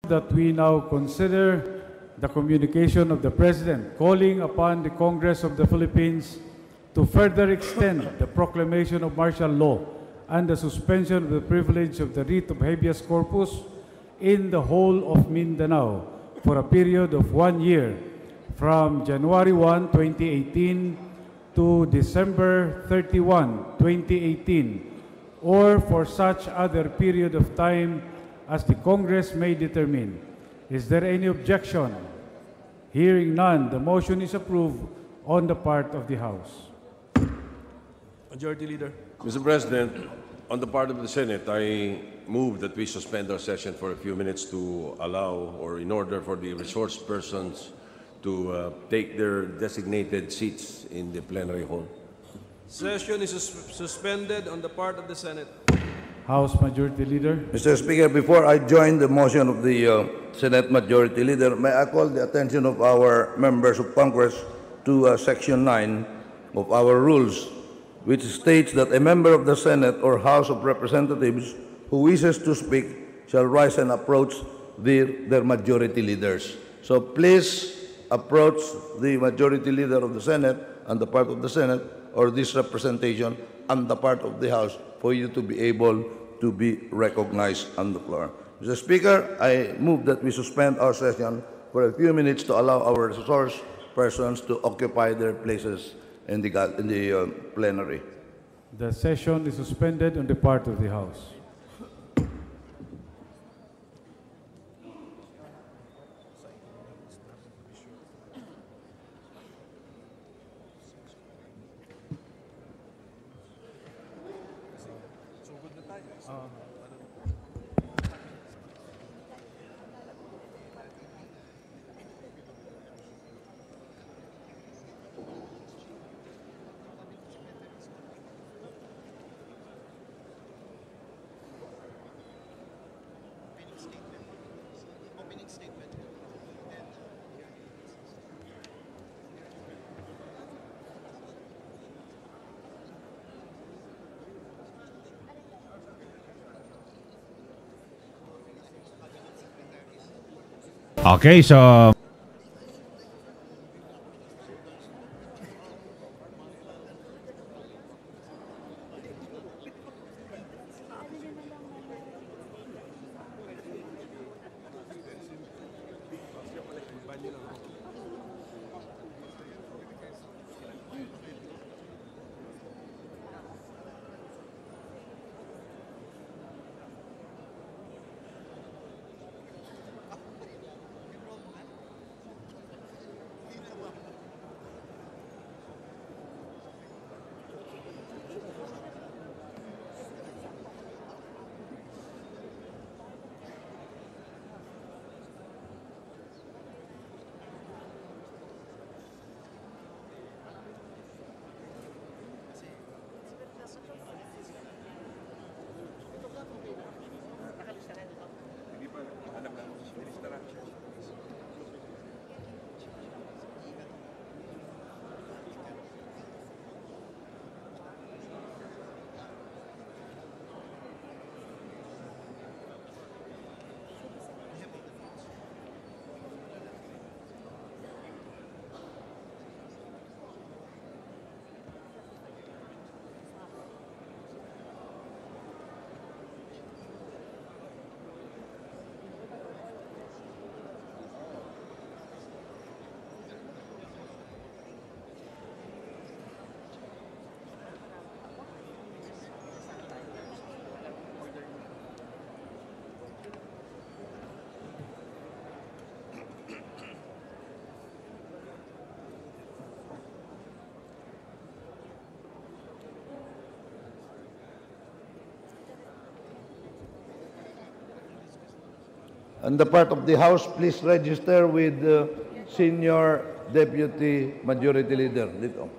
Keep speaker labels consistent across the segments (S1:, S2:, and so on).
S1: that we now consider the communication of the President calling upon the Congress of the Philippines to further extend the proclamation of martial law and the suspension of the privilege of the writ of habeas corpus in the whole of Mindanao for a period of 1 year from January 1, 2018 to December 31, 2018, or for such other period of time as the Congress may determine. Is there any objection? Hearing none, the motion is approved on the part of the House.
S2: Majority Leader.
S3: Mr. President, on the part of the Senate, I move that we suspend our session for a few minutes to allow, or in order for the resource persons to take their designated seats in the plenary hall.
S2: Session is suspended on the part of the Senate.
S1: House Majority Leader.
S4: Mr. Speaker, before I join the motion of the Senate Majority Leader, may I call the attention of our members of Congress to Section 9 of our rules, which states that a member of the Senate or House of Representatives who wishes to speak shall rise and approach their majority leaders. So please approach the majority leader of the Senate and the part of the Senate, or this representation and the part of the House, for you to be able to be recognized on the floor. Mr. Speaker, I move that we suspend our session for a few minutes to allow our resource persons to occupy their places in the plenary.
S1: The session is suspended on the part of the House.
S5: Okay, so
S4: on the part of the House, please register with the Senior Deputy Majority Leader. Dito.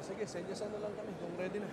S2: Sige, senyasan na lang kami kung ready na.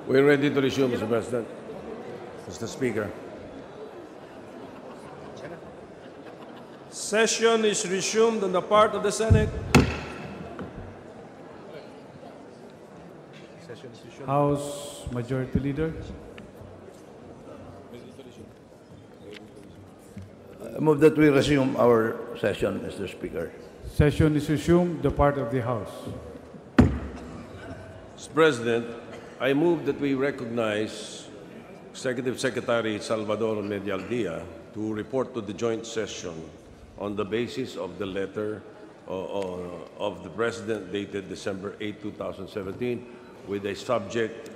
S3: We're ready to resume, Mr. President. Mr. Speaker.
S2: Session is resumed on the part of the Senate.
S1: House Majority Leader.
S4: I move that we resume our session, Mr. Speaker.
S1: Session is resumed, the part of the House.
S3: Mr. President, I move that we recognize Executive Secretary Salvador Medialdia to report to the joint session on the basis of the letter of the President dated December 8, 2017, with a subject,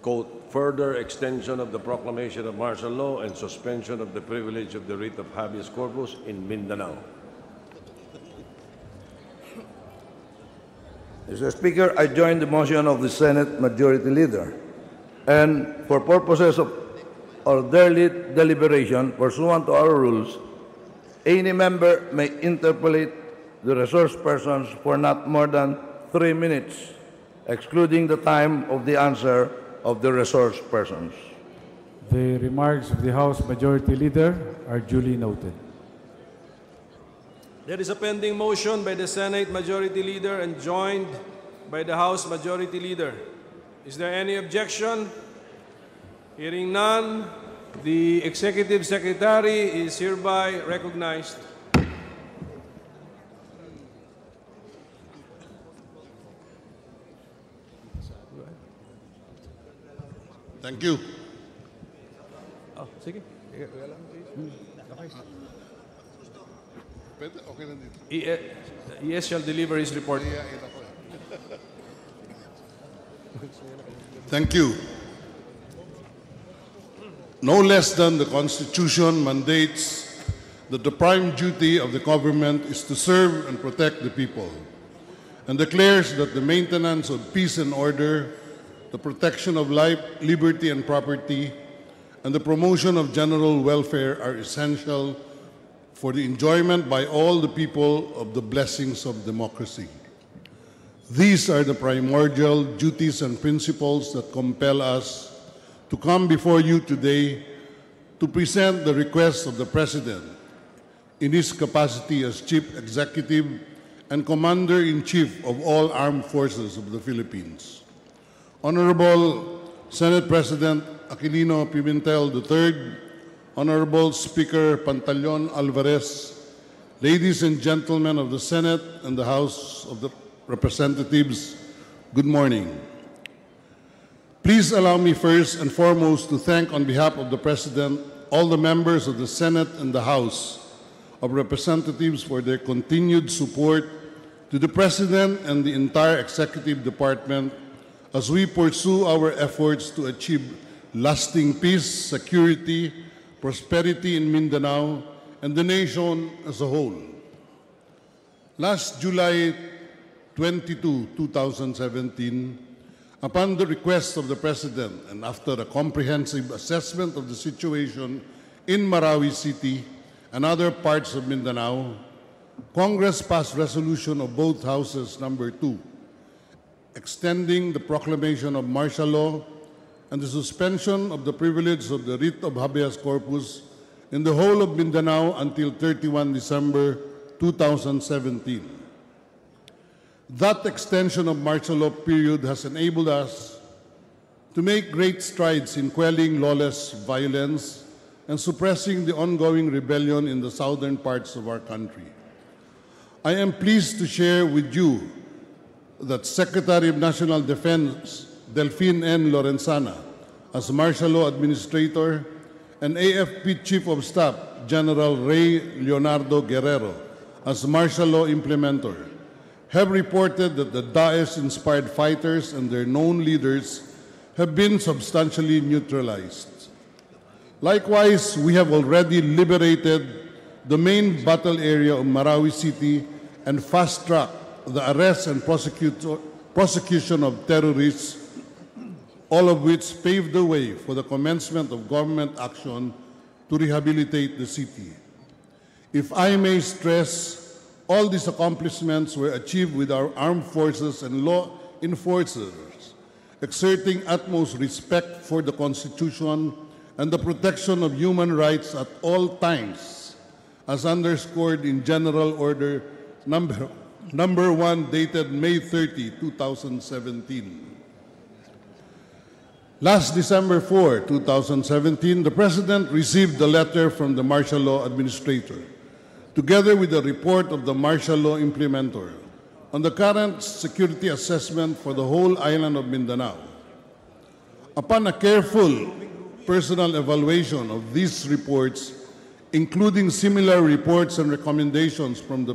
S3: quote, further extension of the proclamation of martial law and suspension of the privilege of the writ of habeas corpus in Mindanao.
S4: Mr. Speaker, I join the motion of the Senate Majority Leader. And for purposes of orderly deliberation pursuant to our rules, any member may interpolate the resource persons for not more than 3 minutes, excluding the time of the answer of the resource persons.
S1: The remarks of the House Majority Leader are duly noted.
S2: There is a pending motion by the Senate Majority Leader and joined by the House Majority Leader. Is there any objection? Hearing none, the Executive Secretary is hereby recognized.
S5: Thank you.
S2: Oh, sige.
S5: Pwede, okay lang dito.
S2: ES shall deliver his report.
S5: Thank you. No less than the Constitution mandates that the prime duty of the government is to serve and protect the people, and declares that the maintenance of peace and order, the protection of life, liberty, and property, and the promotion of general welfare are essential for the enjoyment by all the people of the blessings of democracy. These are the primordial duties and principles that compel us to come before you today to present the request of the President in his capacity as Chief Executive and Commander-in-Chief of all Armed Forces of the Philippines. Honorable Senate President Aquilino Pimentel III, Honorable Speaker Pantaleon Alvarez, ladies and gentlemen of the Senate and the House of the Representatives, good morning. Please allow me first and foremost to thank on behalf of the President all the members of the Senate and the House of Representatives for their continued support to the President and the entire Executive Department as we pursue our efforts to achieve lasting peace, security, prosperity in Mindanao and the nation as a whole. Last July 22, 2017, upon the request of the President and after a comprehensive assessment of the situation in Marawi City and other parts of Mindanao, Congress passed resolution of both houses number 2, extending the proclamation of martial law and the suspension of the privilege of the writ of habeas corpus in the whole of Mindanao until 31 December 2017. That extension of martial law period has enabled us to make great strides in quelling lawless violence and suppressing the ongoing rebellion in the southern parts of our country. I am pleased to share with you that Secretary of National Defense Delphine N. Lorenzana as Martial Law Administrator and AFP Chief of Staff General Ray Leonardo Guerrero as Martial Law Implementer have reported that the Daesh-inspired fighters and their known leaders have been substantially neutralized. Likewise, we have already liberated the main battle area of Marawi City and fast-tracked the arrest and prosecution of terrorists, all of which paved the way for the commencement of government action to rehabilitate the city. If I may stress, all these accomplishments were achieved with our armed forces and law enforcers exerting utmost respect for the Constitution and the protection of human rights at all times, as underscored in General Order Number 1 dated May 30, 2017. Last December 4, 2017, the President received a letter from the Martial Law Administrator, together with a report of the Martial Law Implementer, on the current security assessment for the whole island of Mindanao. Upon a careful personal evaluation of these reports, including similar reports and recommendations from the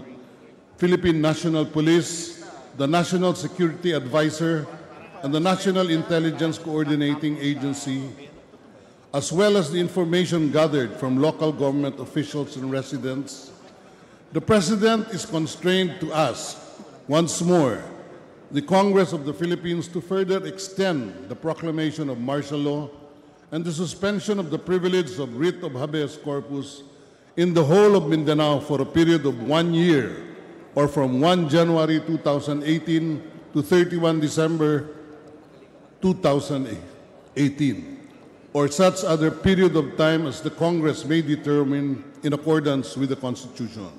S5: Philippine National Police, the National Security Advisor, and the National Intelligence Coordinating Agency, as well as the information gathered from local government officials and residents, the President is constrained to ask, once more, the Congress of the Philippines to further extend the proclamation of martial law and the suspension of the privilege of writ of habeas corpus in the whole of Mindanao for a period of 1 year, or from 1 January 2018 to 31 December 2018, or such other period of time as the Congress may determine in accordance with the Constitution.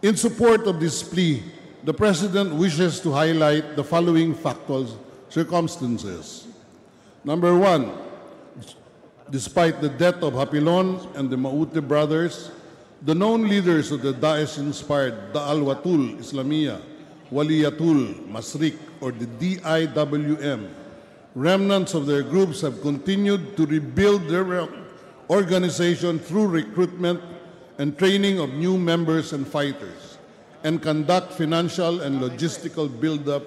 S5: In support of this plea, the President wishes to highlight the following factual circumstances. Number 1, despite the death of Hapilon and the Maute brothers, the known leaders of the Daesh-inspired Da'al-Watul Islamiyah, Waliyatul Masrik, or the DIWM, remnants of their groups have continued to rebuild their organization through recruitment and training of new members and fighters, and conduct financial and logistical buildup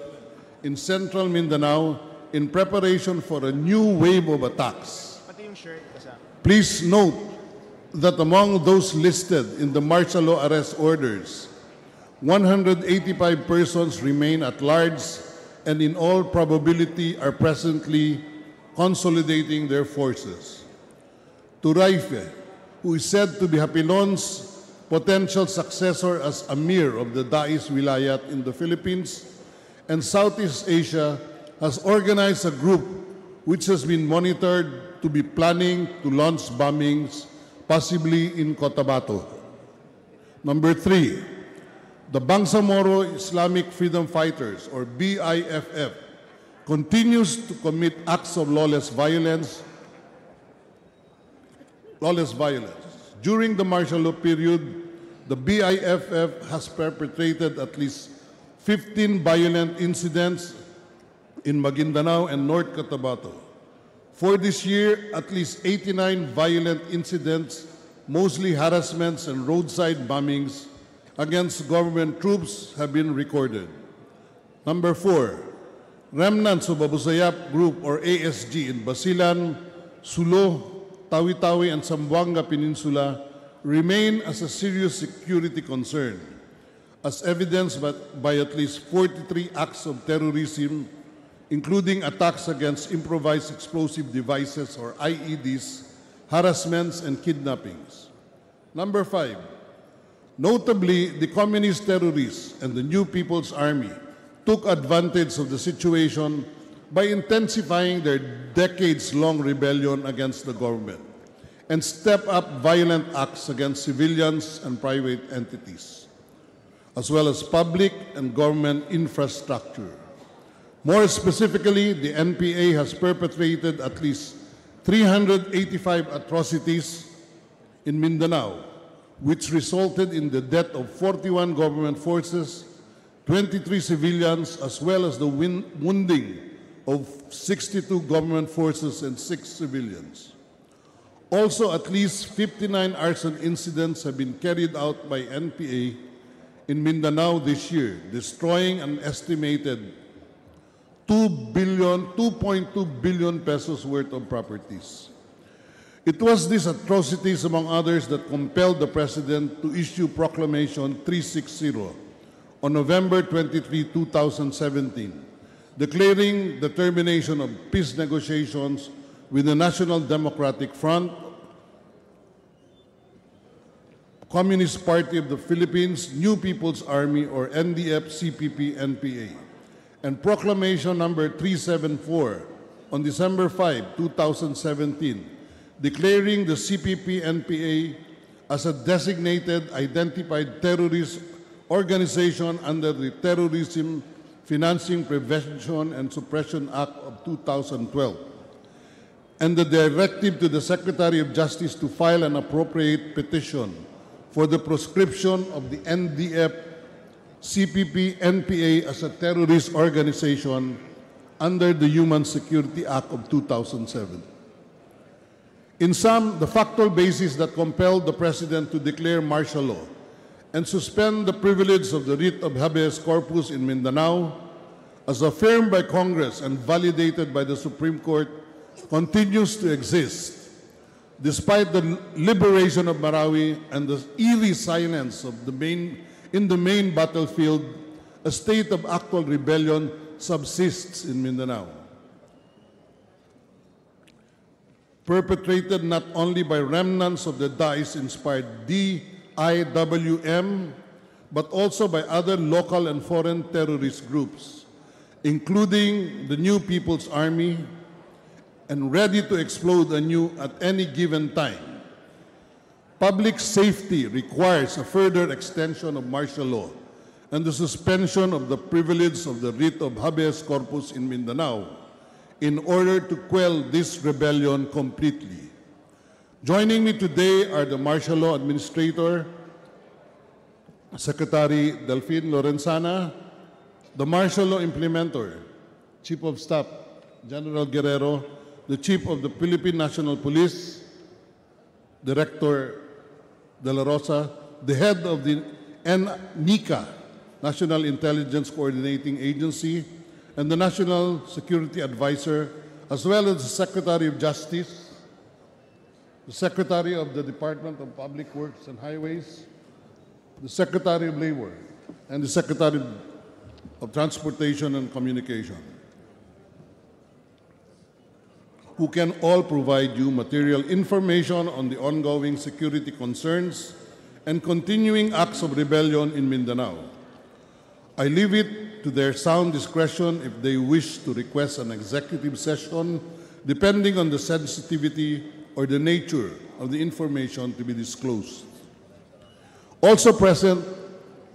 S5: in central Mindanao in preparation for a new wave of attacks. Please note that among those listed in the martial law arrest orders, 185 persons remain at large and in all probability are presently consolidating their forces. Turaife, who is said to be Hapilon's potential successor as Amir of the Dais Wilayat in the Philippines and Southeast Asia, has organized a group which has been monitored to be planning to launch bombings, possibly in Cotabato. Number 3, the Bangsamoro Islamic Freedom Fighters, or BIFF, continues to commit acts of lawless violence. During the martial law period, the BIFF has perpetrated at least 15 violent incidents in Maguindanao and North Cotabato. For this year, at least 89 violent incidents, mostly harassments and roadside bombings against government troops have been recorded. Number 4, remnants of Abu Sayyaf Group or ASG in Basilan, Sulo, Tawi-Tawi, and Zamboanga Peninsula remain as a serious security concern, as evidenced by at least 43 acts of terrorism, including attacks against improvised explosive devices or IEDs, harassments, and kidnappings. Number 5, notably, the communist terrorists and the New People's Army took advantage of the situation by intensifying their decades-long rebellion against the government and step up violent acts against civilians and private entities, as well as public and government infrastructure. More specifically, the NPA has perpetrated at least 385 atrocities in Mindanao, which resulted in the death of 41 government forces, 23 civilians, as well as the wounding of 62 government forces and 6 civilians. Also, at least 59 arson incidents have been carried out by NPA in Mindanao this year, destroying an estimated 2.2 billion pesos worth of properties. It was these atrocities, among others, that compelled the President to issue Proclamation 360 on November 23, 2017, declaring the termination of peace negotiations with the National Democratic Front, Communist Party of the Philippines, New People's Army, or NDF, CPP, NPA, and Proclamation number 374 on December 5, 2017, declaring the CPP, NPA as a designated identified terrorist organization under the Terrorism Financing Prevention and Suppression Act of 2012, and the directive to the Secretary of Justice to file an appropriate petition for the proscription of the NDF, CPP, NPA as a terrorist organization under the Human Security Act of 2007. In sum, the factual basis that compelled the President to declare martial law and suspend the privilege of the writ of habeas corpus in Mindanao, as affirmed by Congress and validated by the Supreme Court, continues to exist, despite the liberation of Marawi and the eerie silence of in the main battlefield. A state of actual rebellion subsists in Mindanao, perpetrated not only by remnants of the Daesh-inspired DIWM, but also by other local and foreign terrorist groups, including the New People's Army, and ready to explode anew at any given time. Public safety requires a further extension of martial law and the suspension of the privilege of the writ of habeas corpus in Mindanao in order to quell this rebellion completely. Joining me today are the Martial Law Administrator, Secretary Delphine Lorenzana, the Martial Law Implementer, Chief of Staff General Guerrero, the Chief of the Philippine National Police, Director De La Rosa, the Head of the NICA, National Intelligence Coordinating Agency, and the National Security Advisor, as well as the Secretary of Justice, the Secretary of the Department of Public Works and Highways, the Secretary of Labor, and the Secretary of Transportation and Communication, who can all provide you material information on the ongoing security concerns and continuing acts of rebellion in Mindanao. I leave it to their sound discretion if they wish to request an executive session, depending on the sensitivity or the nature of the information to be disclosed. Also present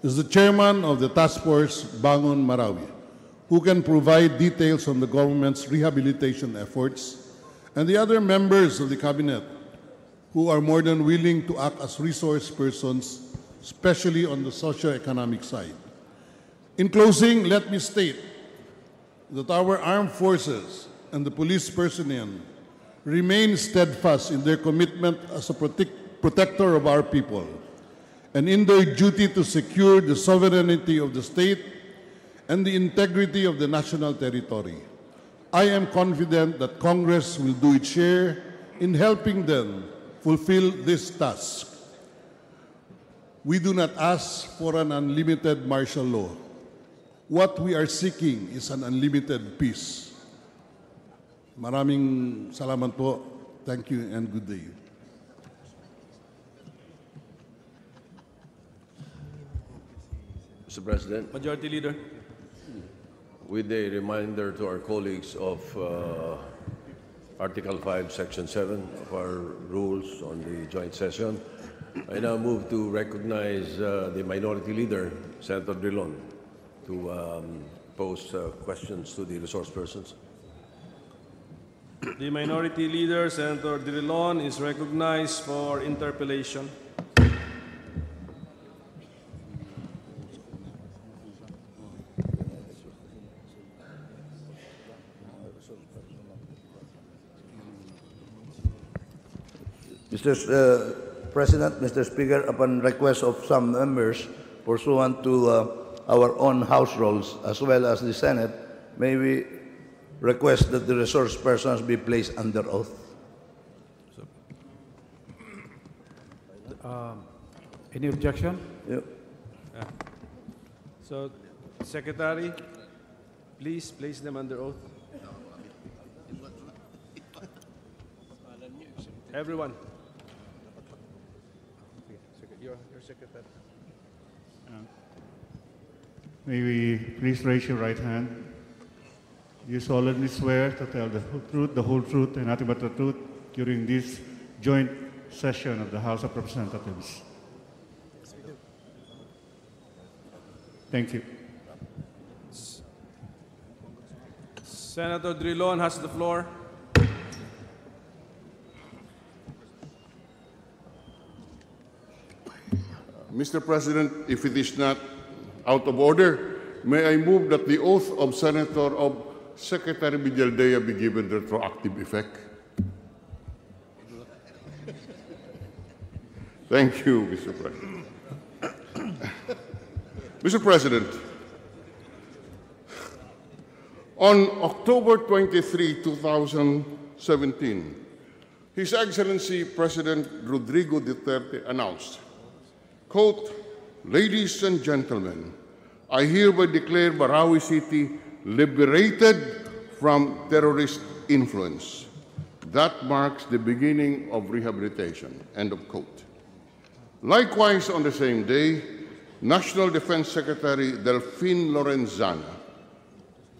S5: is the Chairman of the Task Force, Bangon Marawi, who can provide details on the government's rehabilitation efforts, and the other members of the Cabinet who are more than willing to act as resource persons especially on the socio-economic side. In closing, let me state that our armed forces and the police personnel remain steadfast in their commitment as a protector of our people and in their duty to secure the sovereignty of the state and the integrity of the national territory. I am confident that Congress will do its share in helping them fulfill this task. We do not ask for an unlimited martial law. What we are seeking is an unlimited peace. Maraming salamat po. Thank you and good day.
S3: Mr. President,
S2: Majority Leader.
S3: with a reminder to our colleagues of Article 5, Section 7 of our rules on the joint session, I now move to recognize the Minority Leader, Senator Drilon, to pose questions to the resource persons.
S2: The Minority Leader, Senator Drilon, is recognized for interpellation.
S4: Mr. President, Mr. Speaker, upon request of some members pursuant to our own House rules as well as the Senate, may we request that the resource persons be placed under oath.
S1: Any objection?
S4: Yep.
S2: So, Secretary, please place them under oath. Everyone. Your secretary.
S6: May we please raise your right hand. You solemnly swear to tell the truth, the whole truth, and nothing but the truth during this joint session of the House of Representatives. Thank you.
S2: Senator Drilon has the floor.
S7: Mr. President, if it is not out of order, may I move that the oath of Senator of Secretary Villaldea be given retroactive effect? Thank you, Mr. President. Mr. President, on October 23, 2017, His Excellency President Rodrigo Duterte announced, quote, "Ladies and gentlemen, I hereby declare Marawi City liberated from terrorist influence. That marks the beginning of rehabilitation," end of quote. Likewise, on the same day, National Defense Secretary Delphine Lorenzana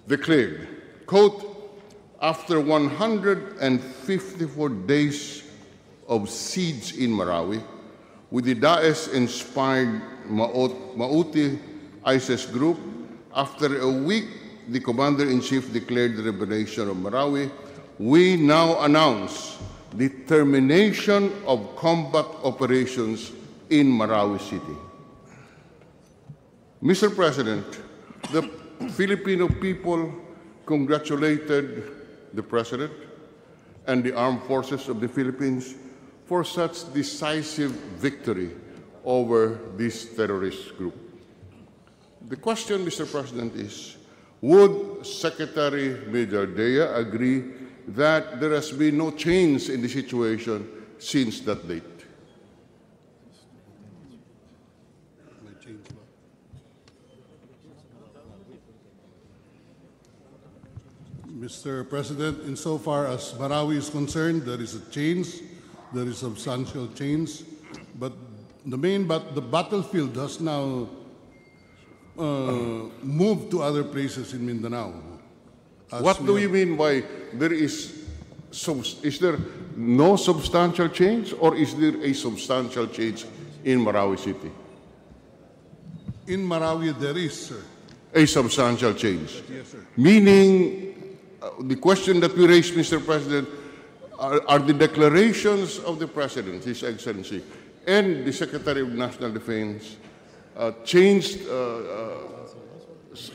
S7: declared, quote, "After 154 days of siege in Marawi, with the Daesh-inspired Mauti ISIS group, after a week, the Commander-in-Chief declared the liberation of Marawi. We now announce the termination of combat operations in Marawi City." Mr. President, the Filipino people congratulated the President and the armed forces of the Philippines for such decisive victory over this terrorist group. The question, Mr. President, is, would Secretary Villaldea agree that there has been no change in the situation since that date?
S5: Mr. President, insofar as Marawi is concerned, there is a change, there is substantial change, but the battlefield has now moved to other places in Mindanao.
S7: What do you mean by there is there no substantial change, or is there a substantial change in Marawi City?
S5: In Marawi, there is, sir.
S7: A substantial change.
S5: Yes, sir.
S7: Meaning, the question that we raised, Mr. President, are the declarations of the President, His Excellency, and the Secretary of National Defense changed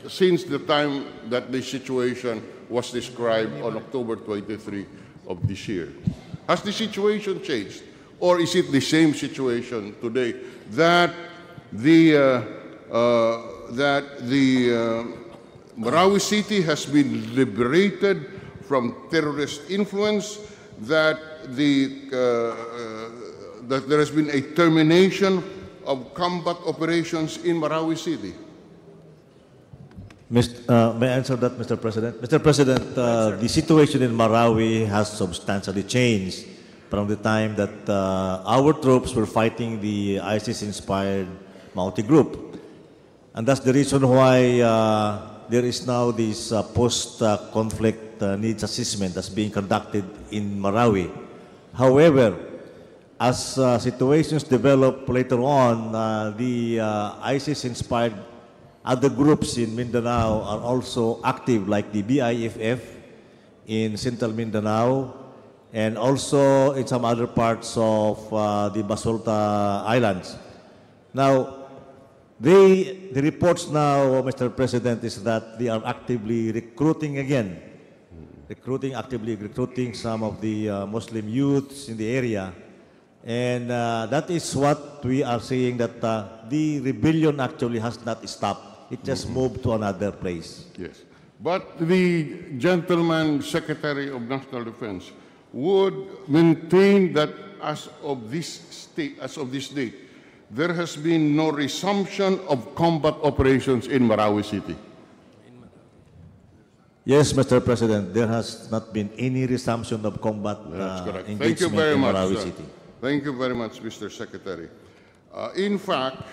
S7: since the time that the situation was described on October 23 of this year? Has the situation changed, or is it the same situation today that the Marawi City has been liberated from terrorist influence, that that there has been a termination of combat operations in Marawi City?
S8: May I answer that, Mr. President? Mr. President, the situation in Marawi has substantially changed from the time that our troops were fighting the ISIS-inspired Mauti group. And that's the reason why there is now this post-conflict needs assessment that's being conducted in Marawi. However, as situations develop later on, the ISIS-inspired other groups in Mindanao are also active, like the BIFF in Central Mindanao, and also in some other parts of the Basolta Islands. Now, the reports now, Mr. President, is that they are actively recruiting again, actively recruiting some of the Muslim youths in the area. And that is what we are saying, that the rebellion actually has not stopped. It just moved to another place.
S7: Yes. But the gentleman Secretary of National Defense would maintain that as of this date, there has been no resumption of combat operations in Marawi City.
S8: Yes, Mr. President, there has not been any resumption of combat engagement
S7: Thank you very
S8: in
S7: much,
S8: Marawi
S7: sir.
S8: City.
S7: Thank you very much, Mr. Secretary. In fact,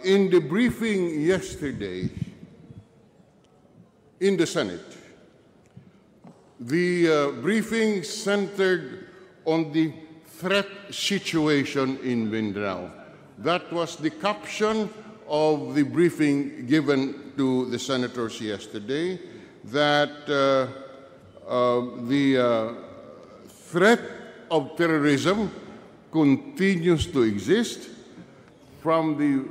S7: in the briefing yesterday in the Senate, the briefing centered on the threat situation in Mindanao. That was the caption of the briefing given to the senators yesterday, that the threat of terrorism continues to exist. From the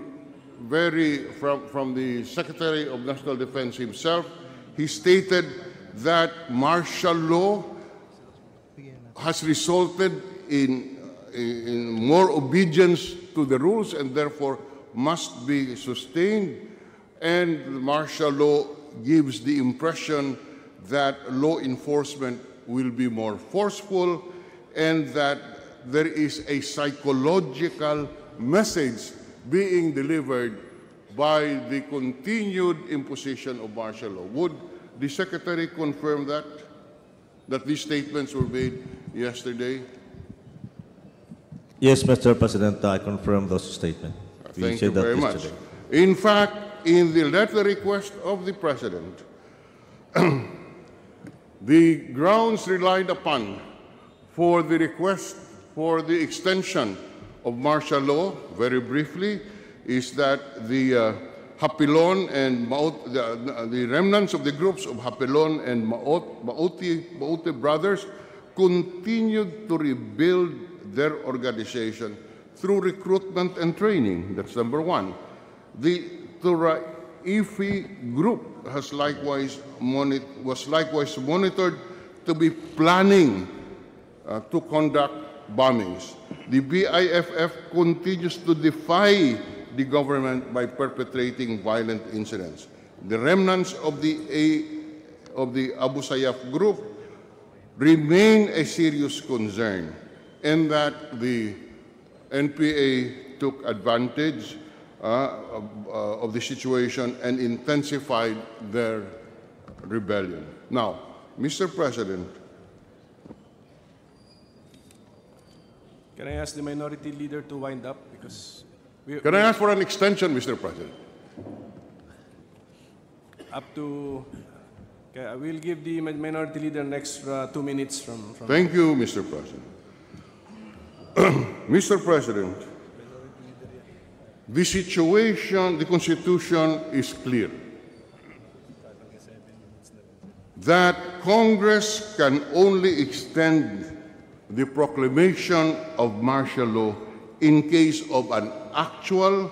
S7: Secretary of National Defense himself, he stated that martial law has resulted in more obedience to the rules and therefore must be sustained, and martial law gives the impression that law enforcement will be more forceful, and that there is a psychological message being delivered by the continued imposition of martial law. Would the Secretary confirm that these statements were made yesterday?
S8: Yes, Mr. President, I confirm those statements.
S7: Thank you very much. In fact, in the letter request of the President, the grounds relied upon for the request for the extension of martial law, very briefly, is that the Hapilon and the remnants of the groups of Hapilon and Maute brothers continued to rebuild their organization through recruitment and training. That's number one. The Turaifi group was likewise monitored to be planning to conduct bombings. The BIFF continues to defy the government by perpetrating violent incidents. The remnants of the Abu Sayyaf group remain a serious concern, in that the NPA took advantage of the situation and intensified their rebellion. Now, Mr. President,
S2: can I ask the Minority Leader to wind up? Because
S7: can I ask for an extension, Mr. President?
S2: Up to... Okay, I will give the Minority Leader an extra 2 minutes from...
S7: Thank you, Mr. President. Mr. President, the situation, the Constitution is clear that Congress can only extend the proclamation of martial law in case of an actual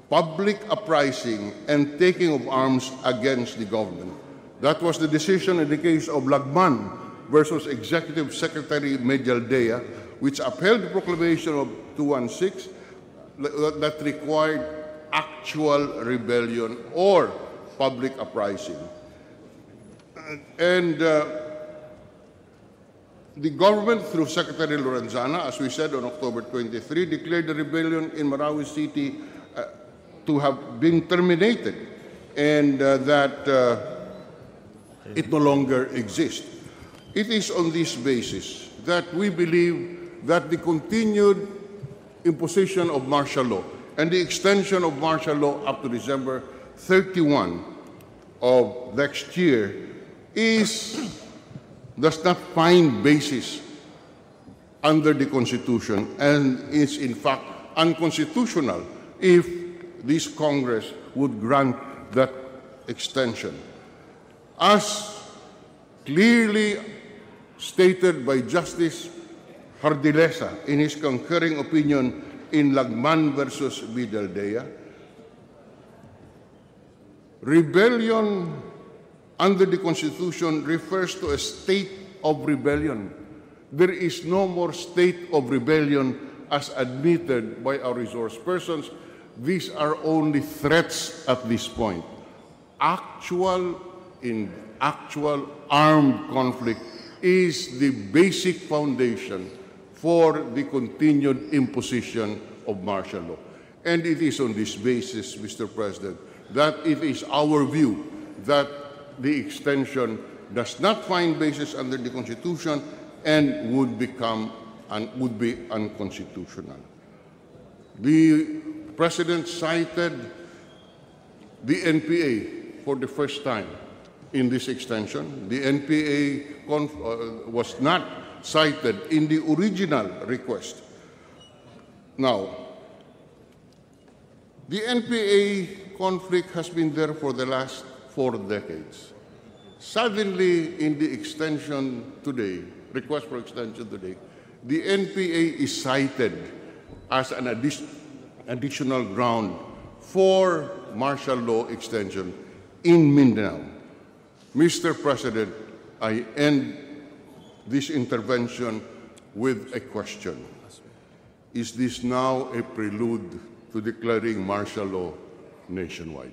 S7: public uprising and taking of arms against the government. That was the decision in the case of Lagman versus Executive Secretary Medialdea, which upheld the proclamation of 216 that required actual rebellion or public uprising. And the government, through Secretary Lorenzana, as we said on October 23, declared the rebellion in Marawi City to have been terminated and that it no longer exists. It is on this basis that we believe that the continued imposition of martial law and the extension of martial law up to December 31 of next year does not find basis under the Constitution and is in fact unconstitutional if this Congress would grant that extension. As clearly stated by Justice Hardilesa in his concurring opinion in Lagman versus Medialdea, rebellion under the Constitution refers to a state of rebellion. There is no more state of rebellion as admitted by our resource persons. These are only threats at this point. Actual armed conflict is the basic foundation for the continued imposition of martial law. And it is on this basis, Mr. President, that it is our view that the extension does not find basis under the Constitution and would be unconstitutional. The President cited the NPA for the first time in this extension. The NPA was not cited in the original request. Now, the NPA conflict has been there for the last 4 decades. Suddenly, in the extension today, request for extension today, the NPA is cited as an additional ground for martial law extension in Mindanao. Mr. President, I end this intervention with a question. Is this now a prelude to declaring martial law nationwide?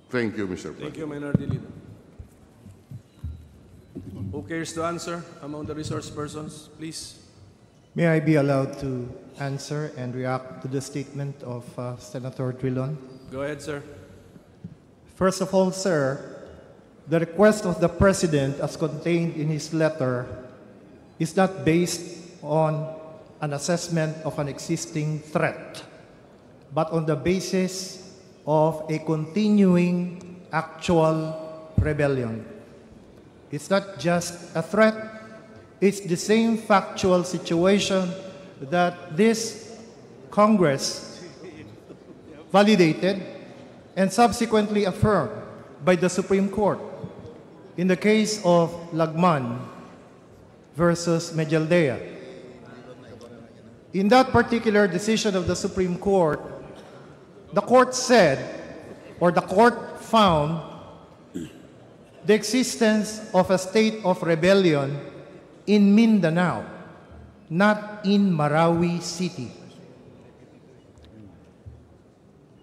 S7: Thank you, Mr. President.
S2: Thank you, Minority Leader. Who cares to answer among the resource persons, please?
S9: May I be allowed to answer and react to the statement of Senator Drilon?
S2: Go ahead, sir.
S9: First of all, sir, the request of the President as contained in his letter is not based on an assessment of an existing threat, but on the basis of a continuing actual rebellion. It's not just a threat, it's the same factual situation that this Congress validated and subsequently affirmed by the Supreme Court in the case of Lagman versus Medialdea. In that particular decision of the Supreme Court, the court said, or the court found, the existence of a state of rebellion in Mindanao, not in Marawi City.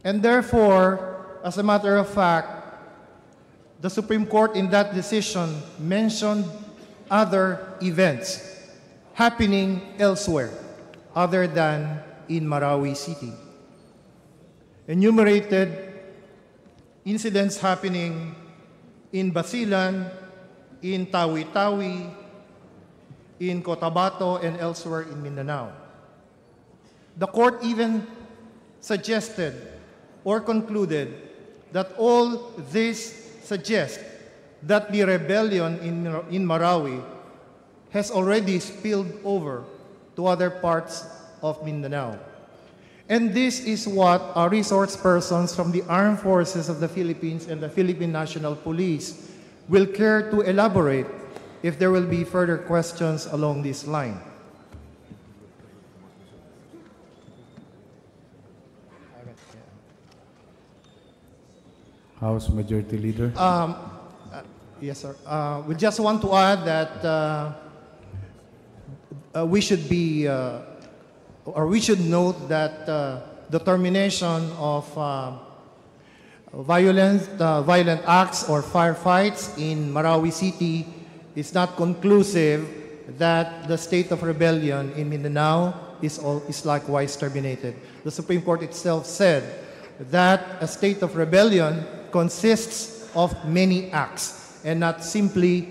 S9: And therefore, as a matter of fact, the Supreme Court in that decision mentioned other events happening elsewhere other than in Marawi City. Enumerated incidents happening in Basilan, in Tawi-Tawi, in Cotabato, and elsewhere in Mindanao. The court even suggested or concluded that all this suggests that the rebellion in Marawi has already spilled over to other parts of Mindanao. And this is what our resource persons from the Armed Forces of the Philippines and the Philippine National Police will care to elaborate if there will be further questions along this line.
S1: House Majority Leader.
S9: Yes, sir. We just want to add that we should be, or we should note that the termination of violent acts or firefights in Marawi City is not conclusive that the state of rebellion in Mindanao is likewise terminated. The Supreme Court itself said that a state of rebellion consists of many acts and not simply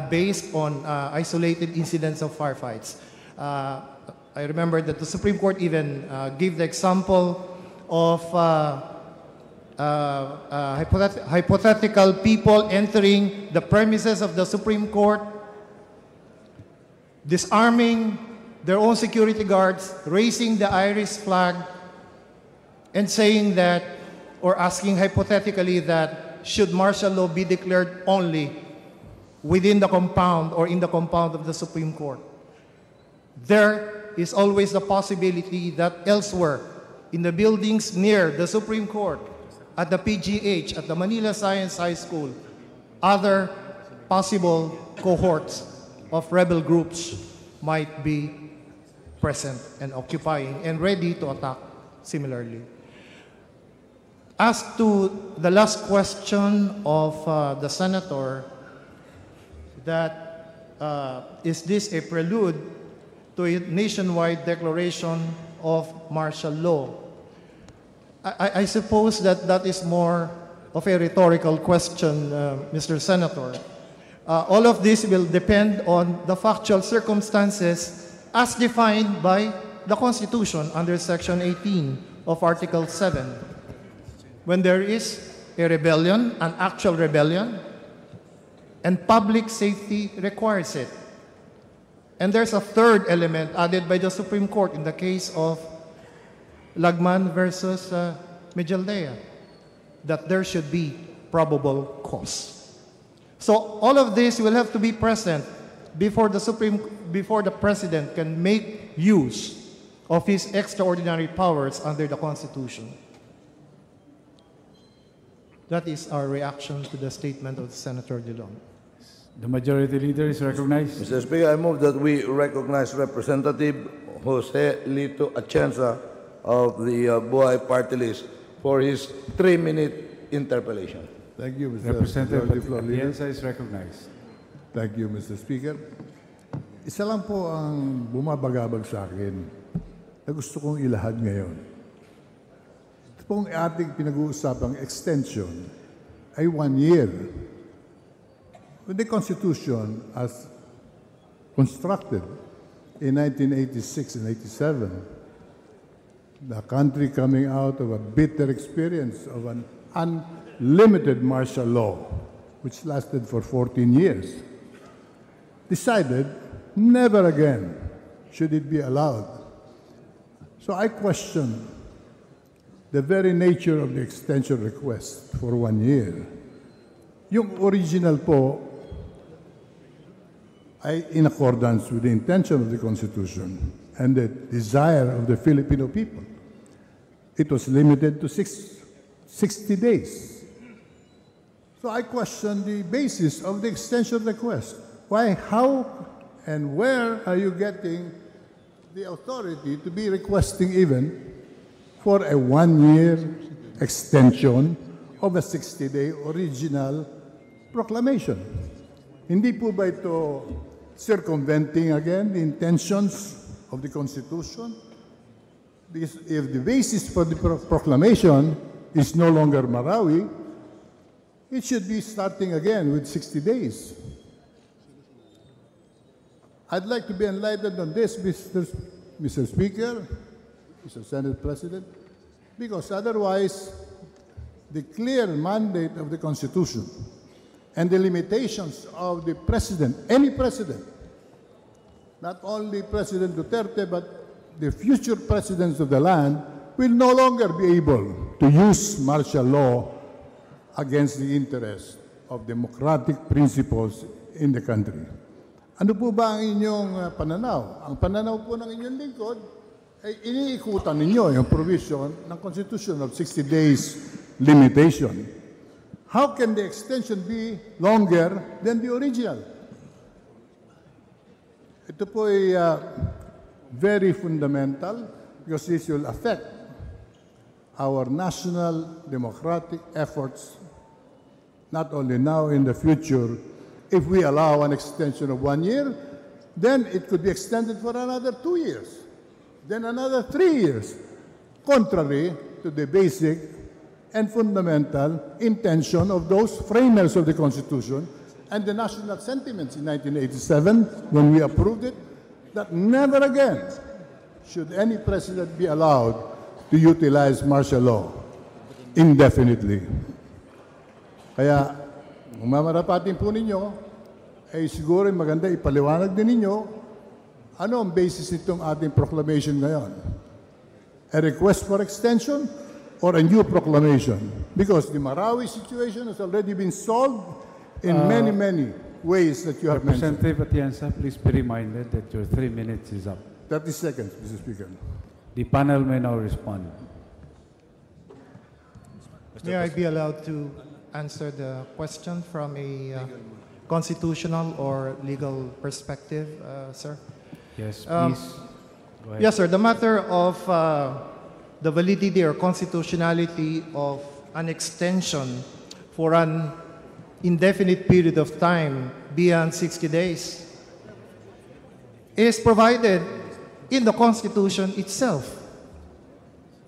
S9: based on isolated incidents of firefights. I remember that the Supreme Court even gave the example of hypothetical people entering the premises of the Supreme Court, disarming their own security guards, raising the Irish flag, and saying that, or asking hypothetically that, should martial law be declared only within the compound or in the compound of the Supreme Court? There is always the possibility that elsewhere, in the buildings near the Supreme Court, at the PGH, at the Manila Science High School, other possible cohorts of rebel groups might be present and occupying and ready to attack similarly. As to the last question of the senator, that is this a prelude to a nationwide declaration of martial law? I suppose that that is more of a rhetorical question, Mr. Senator. All of this will depend on the factual circumstances as defined by the Constitution under Section 18 of Article 7. When there is a rebellion, an actual rebellion, and public safety requires it. And there's a third element added by the Supreme Court in the case of Lagman versus Mijaldea, that there should be probable cause. So all of this will have to be present before the President can make use of his extraordinary powers under the Constitution. That is our reaction to the statement of Senator Dillon.
S1: The Majority Leader is recognized.
S4: Mr. Speaker, I move that we recognize Representative Jose Lito Atienza of the Buhay Party List for his 3-minute interpellation.
S10: Thank you, Mr.
S1: Representative
S10: Floor Leader.
S1: Atienza is recognized.
S10: Thank you, Mr. Speaker. Isa lang po ang bumabagabag sa akin na gusto kong ilahad ngayon. Ito pong ating pinag-uusapang extension ay 1 year. When the Constitution, as constructed in 1986 and 87, the country coming out of a bitter experience of an unlimited martial law, which lasted for 14 years, decided never again should it be allowed. So I question the very nature of the extension request for 1 year. Yung original po ay in accordance with the intention of the Constitution and the desire of the Filipino people. It was limited to 60 days. So I question the basis of the extension request. Why, how, and where are you getting the authority to be requesting even for a 1-year extension of a 60-day original proclamation? Hindi po ba ito circumventing again the intentions of the Constitution? Because if the basis for the proclamation is no longer Marawi, it should be starting again with 60 days. I'd like to be enlightened on this, Mr. Speaker, Mr. Senate President, because otherwise the clear mandate of the Constitution and the limitations of the President, any President, not only President Duterte, but the future presidents of the land, will no longer be able to use martial law against the interests of democratic principles in the country. Ano po ba ang inyong pananaw? Ang pananaw po ng inyong lingkod ay iniikutan ninyo yung provision ng Constitution of 60 days limitation. How can the extension be longer than the original? Ito po ay very fundamental because this will affect our national democratic efforts, not only now, in the future. If we allow an extension of 1 year, then it could be extended for another 2 years, then another 3 years, contrary to the basic and fundamental intention of those framers of the Constitution and the national sentiments in 1987 when we approved it, that never again should any president be allowed to utilize martial law indefinitely. Kaya, kung mamarapatin po ninyo, ay siguro maganda ipaliwanag din ninyo ano ang basis nitong ating proclamation ngayon. A request for extension or a new proclamation? Because the Marawi situation has already been solved in many, many ways that you have mentioned.
S1: Representative Atienza, please be reminded that your 3 minutes is up.
S10: 30 seconds, Mr. Speaker.
S1: The panel may now respond.
S9: May I be allowed to answer the question from a constitutional or legal perspective, sir?
S1: Yes, please. Go ahead.
S9: Yes, sir. The matter of the validity or constitutionality of an extension for an indefinite period of time beyond 60 days is provided in the Constitution itself,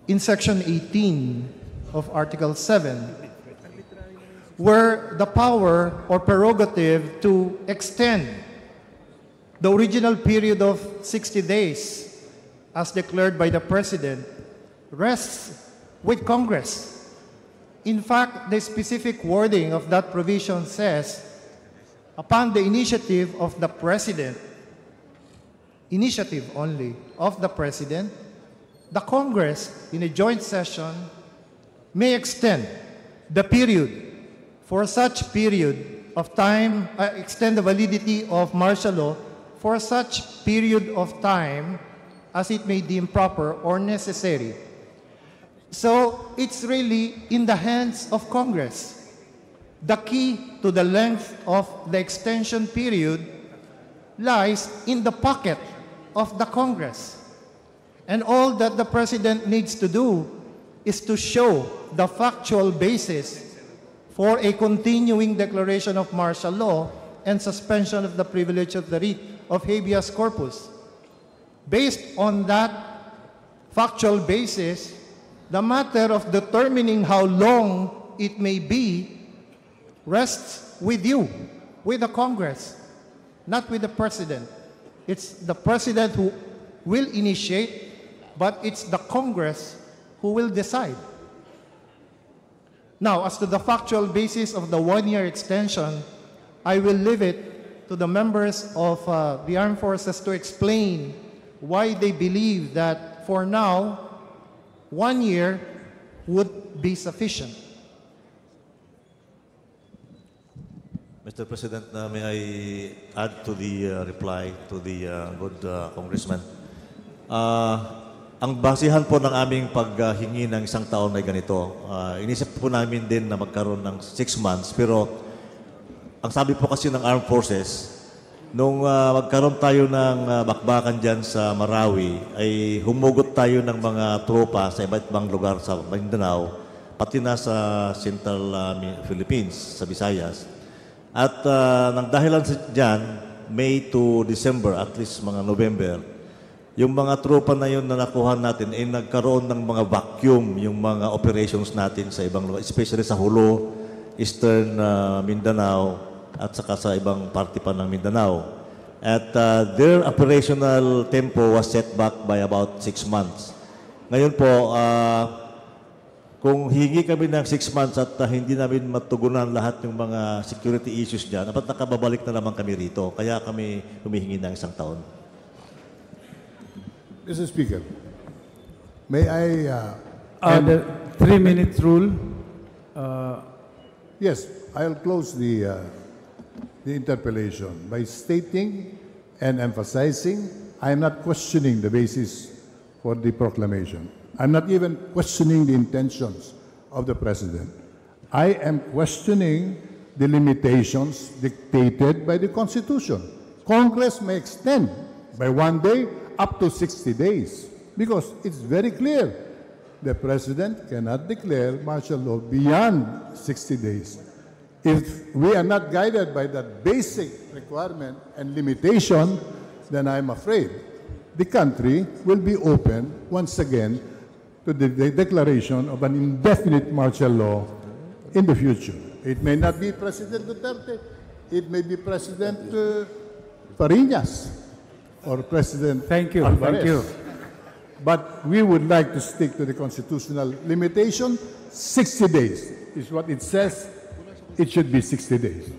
S9: in Section 18 of Article 7, where the power or prerogative to extend the original period of 60 days as declared by the President rests with Congress. In fact, the specific wording of that provision says, upon the initiative of the President, initiative only of the President, the Congress, in a joint session, may extend the period for such period of time, extend the validity of martial law for such period of time as it may deem proper or necessary. So it's really in the hands of Congress. The key to the length of the extension period lies in the pocket of the Congress. And all that the President needs to do is to show the factual basis for a continuing declaration of martial law and suspension of the privilege of the writ of habeas corpus. Based on that factual basis, the matter of determining how long it may be rests with you, with the Congress, not with the President. It's the President who will initiate, but it's the Congress who will decide. Now, as to the factual basis of the one-year extension, I will leave it to the members of the armed forces to explain why they believe that for now, 1 year would be sufficient.
S8: Mr. President, may I add to the reply to the good Congressman? Ang basihan po ng aming paghingi ng isang taon ay ganito. Inisip po namin din na magkaroon ng 6 months, pero ang sabi po kasi ng Armed Forces, nung magkaroon tayo ng bakbakan dyan sa Marawi, ay humugot tayo ng mga tropa sa iba't ibang lugar sa Mindanao, pati na sa Central Philippines, sa Visayas. At nang dahilan dyan, May to December, at least mga November, yung mga tropa na yun na nakuha natin ay nagkaroon ng mga vacuum yung mga operations natin sa ibang lugar, especially sa Hulo, Eastern Mindanao, at saka sa ibang parte pa ng Mindanao. At their operational tempo was set back by about 6 months. Ngayon po, kung hingi kami ng 6 months at hindi namin matugunan lahat ng mga security issues dyan, dapat nakababalik na naman kami rito. Kaya kami humihingi ng 1 taon.
S10: Mr. Speaker, may I...
S1: The 3-minute rule.
S10: Yes, I'll close the interpellation by stating and emphasizing I am not questioning the basis for the proclamation. I'm not even questioning the intentions of the President. I am questioning the limitations dictated by the Constitution. Congress may extend by 1 day up to 60 days because it's very clear the President cannot declare martial law beyond 60 days. If we are not guided by that basic requirement and limitation, then I'm afraid the country will be open once again to the declaration of an indefinite martial law in the future. It may not be President Duterte, it may be President Fariñas or President Alvarez.
S1: Thank you.
S10: But we would like to stick to the constitutional limitation. 60 days is what it says. It should be 60 days.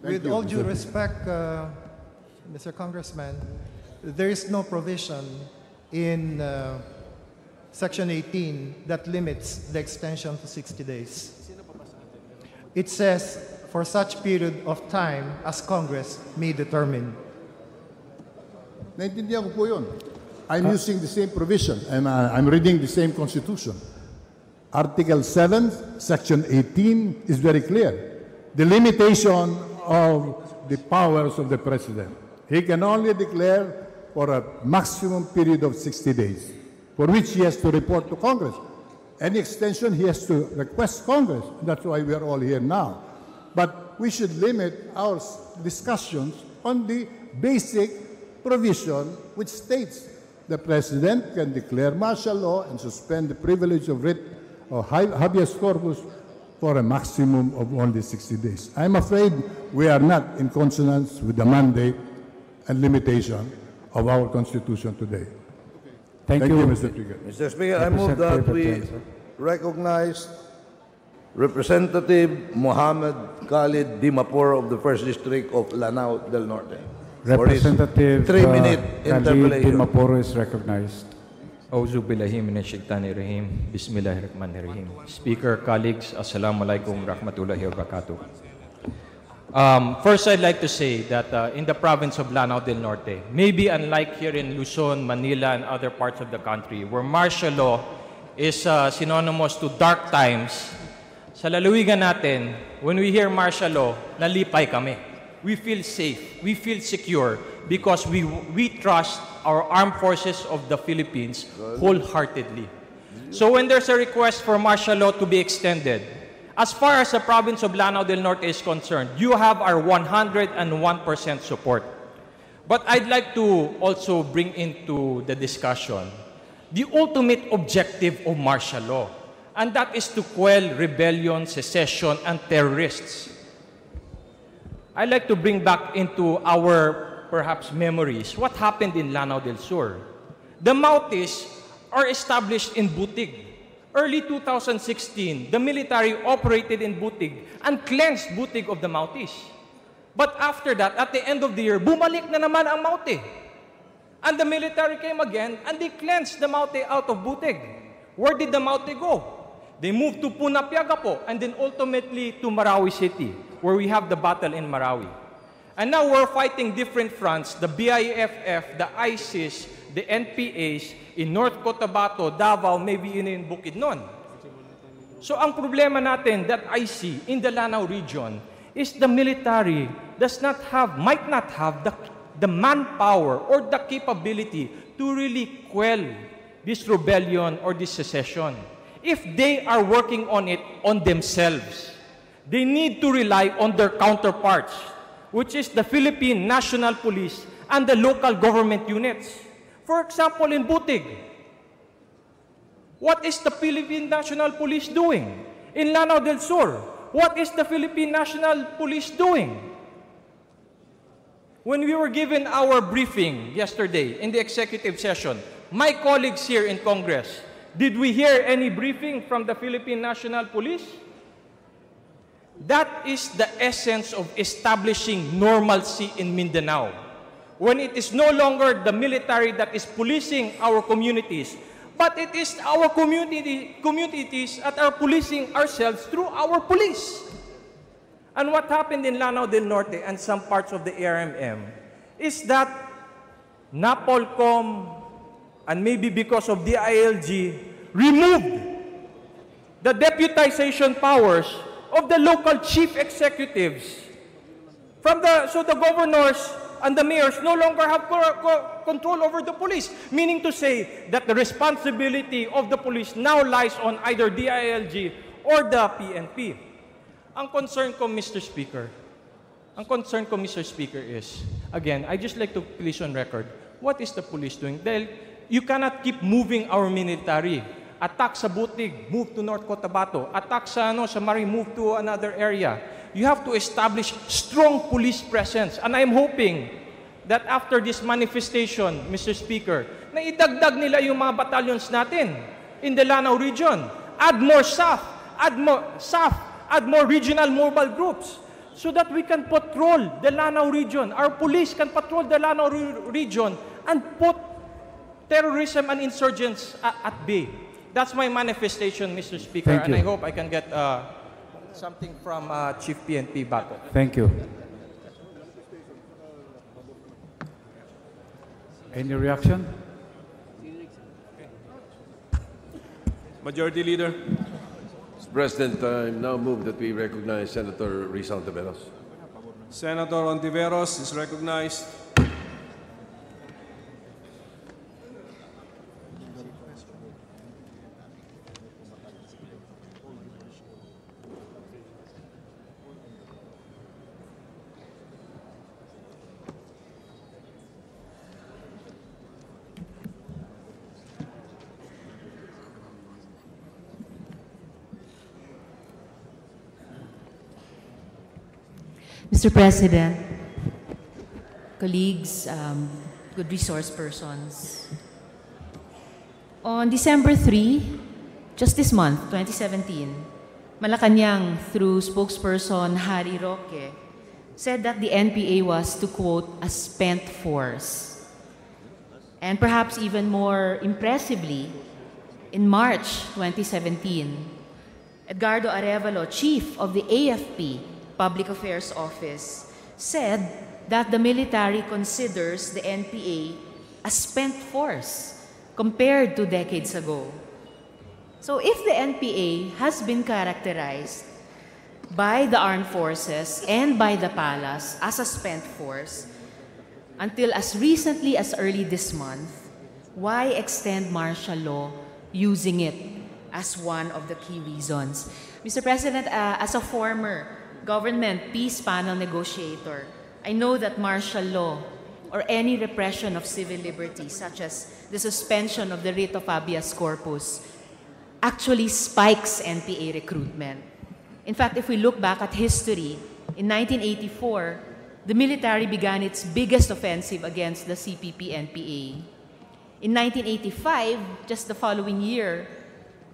S9: With all due respect, Mr. Congressman, there is no provision in Section 18 that limits the extension to 60 days. It says, for such period of time as Congress may determine.
S10: Naintindihan ko po yun. I'm using the same provision and I'm reading the same Constitution. Article 7, Section 18 is very clear. The limitation of the powers of the President. He can only declare for a maximum period of 60 days, for which he has to report to Congress. Any extension, he has to request Congress. That's why we are all here now. But we should limit our discussions on the basic provision which states the President can declare martial law and suspend the privilege of writ or habeas corpus for a maximum of only 60 days. I'm afraid we are not in consonance with the mandate and limitation of our Constitution today.
S1: Thank you,
S10: Mr. Speaker.
S4: Mr. Speaker, I move that we recognize Representative Mohammed Khalid Dimapur of the 1st District of Lanao del Norte.
S1: Representative
S4: 3-minute
S1: Khalid
S4: interpellation.
S1: Dimapur is recognized.
S11: Auzu billahi minasyaitanirrajim. Bismillahirrahmanirrahim. Speaker, colleagues, assalamualaikum warahmatullahi wabarakatuh. First, I'd like to say that in the province of Lanao del Norte, maybe unlike here in Luzon, Manila, and other parts of the country, where martial law is synonymous to dark times, sa lalawigan natin, when we hear martial law, nalipay kami. We feel safe, we feel secure, because we trust our armed forces of the Philippines wholeheartedly. So when there's a request for martial law to be extended, as far as the province of Lanao del Norte is concerned, you have our 101% support. But I'd like to also bring into the discussion the ultimate objective of martial law, and that is to quell rebellion, secession, and terrorists. I'd like to bring back into our, perhaps, memories what happened in Lanao del Sur. The Mautis are established in Butig. Early 2016, the military operated in Butig and cleansed Butig of the Mautis. But after that, at the end of the year, bumalik na naman ang Mauti. And the military came again and they cleansed the Mauti out of Butig. Where did the Mauti go? They moved to Punapiaga po and then ultimately to Marawi City, where we have the battle in Marawi. And now we're fighting different fronts, the BIFF, the ISIS, the NPAs, in North Cotabato, Davao, maybe in Bukidnon. So ang problema natin that I see in the Lanao region is the military might not have the manpower or the capability to really quell this rebellion or this secession. If they are working on it on themselves, they need to rely on their counterparts, which is the Philippine National Police and the local government units. For example, in Butig, what is the Philippine National Police doing? In Lanao del Sur, what is the Philippine National Police doing? When we were given our briefing yesterday in the executive session, my colleagues here in Congress, did we hear any briefing from the Philippine National Police? That is the essence of establishing normalcy in Mindanao. When it is no longer the military that is policing our communities, but it is our communities that are policing ourselves through our police. And what happened in Lanao del Norte and some parts of the ARMM is that NAPOLCOM and maybe because of the ILG removed the deputization powers of the local chief executives. So the governors and the mayors no longer have control over the police, meaning to say that the responsibility of the police now lies on either DILG or the PNP. Ang concern ko, Mr. Speaker, is, again, I just like to place on record, what is the police doing? Dahil you cannot keep moving our military. Attack sa Butig, move to North Cotabato. Attack sa Mari, move to another area. You have to establish strong police presence. And I'm hoping that after this manifestation, Mr. Speaker, na idagdag nila yung mga battalions natin in the Lanao region. Add more SAF, add more regional mobile groups so that we can patrol the Lanao region. Our police can patrol the Lanao region and put terrorism and insurgents at bay. That's my manifestation, Mr. Speaker, and I hope I can get something from Chief PNP Bato.
S1: Thank you. Any reaction?
S2: Majority Leader.
S3: Mr. President, I now move that we recognize Senator Risa Ontiveros.
S2: Senator Ontiveros is recognized.
S12: Mr. President, colleagues, good resource persons, on December 3, just this month, 2017, Malacanang, through spokesperson Harry Roque, said that the NPA was, to quote, a spent force. And perhaps even more impressively, in March 2017, Edgardo Arevalo, chief of the AFP, Public Affairs Office, said that the military considers the NPA a spent force compared to decades ago. So if the NPA has been characterized by the armed forces and by the palace as a spent force, until as recently as early this month, why extend martial law using it as one of the key reasons? Mr. President, as a former government peace panel negotiator, I know that martial law or any repression of civil liberties, such as the suspension of the writ of habeas corpus, actually spikes NPA recruitment. In fact, if we look back at history, in 1984, the military began its biggest offensive against the CPP-NPA. In 1985, just the following year,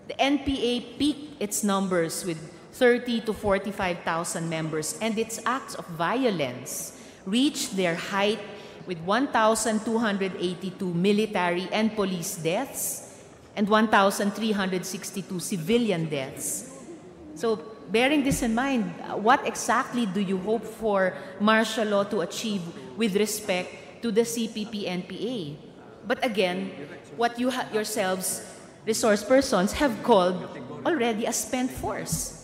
S12: the NPA peaked its numbers with 30 to 45,000 members, and its acts of violence reached their height with 1,282 military and police deaths and 1,362 civilian deaths. So, bearing this in mind, what exactly do you hope for martial law to achieve with respect to the CPP-NPA? But again, what you yourselves, resource persons, have called already a spent force.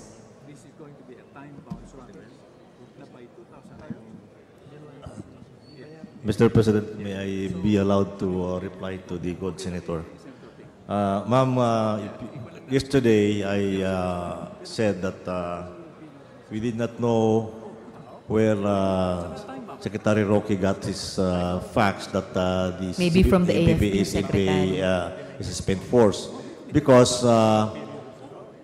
S8: Mr. President, may I be allowed to reply to the good senator? Ma'am, yesterday I said that we did not know where Secretary Roque got his facts that the
S12: maybe from the AFP
S8: secretary is a spent force, because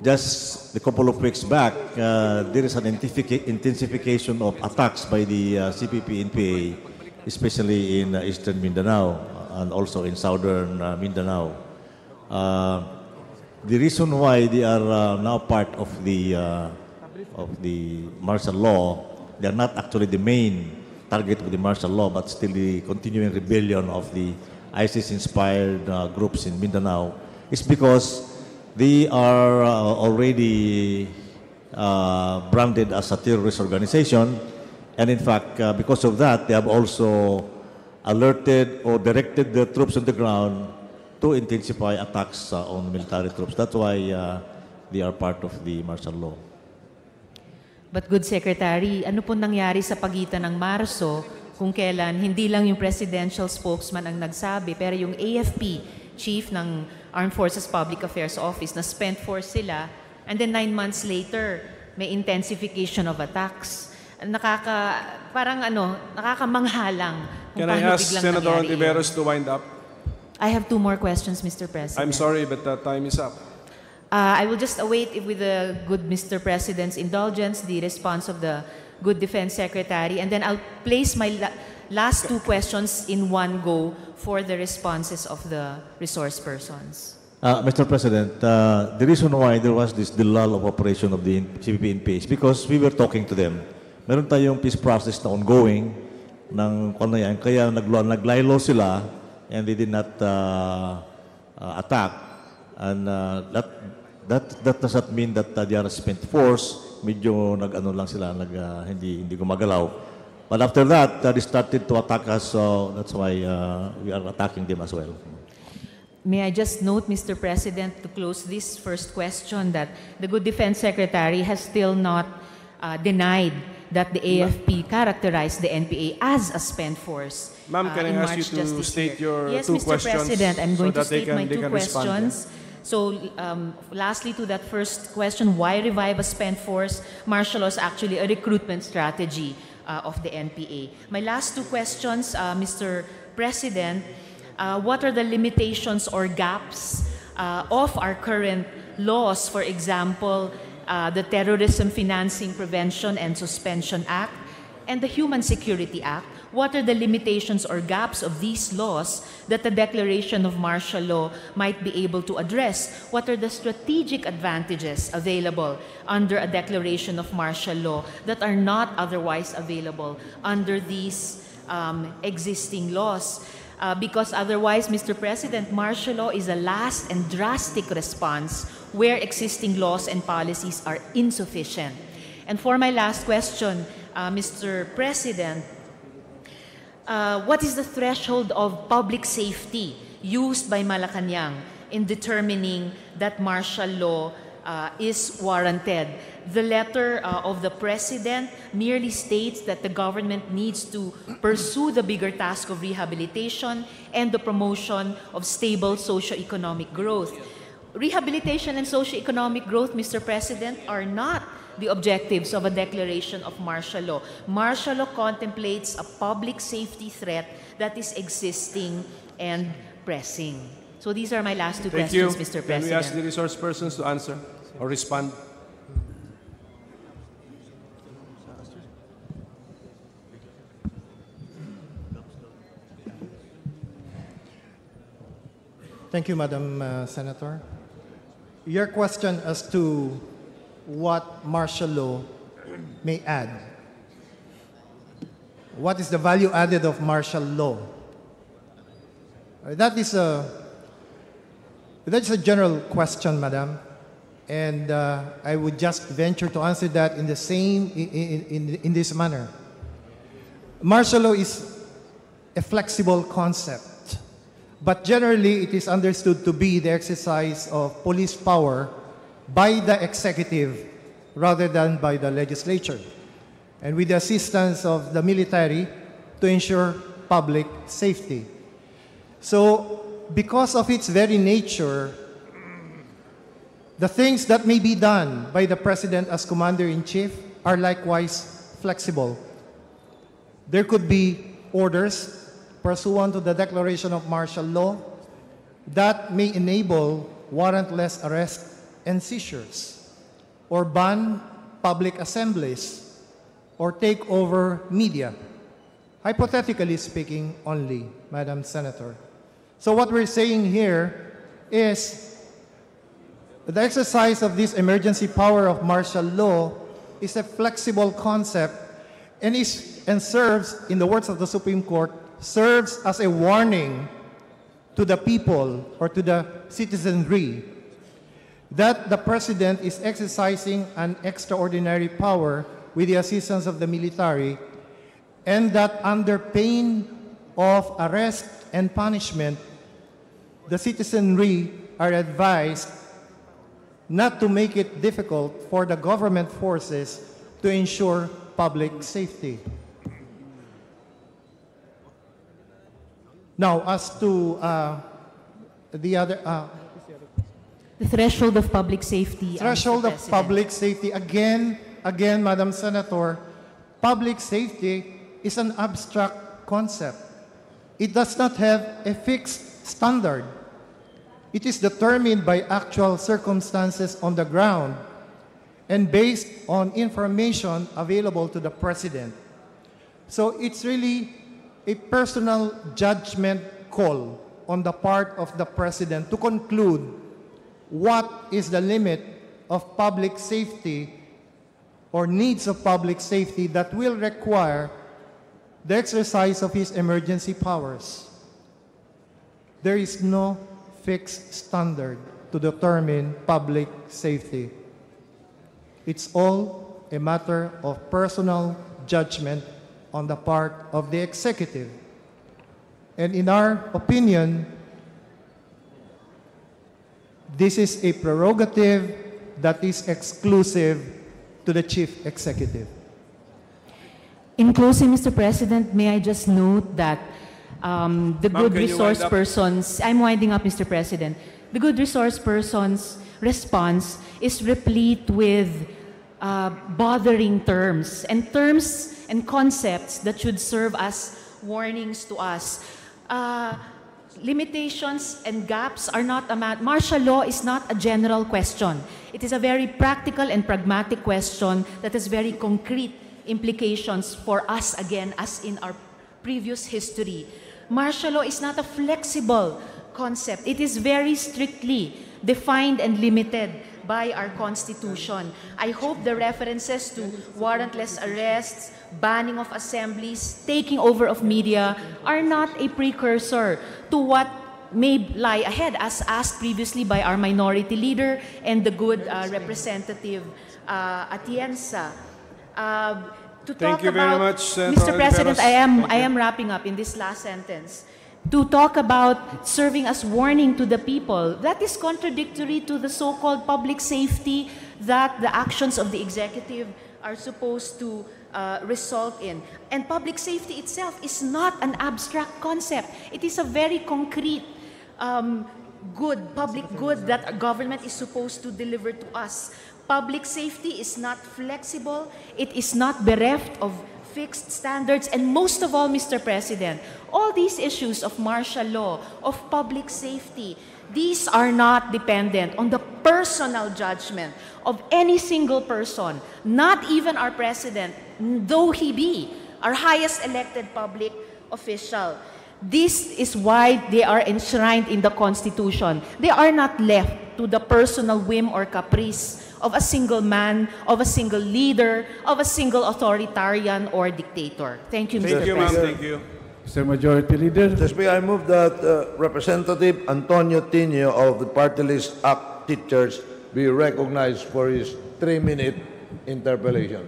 S8: just a couple of weeks back there is an intensification of attacks by the CPP-NPA, especially in eastern Mindanao and also in southern Mindanao. The reason why they are now part of the martial law, they are not actually the main target of the martial law, but still the continuing rebellion of the ISIS-inspired groups in Mindanao, is because they are already branded as a terrorist organization. And in fact, because of that, they have also alerted or directed the troops on the ground to intensify attacks on military troops. That's why they are part of the martial law.
S12: But good Secretary, ano po nangyari sa pagitan ng Marso kung kailan hindi lang yung presidential spokesman ang nagsabi, pero yung AFP, chief ng Armed Forces Public Affairs Office, na spent force sila, and then 9 months later, may intensification of attacks. Nakakamanghalang kung
S2: Can I
S12: paano
S2: ask
S12: biglang
S2: Senator
S12: nangyari
S2: Ontiveros
S12: yun.
S2: to wind up?
S12: I have 2 more questions, Mr. President.
S2: I'm sorry, but time is up.
S12: I will just await, with the good Mr. President's indulgence, the response of the good Defense Secretary, and then I'll place my last 2 questions in one go for the responses of the resource persons.
S8: Mr. President, the reason why there was this lull of operation of the CPP in peace, because we were talking to them. Meron tayong peace process na ongoing ng ano yan, kaya naglaylo sila and they did not attack. And that does not mean that they are spent force. Medyo nag-ano lang sila, hindi gumagalaw. But after that, they started to attack us, so that's why we are attacking them as well.
S12: May I just note, Mr. President, to close this first question, that the good Defense Secretary has still not denied that the AFP characterized the NPA as a spent force.
S2: Ma'am, can I ask you to state your
S12: yes,
S2: 2
S12: Mr.
S2: questions?
S12: President, I'm going to state my
S2: they
S12: 2
S2: can respond,
S12: questions. So, lastly to that first question, why revive a spent force? Martial law is actually a recruitment strategy of the NPA. My last 2 questions, Mr. President, what are the limitations or gaps of our current laws? For example, the Terrorism Financing Prevention and Suspension Act and the Human Security Act. What are the limitations or gaps of these laws that the declaration of martial law might be able to address? What are the strategic advantages available under a declaration of martial law that are not otherwise available under these existing laws? Because otherwise, Mr. President, martial law is a last and drastic response where existing laws and policies are insufficient. And for my last question, Mr. President, what is the threshold of public safety used by Malacanang in determining that martial law is warranted? The letter of the President merely states that the government needs to pursue the bigger task of rehabilitation and the promotion of stable socio-economic growth. Rehabilitation and socio-economic growth, Mr. President, are not the objectives of a declaration of martial law. Martial law contemplates a public safety threat that is existing and pressing. So these are my last 2 questions, Mr. President.
S2: Can we ask the resource persons to answer or respond?
S9: Thank you, Madam Senator. Your question as to what martial law may add. What is the value added of martial law? That is a general question, Madam, and I would just venture to answer that in the same in this manner. Martial law is a flexible concept, but generally it is understood to be the exercise of police power by the executive rather than by the legislature, and with the assistance of the military to ensure public safety. So, because of its very nature, the things that may be done by the President as Commander-in-Chief are likewise flexible. There could be orders pursuant to the declaration of martial law that may enable warrantless arrest and seizures, or ban public assemblies, or take over media. Hypothetically speaking only, Madam Senator. So what we're saying here is the exercise of this emergency power of martial law is a flexible concept and serves, in the words of the Supreme Court, serves as a warning to the people or to the citizenry that the President is exercising an extraordinary power with the assistance of the military, and that under pain of arrest and punishment, the citizenry are advised not to make it difficult for the government forces to ensure public safety. Now, as to the other...
S12: The threshold of public safety.
S9: threshold
S12: Mr.
S9: of
S12: President.
S9: public safety, again, Madam Senator, public safety is an abstract concept. It does not have a fixed standard. It is determined by actual circumstances on the ground and based on information available to the President. So it's really a personal judgment call on the part of the President to conclude what is the limit of public safety or needs of public safety that will require the exercise of his emergency powers. There is no fixed standard to determine public safety. It's all a matter of personal judgment on the part of the executive. And in our opinion, this is a prerogative that is exclusive to the chief executive.
S12: In closing, Mr. President, may I just note that the good
S2: can you
S12: resource
S2: wind up?
S12: persons, I'm winding up, Mr. President, the good resource person's response is replete with bothering terms and concepts that should serve as warnings to us. Limitations and gaps are not a matter. Martial law is not a general question. It is a very practical and pragmatic question that has very concrete implications for us, again, as in our previous history. Martial law is not a flexible concept. It is very strictly defined and limited by our Constitution. I hope the references to warrantless arrests, banning of assemblies, taking over of media are not a precursor to what may lie ahead, as asked previously by our minority leader and the good Representative Atienza. To
S2: Thank
S12: talk
S2: you very
S12: about,
S2: much, Senator
S12: Mr. President,
S2: Oliveros.
S12: I am wrapping up in this last sentence. To talk about serving as warning to the people, that is contradictory to the so-called public safety that the actions of the executive are supposed to result in. And public safety itself is not an abstract concept. It is a very concrete good, public good that a government is supposed to deliver to us. Public safety is not flexible. It is not bereft of fixed standards. And most of all, Mr. President, all these issues of martial law, of public safety, these are not dependent on the personal judgment of any single person, not even our President, though he be our highest elected public official. This is why they are enshrined in the Constitution. They are not left to the personal whim or caprice of a single man, of a single leader, of a single authoritarian or dictator. Thank you, Mr.
S2: Thank you, ma'am.
S12: President.
S2: Thank you.
S1: Mr. Majority Leader.
S4: Mr. Speaker, I move that Representative Antonio Tino of the Party List Act Teachers be recognized for his 3-minute interpellation.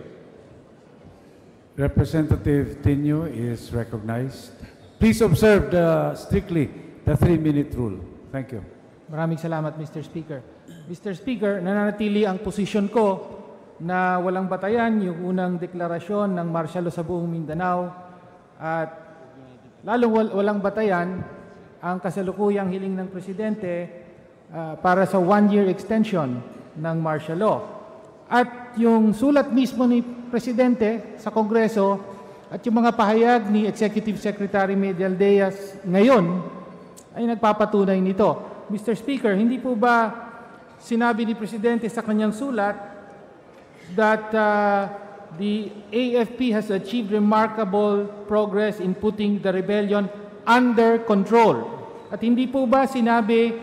S1: Representative Tino is recognized. Please observe strictly the 3-minute rule. Thank you.
S13: Maraming salamat, Mr. Speaker. Mr. Speaker, nananatili ang posisyon ko na walang batayan yung unang deklarasyon ng martial law sa buong Mindanao at lalong walang batayan ang kasalukuyang hiling ng Presidente para sa 1-year extension ng martial law. At yung sulat mismo ni Presidente sa Kongreso at yung mga pahayag ni Executive Secretary Medialdeas ngayon ay nagpapatunay nito. Mr. Speaker, hindi po ba sinabi ni Presidente sa kanyang sulat that the AFP has achieved remarkable progress in putting the rebellion under control? At hindi po ba sinabi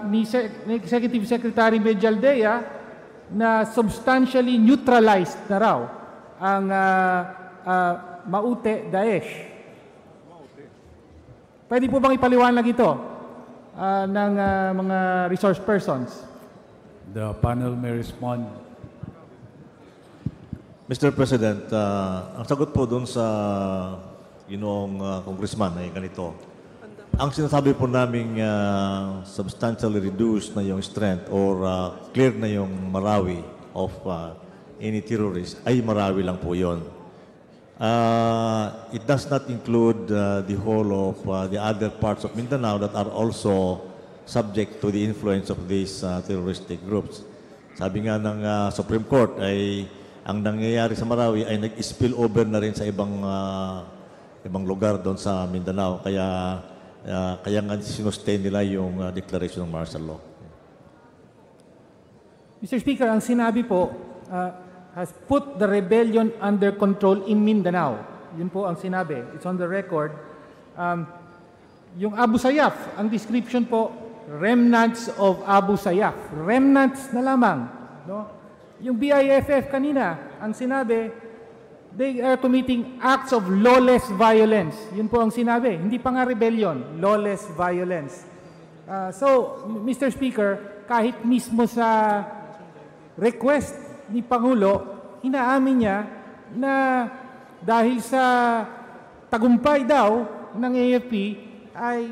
S13: ni Executive Secretary Medialdea na substantially neutralized na raw ang Maute Daesh? Pwede po bang ipaliwanag ito ng mga resource persons?
S1: The panel may respond.
S8: Mr. President, ang sagot po doon sa ginoong congressman ay ganito. ang sinasabi po namin substantially reduced na yung strength or clear na yung Marawi of any terrorist ay Marawi lang po yun. It does not include the whole of the other parts of Mindanao that are also subject to the influence of these terroristic groups. Sabi nga ng Supreme Court ay ang nangyayari sa Marawi ay nag-spill over na rin sa ibang lugar doon sa Mindanao. Kaya nga sinustain nila yung declaration of martial law.
S13: Mr. Speaker, ang sinabi po has put the rebellion under control in Mindanao. Yun po ang sinabi. It's on the record. Yung Abu Sayyaf, ang description po, remnants of Abu Sayyaf. Remnants na lamang. No? Yung BIFF kanina, ang sinabi, they are committing acts of lawless violence. Yun po ang sinabi. Hindi pa nga rebellion, lawless violence. So, Mr. Speaker, kahit mismo sa request ni Pangulo, inaamin niya na dahil sa tagumpay daw ng AFP ay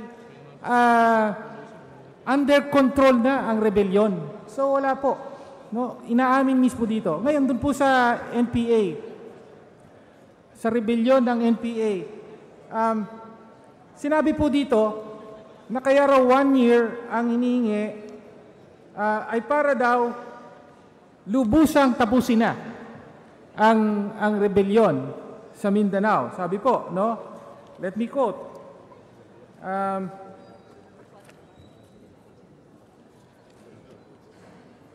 S13: under control na ang rebellion. So wala po. No? Inaamin mismo dito. Ngayon, dun po sa NPA, sa rebellion ng NPA, sinabi po dito na kaya raw 1 year ang hinihingi ay para daw lubusang tapusin na ang rebellion sa Mindanao. Sabi po, no? Let me quote.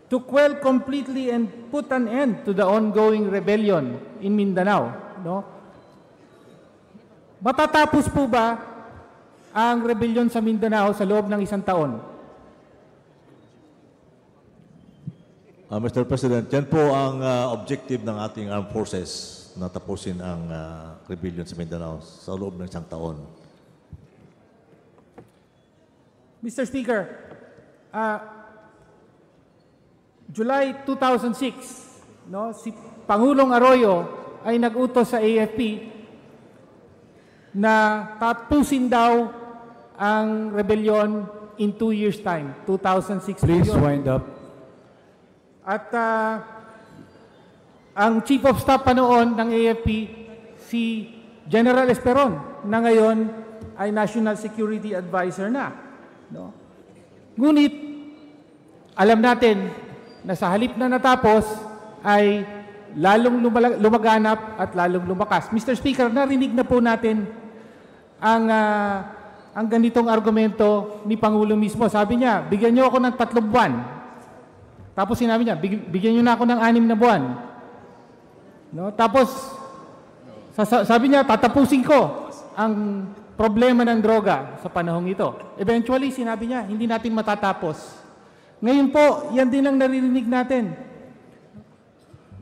S13: To quell completely and put an end to the ongoing rebellion in Mindanao, no? Matatapos po ba ang rebellion sa Mindanao sa loob ng 1 taon?
S8: Mr. President, yan po ang objective ng ating armed forces na tapusin ang rebellion sa Mindanao sa loob ng 1 taon.
S13: Mr. Speaker, July 2006, no, si Pangulong Arroyo ay nag-utos sa AFP na tapusin daw ang rebellion in 2 years' time, 2006.
S1: Please wind up.
S13: At ang Chief of Staff pa noon ng AFP, si General Esperon, na ngayon ay National Security Advisor na. No? Ngunit, alam natin na sa halip na natapos ay lalong lumaganap at lalong lumakas. Mr. Speaker, narinig na po natin ang ganitong argumento ni Pangulo mismo. Sabi niya, bigyan niyo ako ng 3 buwan. Tapos sinabi niya, bigyan niyo na ako ng 6 na buwan. No? Tapos, sabi niya, tatapusin ko ang problema ng droga sa panahong ito. Eventually, sinabi niya, hindi natin matatapos. Ngayon po, yan din ang naririnig natin.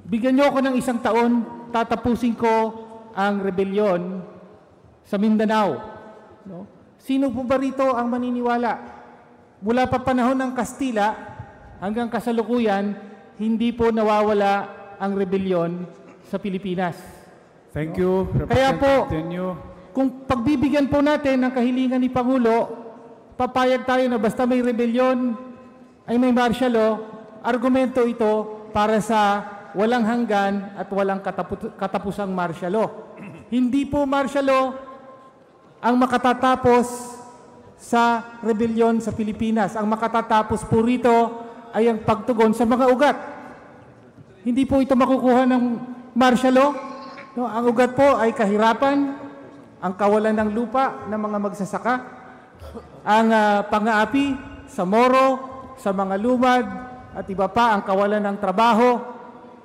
S13: Bigyan niyo ako ng 1 taon, tatapusin ko ang rebellion sa Mindanao. No? Sino po ba rito ang maniniwala? Mula pa panahon ng Kastila hanggang kasalukuyan, hindi po nawawala ang rebellion sa Pilipinas.
S1: Thank you.
S13: Kaya po,
S1: Continue.
S13: kung pagbibigyan po natin ng kahilingan ni Pangulo, papayag tayo na basta may rebellion ay may martial law, argumento ito para sa walang hanggan at walang katapusang martial law. Hindi po martial law ang makatatapos sa rebellion sa Pilipinas. Ang makatatapos po rito ay ang pagtugon sa mga ugat. Hindi po ito makukuha ng martial law. No, ang ugat po ay kahirapan, ang kawalan ng lupa ng mga magsasaka, ang pang-aapi sa moro, sa mga lumad, at iba pa ang kawalan ng trabaho,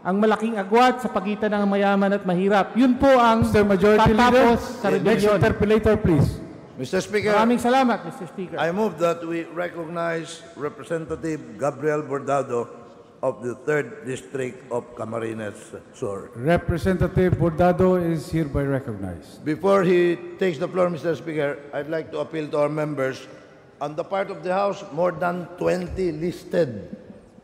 S13: ang malaking agwat sa pagitan ng mayaman at mahirap. Yun po ang tatapos sa rebellion.
S1: Next interpolator, please.
S4: Mr. Speaker,
S13: Maraming salamat, Mr. Speaker.
S4: I move that we recognize Representative Gabriel Bordado of the 3rd District of Camarines Sur.
S1: Representative Bordado is hereby recognized.
S4: Before he takes the floor, Mr. Speaker, I'd like to appeal to our members. On the part of the House, more than 20 listed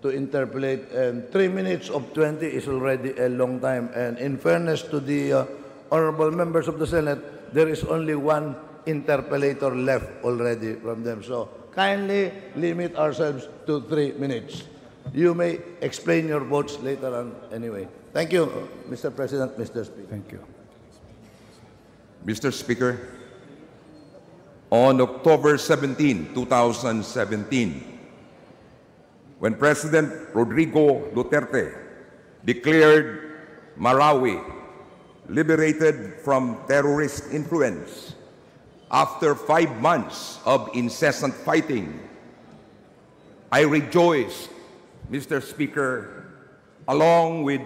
S4: to interpolate, and 3 minutes of 20 is already a long time. And in fairness to the honorable members of the Senate, there is only 1 interpellator left already from them. So kindly limit ourselves to 3 minutes. You may explain your votes later on anyway. Thank you, Mr. President, Mr. Speaker.
S1: Thank you.
S14: Mr. Speaker, on October 17, 2017, when President Rodrigo Duterte declared Marawi liberated from terrorist influence after 5 months of incessant fighting, I rejoiced, Mr. Speaker, along with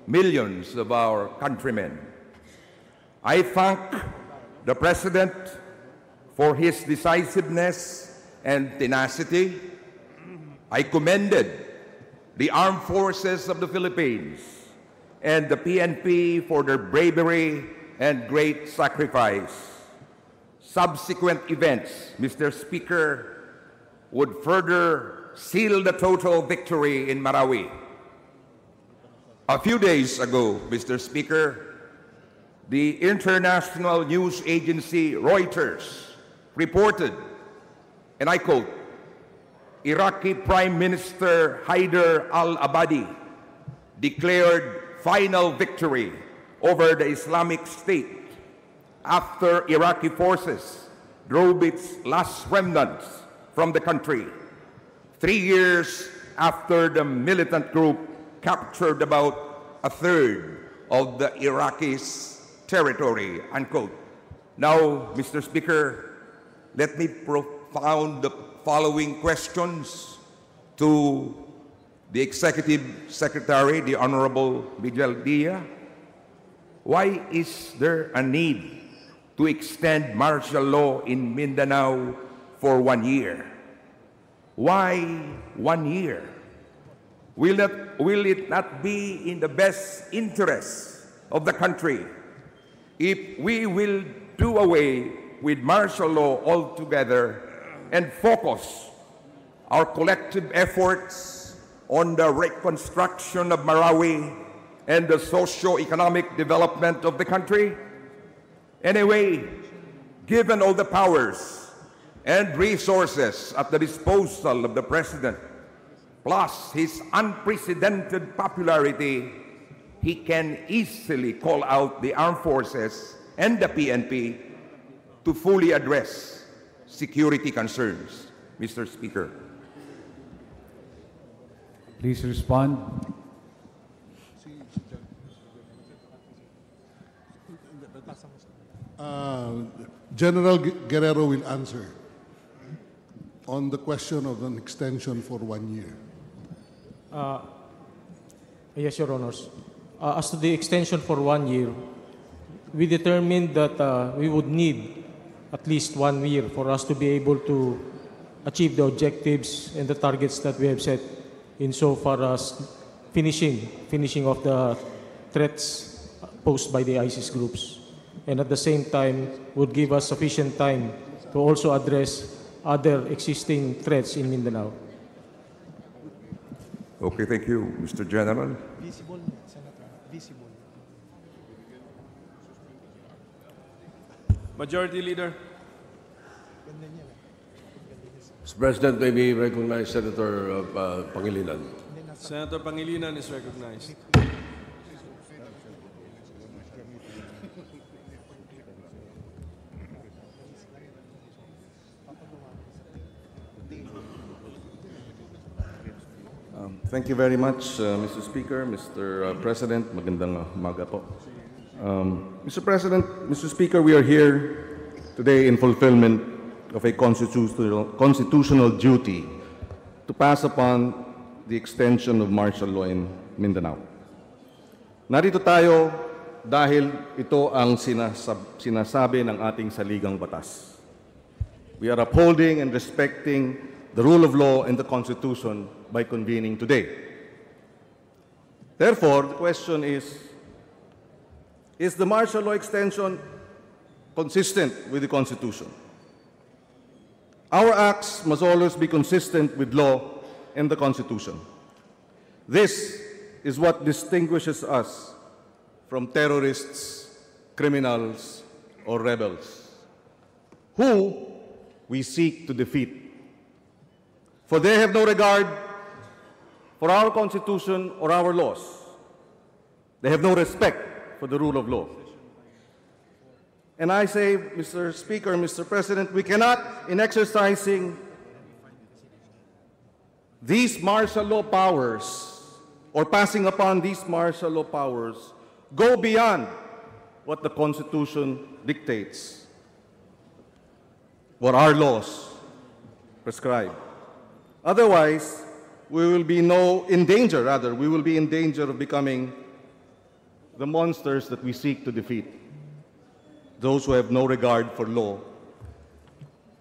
S14: millions of our countrymen. I thank the President for his decisiveness and tenacity. I commended the armed forces of the Philippines and the PNP for their bravery and great sacrifice. Subsequent events, Mr. Speaker, would further seal the total victory in Marawi. A few days ago, Mr. Speaker, the international news agency Reuters reported, and I quote, Iraqi Prime Minister Haider al-Abadi declared final victory over the Islamic State after Iraqi forces drove its last remnants from the country, 3 years after the militant group captured about a third of the Iraqis' territory, unquote. Now, Mr. Speaker, let me propound the following questions to the Executive Secretary, the Honorable Miguel Dia. Why is there a need to extend martial law in Mindanao for 1 year? Why 1 year? Will it not be in the best interest of the country if we will do away with martial law altogether and focus our collective efforts on the reconstruction of Marawi and the socio-economic development of the country? Anyway, given all the powers and resources at the disposal of the President, plus his unprecedented popularity, he can easily call out the armed forces and the PNP to fully address security concerns. Mr. Speaker.
S1: Please respond.
S5: General Guerrero will answer on the question of an extension for 1 year.
S11: Yes, Your Honors. As to the extension for 1 year, we determined that we would need at least 1 year for us to be able to achieve the objectives and the targets that we have set insofar as finishing off the threats posed by the ISIS groups. And at the same time, would give us sufficient time to also address other existing threats in Mindanao.
S14: Okay, thank you, Mr. General.
S9: Visible, Senator. Visible.
S2: Majority Leader.
S3: Mr. President, may we recognize Senator Pangilinan.
S2: Senator Pangilinan is recognized.
S15: Thank you very much, Mr. Speaker, Mr. President. Magandang umaga po. Mr. President, Mr. Speaker, we are here today in fulfillment of a constitutional duty to pass upon the extension of martial law in Mindanao. Narito tayo dahil ito ang sinasabi ng ating saligang batas. We are upholding and respecting the rule of law and the Constitution by convening today. Therefore, the question is the martial law extension consistent with the Constitution? Our acts must always be consistent with law and the Constitution. This is what distinguishes us from terrorists, criminals, or rebels. who we seek to defeat. For they have no regard for our Constitution or our laws. They have no respect for the rule of law. And I say, Mr. Speaker, Mr. President, we cannot, in exercising these martial law powers or passing upon these martial law powers, go beyond what the Constitution dictates, what our laws prescribe. Otherwise, we will be in danger of becoming the monsters that we seek to defeat, those who have no regard for law,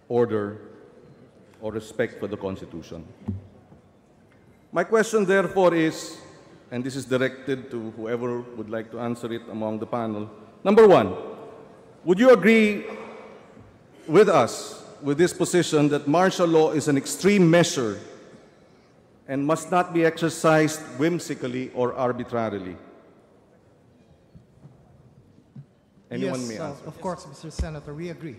S15: order, or respect for the Constitution. My question, therefore, is, and this is directed to whoever would like to answer it among the panel. Number one, would you agree with us with this position that martial law is an extreme measure and must not be exercised whimsically or arbitrarily? Anyone may answer.
S9: Of course, Mr. Senator, we agree.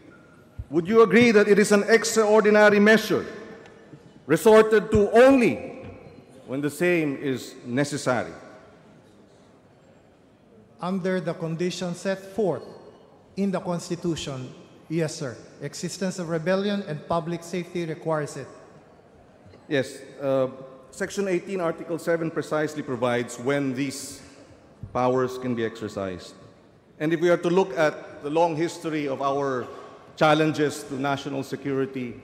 S15: Would you agree that it is an extraordinary measure resorted to only when the same is necessary?
S9: Under the conditions set forth in the Constitution, yes, sir. Existence of rebellion and public safety requires it.
S15: Yes. Section 18, Article 7 precisely provides when these powers can be exercised. And if we are to look at the long history of our challenges to national security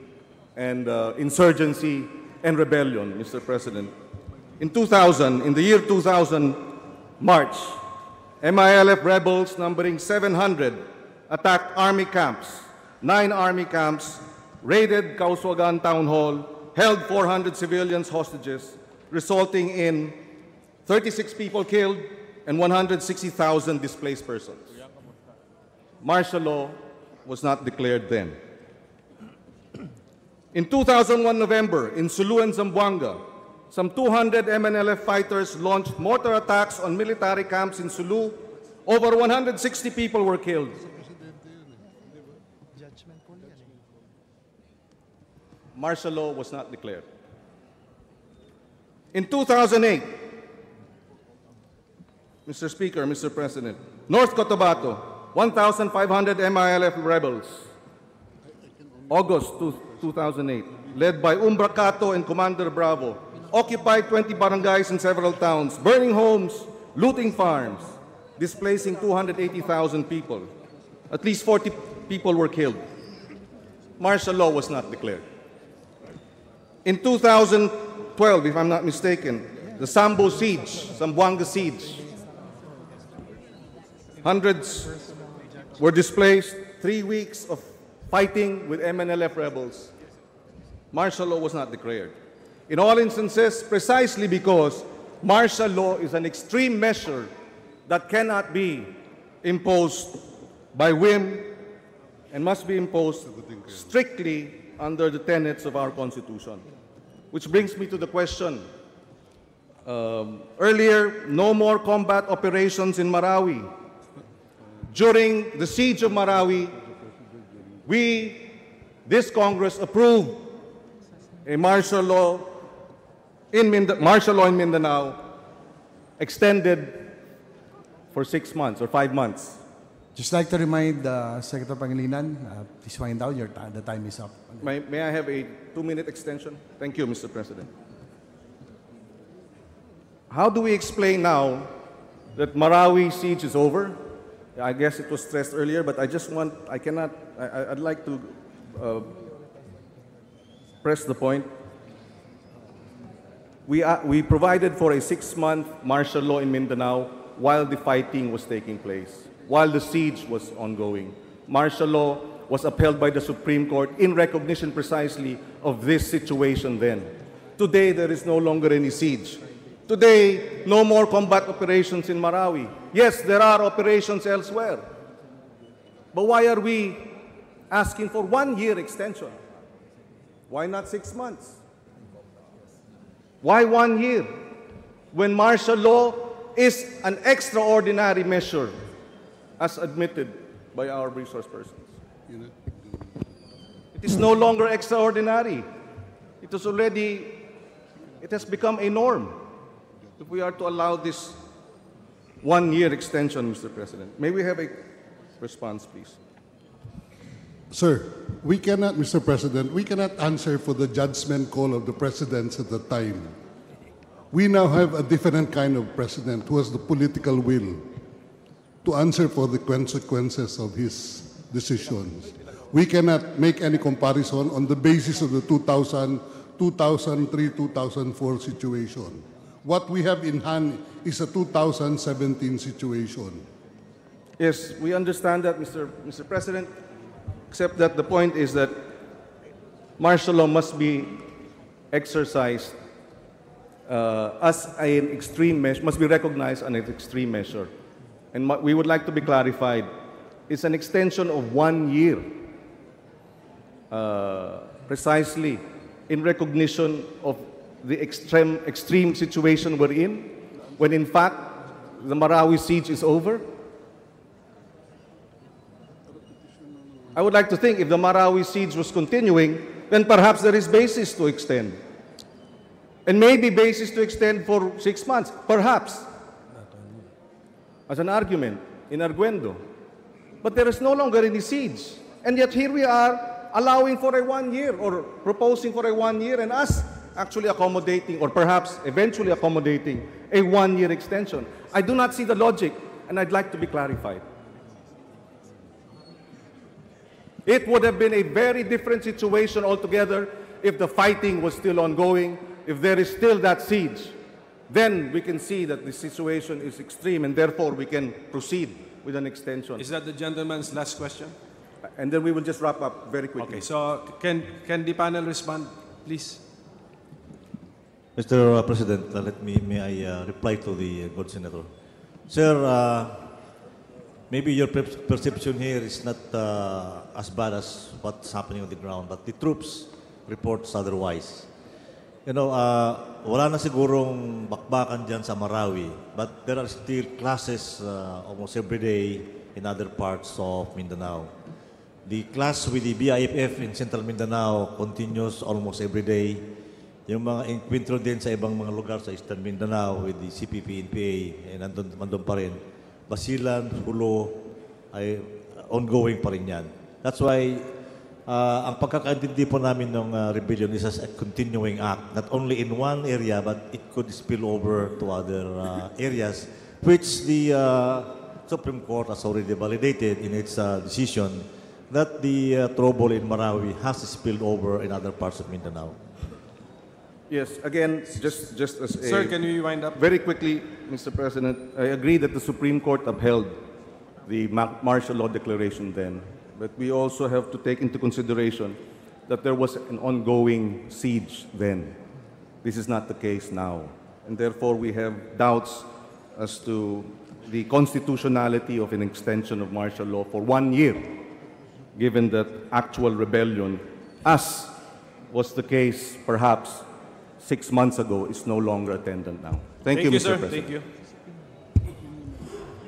S15: and insurgency and rebellion, Mr. President, in the year 2000, March, MILF rebels numbering 700 attacked army camps, 9 army camps, raided Kauswagan Town Hall, held 400 civilians hostages, resulting in 36 people killed and 160,000 displaced persons. Martial law was not declared then. In 2001 November, in Sulu and Zamboanga, some 200 MNLF fighters launched mortar attacks on military camps in Sulu. Over 160 people were killed. Martial law was not declared. In 2008, Mr. Speaker, Mr. President, North Cotabato, 1,500 MILF rebels, August 2008, led by Umbracato and Commander Bravo, occupied 20 barangays in several towns, burning homes, looting farms, displacing 280,000 people. At least 40 people were killed. Martial law was not declared. In 2012, if I'm not mistaken, the Zamboanga siege, hundreds were displaced, 3 weeks of fighting with MNLF rebels. Martial law was not declared. In all instances, precisely because martial law is an extreme measure that cannot be imposed by whim and must be imposed strictly under the tenets of our Constitution. Which brings me to the question. Earlier, no more combat operations in Marawi. During the siege of Marawi, this Congress approved a martial law in Mindanao extended for 6 months or 5 months.
S16: Just like to remind Secretary Pangilinan, please wind down, the time is up.
S15: May I have a 2-minute extension? Thank you, Mr. President. How do we explain now that Marawi siege is over? I guess it was stressed earlier, but I'd like to press the point. We provided for a 6-month martial law in Mindanao while the fighting was taking place, while the siege was ongoing. Martial law was upheld by the Supreme Court in recognition precisely of this situation then. Today, there is no longer any siege. Today, no more combat operations in Marawi. Yes, there are operations elsewhere. But why are we asking for 1-year extension? Why not 6 months? Why 1 year? When martial law is an extraordinary measure as admitted by our resource persons. It is no longer extraordinary. It has become a norm. If we are to allow this one-year extension, Mr. President. May we have a response, please?
S5: Sir, we cannot, Mr. President, we cannot answer for the judgment call of the presidents at the time. We now have a different kind of president who has the political will to answer for the consequences of his decisions. We cannot make any comparison on the basis of the 2000, 2003, 2004 situation. What we have in hand is a 2017 situation.
S15: Yes, we understand that, Mr. President, except that the point is that martial law must be exercised as an extreme measure, must be recognized as an extreme measure. And we would like to be clarified. It's an extension of 1 year, precisely in recognition of the extreme situation we're in, when in fact the Marawi siege is over. I would like to think if the Marawi siege was continuing, then perhaps there is basis to extend. And maybe basis to extend for 6 months, perhaps, as an argument in arguendo. But there is no longer any siege. And yet here we are allowing for a 1 year or proposing for a 1 year and us actually accommodating or perhaps eventually accommodating a 1 year extension. I do not see the logic and I'd like to be clarified. It would have been a very different situation altogether if the fighting was still ongoing, if there is still that siege. Then we can see that the situation is extreme and therefore we can proceed with an extension.
S2: Is that the gentleman's last question?
S15: And then we will just wrap up very quickly.
S2: Okay, so can the panel respond, please?
S8: Mr. President, may I reply to the good senator. Sir, maybe your perception here is not as bad as what's happening on the ground, but the troops reports otherwise. You know, wala na sigurong bakbakan dyan sa Marawi, but there are still classes almost every day in other parts of Mindanao. The class with the BIFF in Central Mindanao continues almost every day. Yung mga encuentro din sa ibang mga lugar sa Eastern Mindanao with the CPP, NPA, nandun pa rin. Basilan, Hulo, ay ongoing pa rin yan. That's why ang pagkakaintindi po namin ng rebellion is as a continuing act, not only in one area, but it could spill over to other areas, which the Supreme Court has already validated in its decision that the trouble in Marawi has spilled over in other parts of Mindanao.
S15: Yes, again, just as a...
S2: Sir, can we wind up?
S15: Very quickly, Mr. President, I agree that the Supreme Court upheld the martial law declaration then, but we also have to take into consideration that there was an ongoing siege then. This is not the case now, and therefore we have doubts as to the constitutionality of an extension of martial law for 1 year, given that actual rebellion, as was the case perhaps 6 months ago, is no longer attendant now. Thank you, Mr.
S2: sir.
S15: President.
S2: Thank you.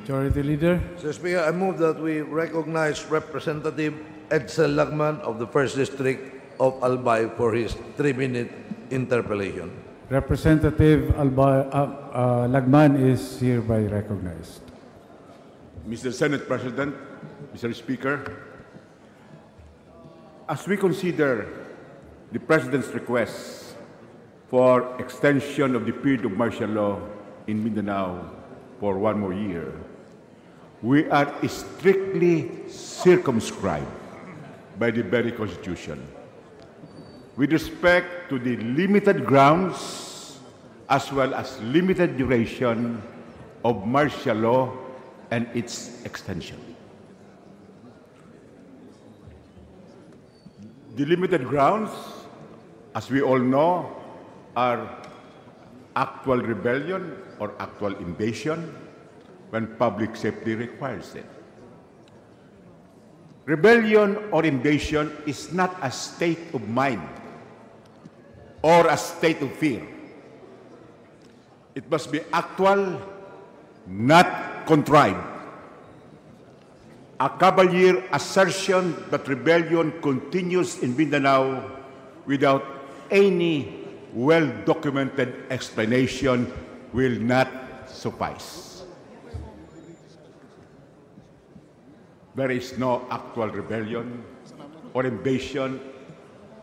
S1: Majority Leader.
S4: Mr. Speaker, I move that we recognize Representative Edsel Lagman of the 1st District of Albay for his 3-minute interpellation.
S1: Representative Lagman is hereby recognized.
S17: Mr. Senate President, Mr. Speaker, as we consider the President's request for extension of the period of martial law in Mindanao for 1 more year, we are strictly circumscribed by the very Constitution with respect to the limited grounds as well as limited duration of martial law and its extension. The limited grounds, as we all know, are actual rebellion or actual invasion when public safety requires it. Rebellion or invasion is not a state of mind or a state of fear. It must be actual, not contrived. a cavalier assertion that rebellion continues in Mindanao without any well-documented explanation will not suffice. There is no actual rebellion or invasion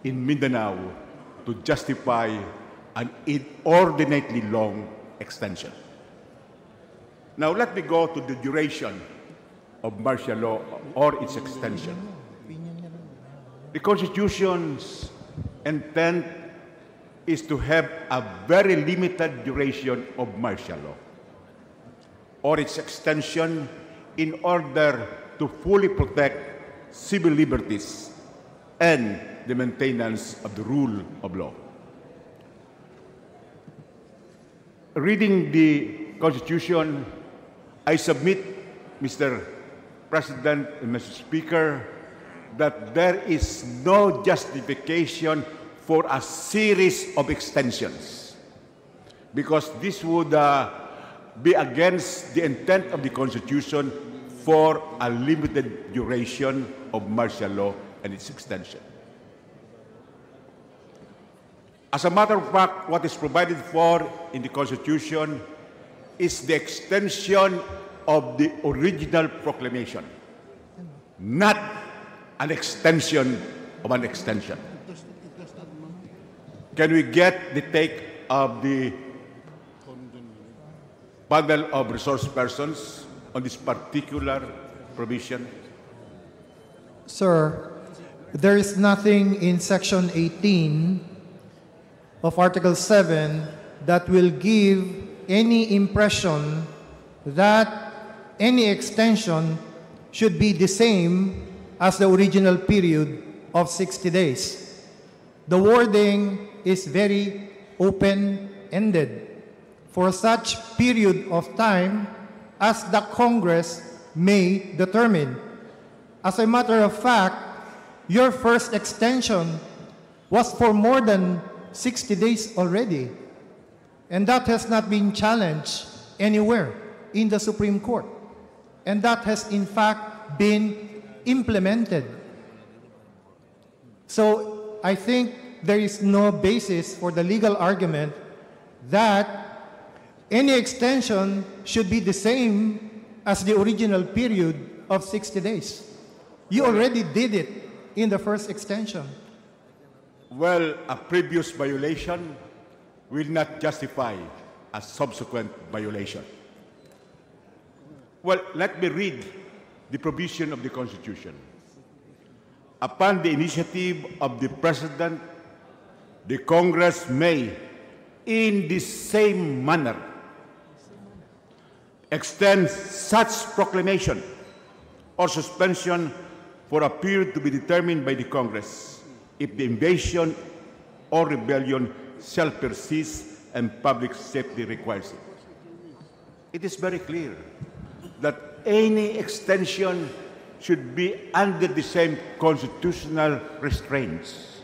S17: in Mindanao to justify an inordinately long extension. Now let me go to the duration of martial law or its extension. The Constitution's intent is to have a very limited duration of martial law or its extension in order to fully protect civil liberties and the maintenance of the rule of law. Reading the Constitution, I submit, Mr. President and Mr. Speaker, that there is no justification for a series of extensions because this would be against the intent of the Constitution for a limited duration of martial law and its extension. As a matter of fact, what is provided for in the Constitution is the extension of the original proclamation, not an extension of an extension. Can we get the take of the panel of resource persons on this particular provision?
S9: Sir, there is nothing in Section 18 of Article 7 that will give any impression that any extension should be the same as the original period of 60 days. The wording is very open-ended for such period of time as the Congress may determine. As a matter of fact, your first extension was for more than 60 days already, and that has not been challenged anywhere in the Supreme Court, and that has in fact been implemented. So I think there is no basis for the legal argument that any extension should be the same as the original period of 60 days. You already did it in the first extension.
S17: Well, a previous violation will not justify a subsequent violation. Well, let me read the provision of the Constitution. Upon the initiative of the President, the Congress may, in the same manner, extend such proclamation or suspension for a period to be determined by the Congress if the invasion or rebellion shall persist and public safety requires it. It is very clear that any extension should be under the same constitutional restraints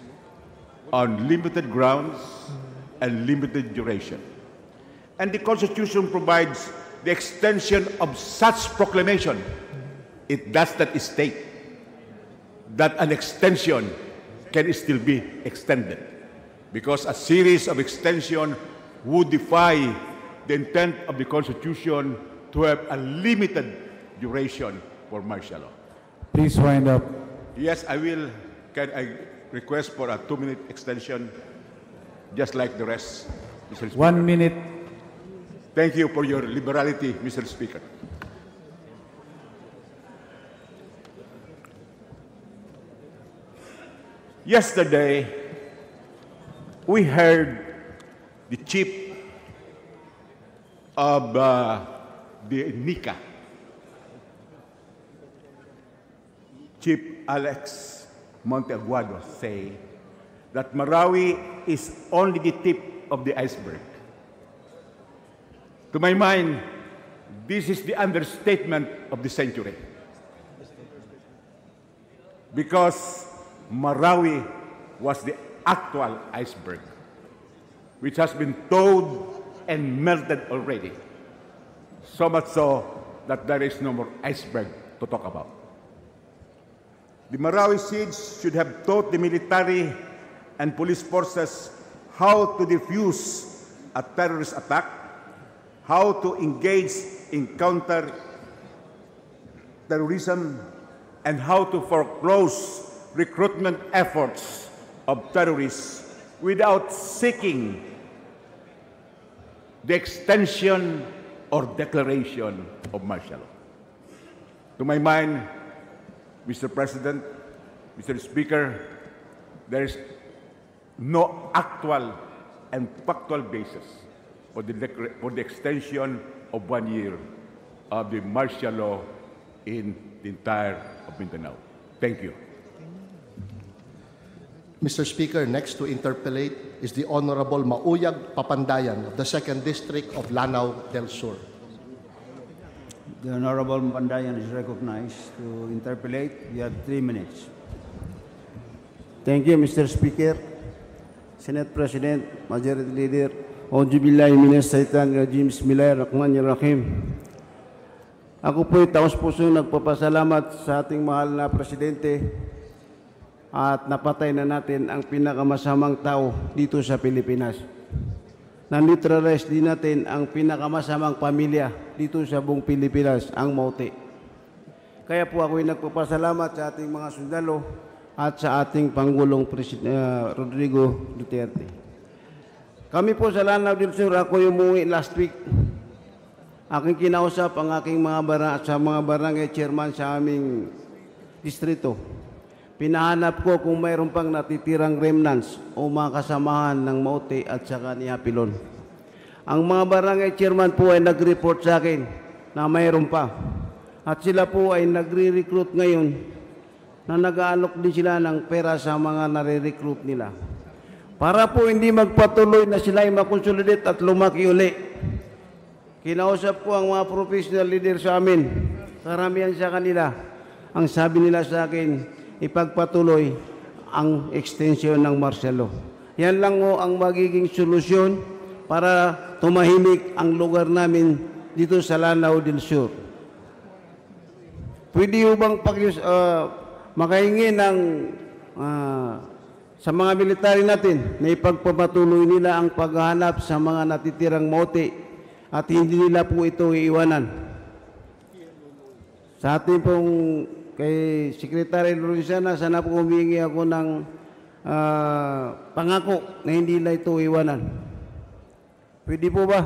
S17: on limited grounds and limited duration. And the Constitution provides the extension of such proclamation. It does not state that an extension can still be extended, because a series of extension would defy the intent of the Constitution to have a limited duration for martial law.
S1: Please wind up.
S17: Yes, I will. Can I request for a 2-minute extension, just like the rest, Mr. Speaker?
S1: 1 minute.
S17: Thank you for your liberality, Mr. Speaker. Yesterday, we heard the chief of the NICA, Chief Alex Monteaguado, say that Marawi is only the tip of the iceberg. To my mind, this is the understatement of the century, because Marawi was the actual iceberg, which has been thawed and melted already, so much so that there is no more iceberg to talk about. The Marawi siege should have taught the military and police forces how to defuse a terrorist attack, how to engage in counter-terrorism, and how to foreclose recruitment efforts of terrorists without seeking the extension or declaration of martial law. To my mind, Mr. President, Mr. Speaker, there is no actual and factual basis for the extension of 1 year of the martial law in the entire of Mindanao. Thank you.
S18: Mr. Speaker, next to interpellate is the Honorable Mauyag Papandayan of the 2nd District of Lanao del Sur.
S19: The Honorable Papandayan is recognized to interpellate. You have 3 minutes.
S20: Thank you, Mr. Speaker. Senate President, Majority Leader, Auzubillahi minas syaitanir rajim, Bismillahirrahmanirrahim. Ako po'y taos-puso nagpapasalamat sa ating mahal na Presidente at napatay na natin ang pinakamasamang tao dito sa Pilipinas. Na-neutralize din natin ang pinakamasamang pamilya dito sa buong Pilipinas, ang Mauti. Kaya po ako'y nagpapasalamat sa ating mga sundalo at sa ating Pangulong Rodrigo Duterte. Kami po sa Lanao del Sur, ako yung umuwi last week. Aking kinausap ang aking mga barangay chairman sa aming distrito. Pinahanap ko kung mayroon pang natitirang remnants o mga kasamahan ng Mauti at saka ni Hapilon. Ang mga barangay chairman po ay nag-report sa akin na mayroon pa. At sila po ay nagre-recruit ngayon na nag-aalok din sila ng pera sa mga nare-recruit nila. Para po hindi magpatuloy na sila ay makonsolidate at lumaki uli. Kinausap ko ang mga professional leader sa amin, karamihan sa kanila. Ang sabi nila sa akin, ipagpatuloy ang extension ng martial law. Yan lang ho ang magiging solusyon para tumahimik ang lugar namin dito sa Lanao del Sur. Pwede ho bang makahingi ng sa mga military natin na ipagpapatuloy nila ang paghahanap sa mga natitirang Mauti at hindi nila po ito iiwanan. Sa ating pong kay Secretary Lorenzana, sana po humingi ako ng pangako na hindi na ito iwanan. Pwede po ba?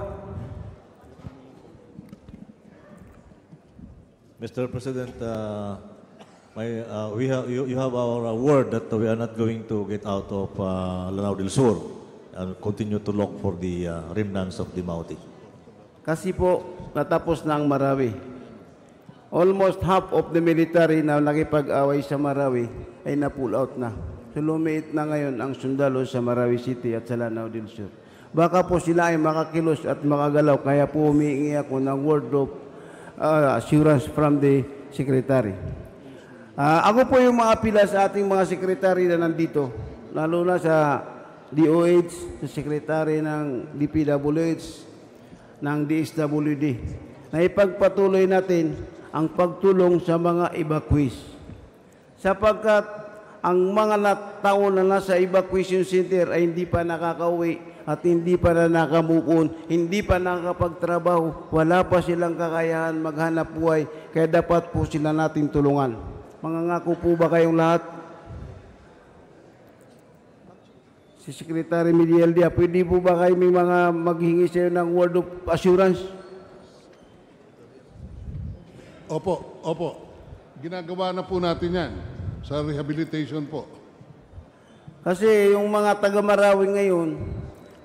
S8: Mr. President, you have our word that we are not going to get out of Lanao del Sur and continue to look for the remnants of the Mauti.
S20: Kasi po, natapos na ang Marawi. Almost half of the military na nakipag-away sa Marawi ay na-pull out na. So lumiit na ngayon ang sundalo sa Marawi City at sa Lanao del Sur. Baka po sila ay makakilos at makagalaw, kaya po humiingi ako ng word of assurance from the Secretary. Ako po yung mga pila sa ating mga Secretary na nandito, lalo na sa DOH, sa Secretary ng DPWH, ng DSWD, na ipagpatuloy natin ang pagtulong sa mga evacuees. Sapagkat ang mga tao na nasa evacuation center ay hindi pa nakakauwi at hindi pa na nakamukon, hindi pa nakakapagtrabaho, wala pa silang kakayahan maghanap buhay, kaya dapat po sila natin tulungan. Mangangako po ba kayong lahat? Si Secretary Medial Dia, pwede po ba kayo may mga maghingi sa'yo ng word of assurance?
S5: Opo. Ginagawa na po natin yan sa rehabilitation po.
S20: Kasi yung mga taga-Marawi ngayon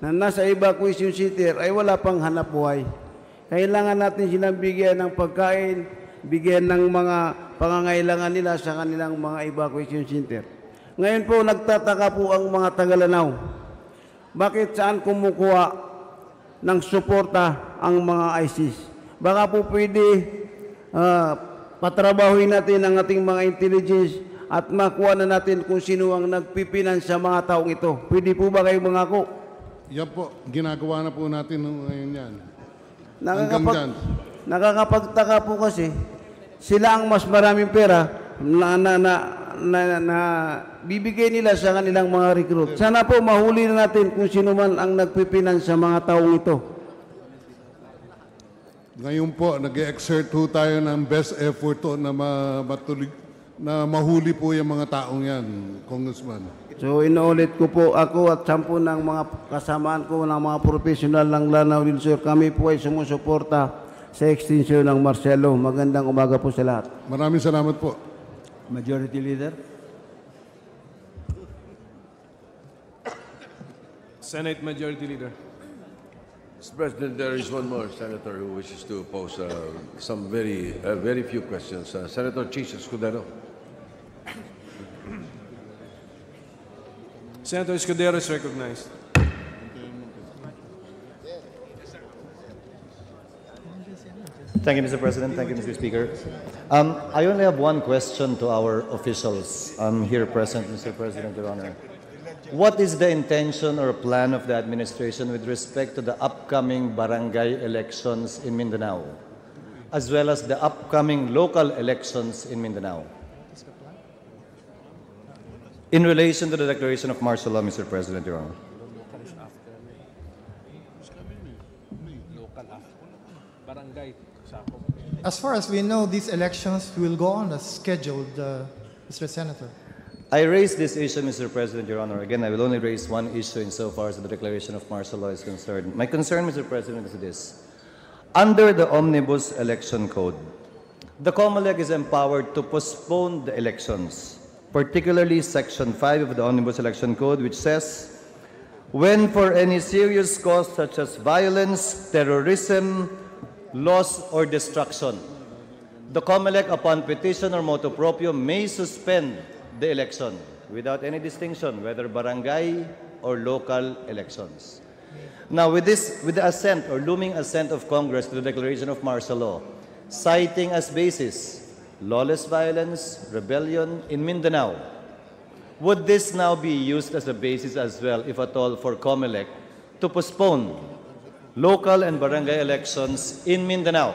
S20: na nasa evacuation center ay wala pang hanap buhay. Kailangan natin silang bigyan ng pagkain, bigyan ng mga pangangailangan nila sa kanilang mga evacuation center. Ngayon po, nagtataka po ang mga taga-Lanao. Bakit saan kumukuha ng suporta ang mga ISIS? Baka po pwede patrabahuin natin ang ating mga intelligence at makuha na natin kung sino ang nagpipinan sa mga taong ito. Pwede po ba kayo mangako?
S5: Yan po, ginagawa na po natin ngayon yan.
S20: Nakakapagtaka po kasi, sila ang mas maraming pera bibigay nila sa kanilang mga recruit. Sana po mahuli na natin kung sino man ang nagpipinan sa mga taong ito.
S5: Ngayon po, nag-exert po tayo ng best effort to na mahuli po yung mga taong yan, Congressman.
S20: So inuulit ko po, ako at 10 ng mga kasamaan ko ng mga profesional ng Lanao del Sur, kami po ay sumusuporta sa extension ng Marcelo. Magandang umaga po sa lahat.
S5: Maraming salamat po.
S19: Majority Leader.
S2: Senate Majority Leader.
S3: Mr. President, there is one more senator who wishes to pose some very few questions. Senator Chis Escudero.
S2: Senator Escudero is recognized.
S21: Thank you, Mr. President. Thank you, Mr. Speaker. I only have one question to our officials here present, Mr. President, Your Honor. What is the intention or plan of the administration with respect to the upcoming barangay elections in Mindanao, as well as the upcoming local elections in Mindanao? In relation to the declaration of martial law, Mr. President, Your Honor.
S9: As far as we know, these elections will go on as scheduled, Mr. Senator.
S21: I raised this issue, Mr. President, Your Honor. Again, I will only raise one issue insofar as the declaration of martial law is concerned. My concern, Mr. President, is this. Under the Omnibus Election Code, the COMELEC is empowered to postpone the elections, particularly Section 5 of the Omnibus Election Code, which says, when for any serious cause such as violence, terrorism, loss, or destruction, the COMELEC, upon petition or motu proprio, may suspend the election without any distinction, whether barangay or local elections. Now, with the assent or looming assent of Congress to the declaration of martial law, citing as basis lawless violence, rebellion in Mindanao, would this now be used as a basis as well, if at all, for COMELEC to postpone local and barangay elections in Mindanao?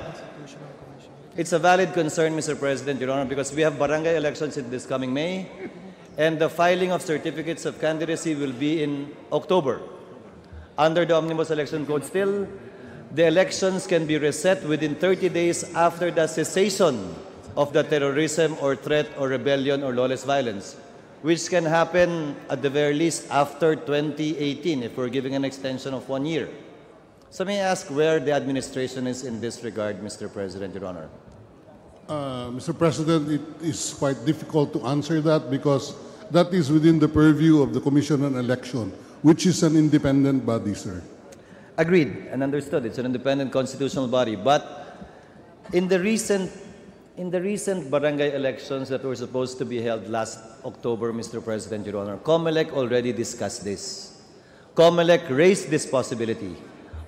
S21: It's a valid concern, Mr. President, Your Honor, because we have barangay elections in this coming May, and the filing of certificates of candidacy will be in October. Under the Omnibus Election Code still, the elections can be reset within 30 days after the cessation of the terrorism or threat or rebellion or lawless violence, which can happen at the very least after 2018 if we're giving an extension of 1 year. So may I ask where the administration is in this regard, Mr. President, Your Honor?
S5: Mr. President, it is quite difficult to answer that because that is within the purview of the Commission on Election, which is an independent body, sir.
S21: Agreed and understood. It's an independent constitutional body. But in the recent barangay elections that were supposed to be held last October, Mr. President, Your Honor, COMELEC already discussed this. COMELEC raised this possibility,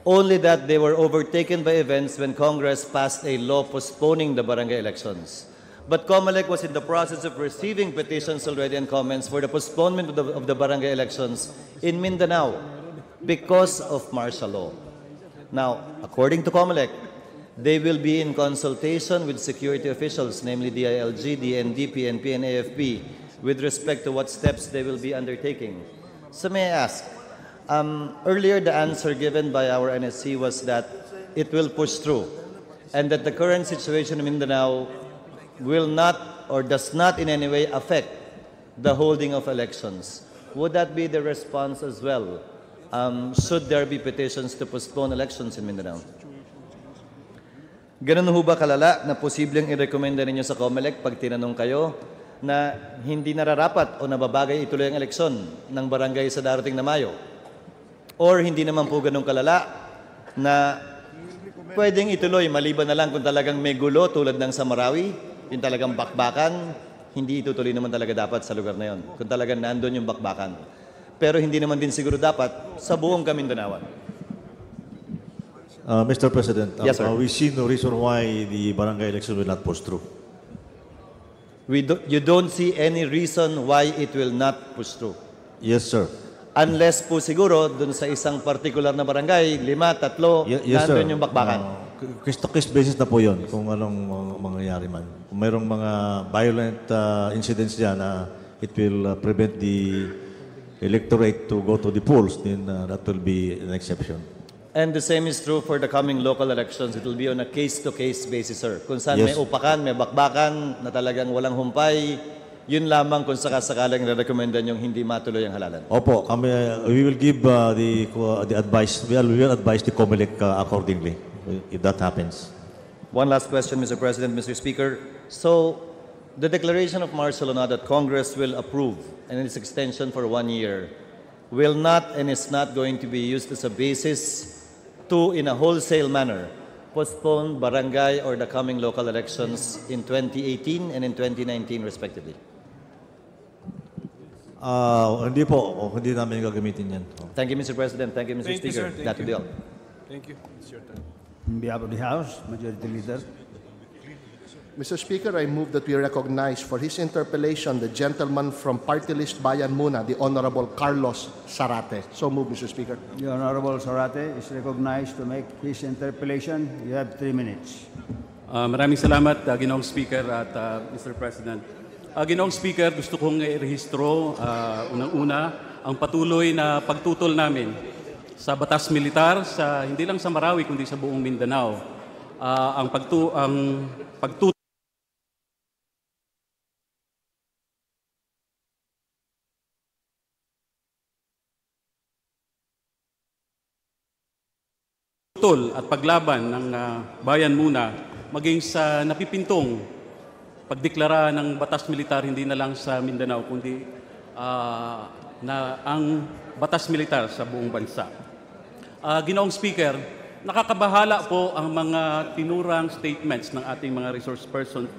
S21: only that they were overtaken by events when Congress passed a law postponing the barangay elections. But COMELEC was in the process of receiving petitions already and comments for the postponement of the barangay elections in Mindanao because of martial law. Now, according to COMELEC, they will be in consultation with security officials, namely DILG, DND, PNP, and AFP, with respect to what steps they will be undertaking. So may I ask, earlier the answer given by our NSC was that it will push through and that the current situation in Mindanao will not or does not in any way affect the holding of elections. Would that be the response as well? Should there be petitions to postpone elections in Mindanao? Ganun ho ba kalala na posibleng i-recommenda ninyo sa COMELEC pag tinanong kayo na hindi nararapat o nababagay ituloy ang eleksyon ng barangay sa darating na Mayo? Or hindi naman po ganun kalala na pwedeng ituloy maliban na lang kung talagang may gulo tulad ng sa Marawi, yung talagang bakbakan, hindi itutuloy naman talaga dapat sa lugar na yon. Kung talagang nandun yung bakbakan. Pero hindi naman din siguro dapat sa buong Kamindanawan.
S8: Mr. President,
S21: yes, sir.
S8: We see no reason why the barangay election will not push through.
S21: You don't see any reason why it will not push through?
S8: Yes, sir.
S21: Unless po siguro dun sa isang particular na barangay, 5, 3,
S8: yes,
S21: nandun yung bakbakan.
S8: case-to-case basis na po yun kung anong mangyayari man. Kung mayroong mga violent incidents dyan na it will prevent the electorate to go to the polls, then that will be an exception.
S21: And the same is true for the coming local elections. It will be on a case-to-case basis, sir. Kung saan may upakan, may bakbakan na talagang walang humpay, yun lamang kung sakasakalang re-recommendan yung hindi matuloy ang halalan.
S8: Opo, kami, we will give the advice. We will advise the COMELEC accordingly if that happens.
S21: One last question, Mr. President, Mr. Speaker. So, the declaration of martial law that Congress will approve and its extension for 1 year will not and is not going to be used as a basis to, in a wholesale manner, postpone barangay or the coming local elections in 2018 and in 2019 respectively.
S8: Hindi po, hindi namin gagamitin yan.
S21: Thank you, Mr. President. Thank you, Mr.
S2: Thank you,
S21: Speaker.
S2: sir.
S21: That will be all.
S2: Thank you. It's your turn.
S19: On behalf of the House, Majority Leader.
S18: Mr. Speaker, I move that we recognize for his interpellation the gentleman from Party List Bayan Muna, the Honorable Carlos Zarate. So move, Mr. Speaker.
S19: The Honorable Zarate is recognized to make his interpellation. You have 3 minutes.
S6: Maraming salamat, Ginoong Speaker at Mr. President. Ginoong Speaker, gusto kong i-rehistro unang-una ang patuloy na pagtutol namin sa batas militar, hindi lang sa Marawi kundi sa buong Mindanao. Ang pagtutol at paglaban ng bayan muna, maging sa napipintong pagdeklara ng batas militar hindi na lang sa Mindanao kundi na ang batas militar sa buong bansa. Ginoong Speaker, nakakabahala po ang mga tinurang statements ng ating mga resource person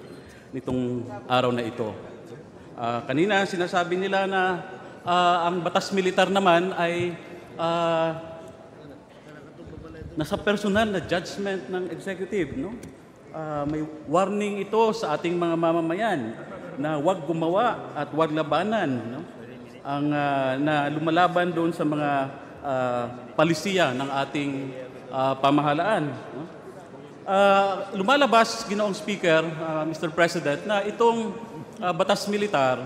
S6: nitong araw na ito. Kanina sinasabi nila na ang batas militar naman ay nasa personal na judgment ng executive, no? May warning ito sa ating mga mamamayan na huwag gumawa at huwag labanan, no? Na lumalaban doon sa mga palisiya ng ating pamahalaan. No? Lumalabas, Ginoong Speaker, Mr. President, na itong batas militar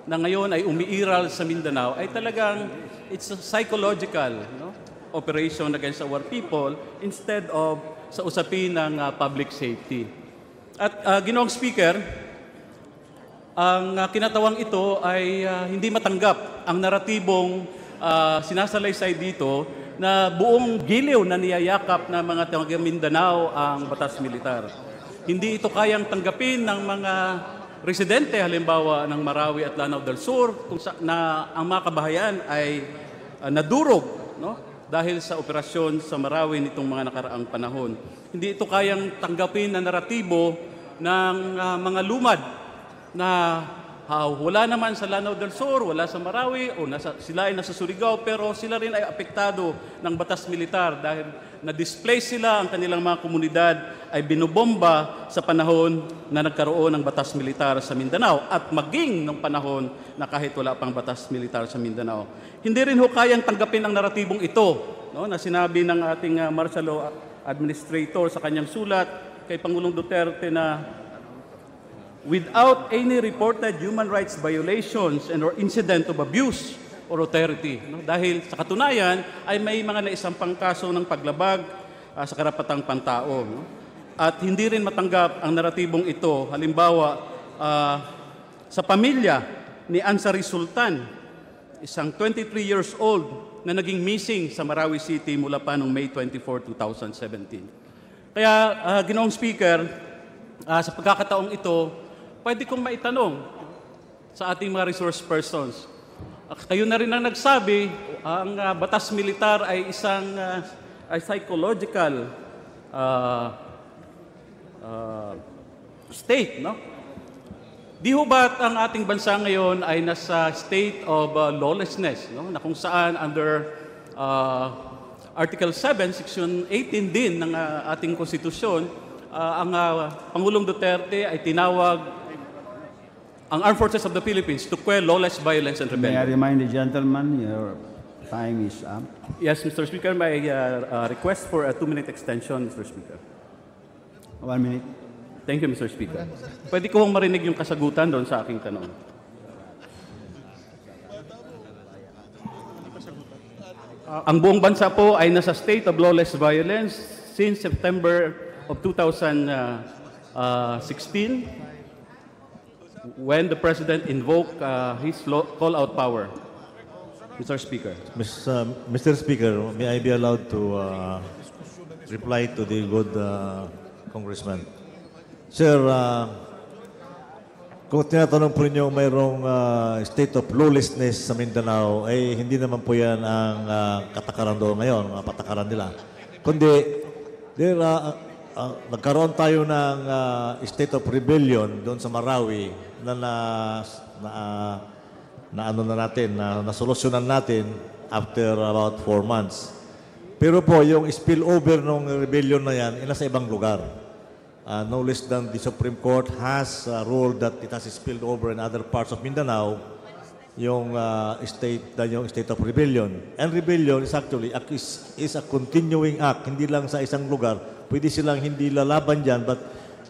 S6: na ngayon ay umiiral sa Mindanao ay talagang it's a psychological, no? Operation against our people instead of sa usapin ng public safety. At Ginoong Speaker, ang kinatawang ito ay hindi matanggap ang naratibong sinasalaysay dito na buong giliw na niyayakap ng mga taga Mindanao ang batas militar. Hindi ito kayang tanggapin ng mga residente halimbawa ng Marawi at Lanao del Sur na ang mga kabahayan ay nadurog, no? Dahil sa operasyon sa Marawi nitong mga nakaraang panahon. Hindi ito kayang tanggapin na naratibo ng mga lumad na wala naman sa Lanao del Sur, wala sa Marawi, o sila ay nasa Surigao, pero sila rin ay apektado ng batas militar dahil na-displace sila, ang kanilang mga komunidad ay binobomba sa panahon na nagkaroon ng batas militar sa Mindanao at maging ng panahon na kahit wala pang batas militar sa Mindanao. Hindi rin ho kayang tanggapin ang naratibong ito, no, na sinabi ng ating martial law administrator sa kanyang sulat kay Pangulong Duterte na without any reported human rights violations and or incident of abuse or authority. No? Dahil sa katunayan ay may mga naisampang kaso ng paglabag sa karapatang pantao. No? At hindi rin matanggap ang naratibong ito, halimbawa sa pamilya ni Ansari Sultan, isang 23 years old na naging missing sa Marawi City mula pa noong May 24, 2017. Kaya, Ginoong Speaker, sa pagkakataong ito, pwede kong maitanong sa ating mga resource persons. Kayo na rin ang nagsabi, ang batas militar ay isang psychological state, no? Di ho ba't ang ating bansa ngayon ay nasa state of lawlessness, no? Na kung saan under Article 7, Section 18 din ng ating konstitusyon, ang Pangulong Duterte ay tinawag ang Armed Forces of the Philippines to quell lawless violence and rebellion.
S19: May I remind the gentleman, your time is up.
S6: Yes, Mr. Speaker, my request for a 2-minute extension, Mr. Speaker.
S19: 1 minute.
S6: Thank you, Mr. Speaker. Pwede ko bang marinig yung kasagutan doon sa aking tanong? Ang buong bansa po ay nasa state of lawless violence since September of 2016 when the President invoked his call-out power. Mr. Speaker.
S8: Mr. Speaker, may I be allowed to reply to the good Congressman? Sir, kung tinatanong po ninyo mayroong state of lawlessness sa Mindanao, ay hindi naman po yan ang katakaran doon ngayon, mga patakaran nila. Kundi, nagkaroon tayo ng state of rebellion doon sa Marawi na nasolusyonan natin after about 4 months. Pero po, yung spillover ng rebellion na yan, nasa ibang lugar. No less than the Supreme Court has ruled that it has spilled over in other parts of Mindanao, yung state of rebellion. And rebellion is actually is a continuing act, hindi lang sa isang lugar. Pwede silang hindi lalaban dyan, but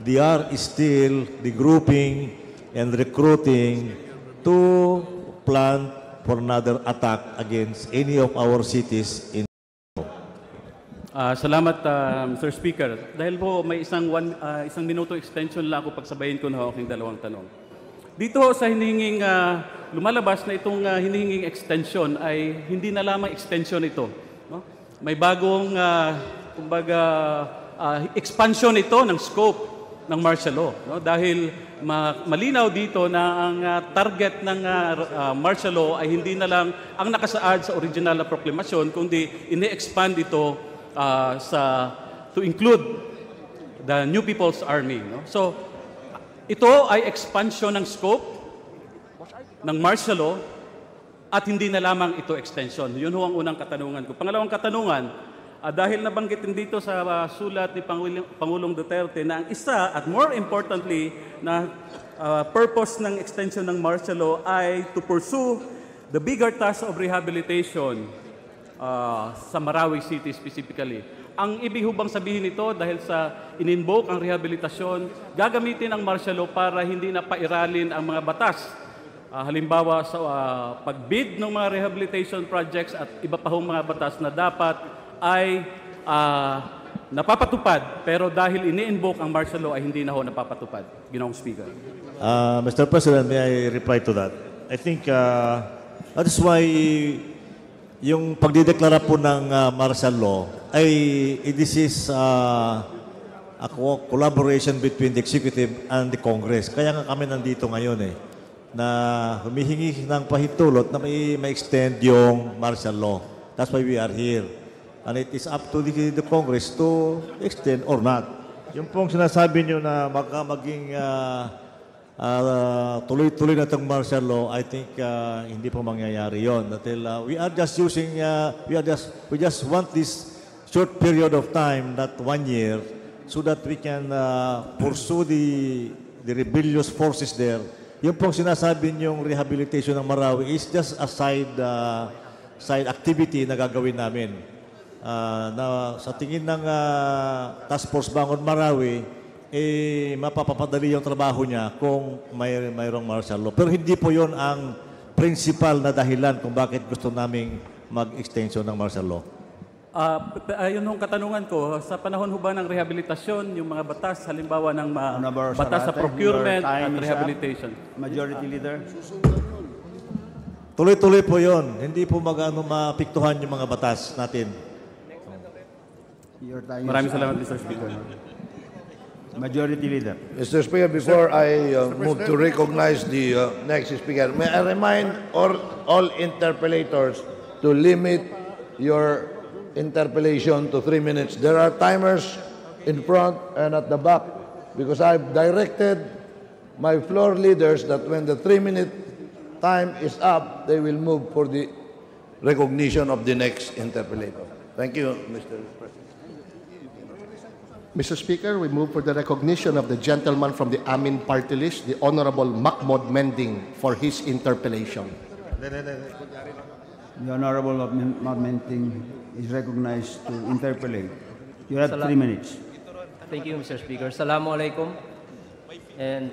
S8: they are still regrouping and recruiting to plan for another attack against any of our cities in
S6: Salamat, Mr. Speaker. Dahil po may isang minuto extension lang ako pagsabayin ko na aking dalawang tanong. Dito sa hinihinging lumalabas na itong hinihinging extension ay hindi na lamang extension ito. No? May bagong expansion ito ng scope ng martial law. No? Dahil malinaw dito na ang target ng martial law ay hindi na lang ang nakasaad sa original na proklamasyon, kundi ini-expand ito to include the New People's Army. No? So, ito ay expansion ng scope ng martial law at hindi na lamang ito extension. Yun ho ang unang katanungan ko. Pangalawang katanungan, dahil nabanggit din dito sa sulat ni Pangulong Duterte na ang isa at more importantly na purpose ng extension ng martial law ay to pursue the bigger task of rehabilitation sa Marawi City specifically. Ang ibig hubang sabihin nito dahil sa in-invoke ang rehabilitasyon, gagamitin ang martial law para hindi na pairalin ang mga batas. Halimbawa sa pagbid ng mga rehabilitation projects at iba pa hong mga batas na dapat ay napapatupad, pero dahil ini-invoke ang martial law ay hindi na ho napapatupad. Ginoong Speaker.
S8: Mr. President, may I reply to that? I think that is why yung pagdideklara po ng martial law ay this is a collaboration between the executive and the Congress. Kaya nga kami nandito ngayon na humihingi ng pahintulot na may extend yung martial law. That's why we are here. And it is up to the Congress to extend or not. Yung pong sinasabi nyo na maging tuloy-tuloy na itong martial law, I think hindi po mangyayari yon. Until we are just using, we just want this short period of time, that 1 year, so that we can pursue the rebellious forces there. Yung pong sinasabi niyong rehabilitation ng Marawi is just a side activity na gagawin namin. Na sa tingin ng Task Force Bangon Marawi, mapapapadali yung trabaho niya kung mayroong martial law. Pero hindi po yon ang principal na dahilan kung bakit gusto naming mag-extension ng martial law.
S6: Yun yung katanungan ko, sa panahon ho ba ng rehabilitasyon, yung mga batas, halimbawa ng batas sa procurement at rehabilitation?
S19: Majority Leader.
S8: Tuloy-tuloy po yon. Hindi po mapiktuhan yung mga batas natin.
S6: Maraming salamat, Mr. Speaker.
S19: Majority Leader.
S4: Mr. Speaker, before I move to recognize the next speaker, may I remind all interpellators to limit your interpellation to 3 minutes. There are timers in front and at the back because I've directed my floor leaders that when the 3-minute time is up, they will move for the recognition of the next interpellator. Thank you, Mr. President.
S18: Mr. Speaker, we move for the recognition of the gentleman from the Amin party list, the Honorable Mahmoud Mending, for his interpellation.
S19: The Honorable Mahmoud Mending is recognized to interpellate. You have 3 minutes.
S7: Thank you, Mr. Speaker. Assalamualaikum. And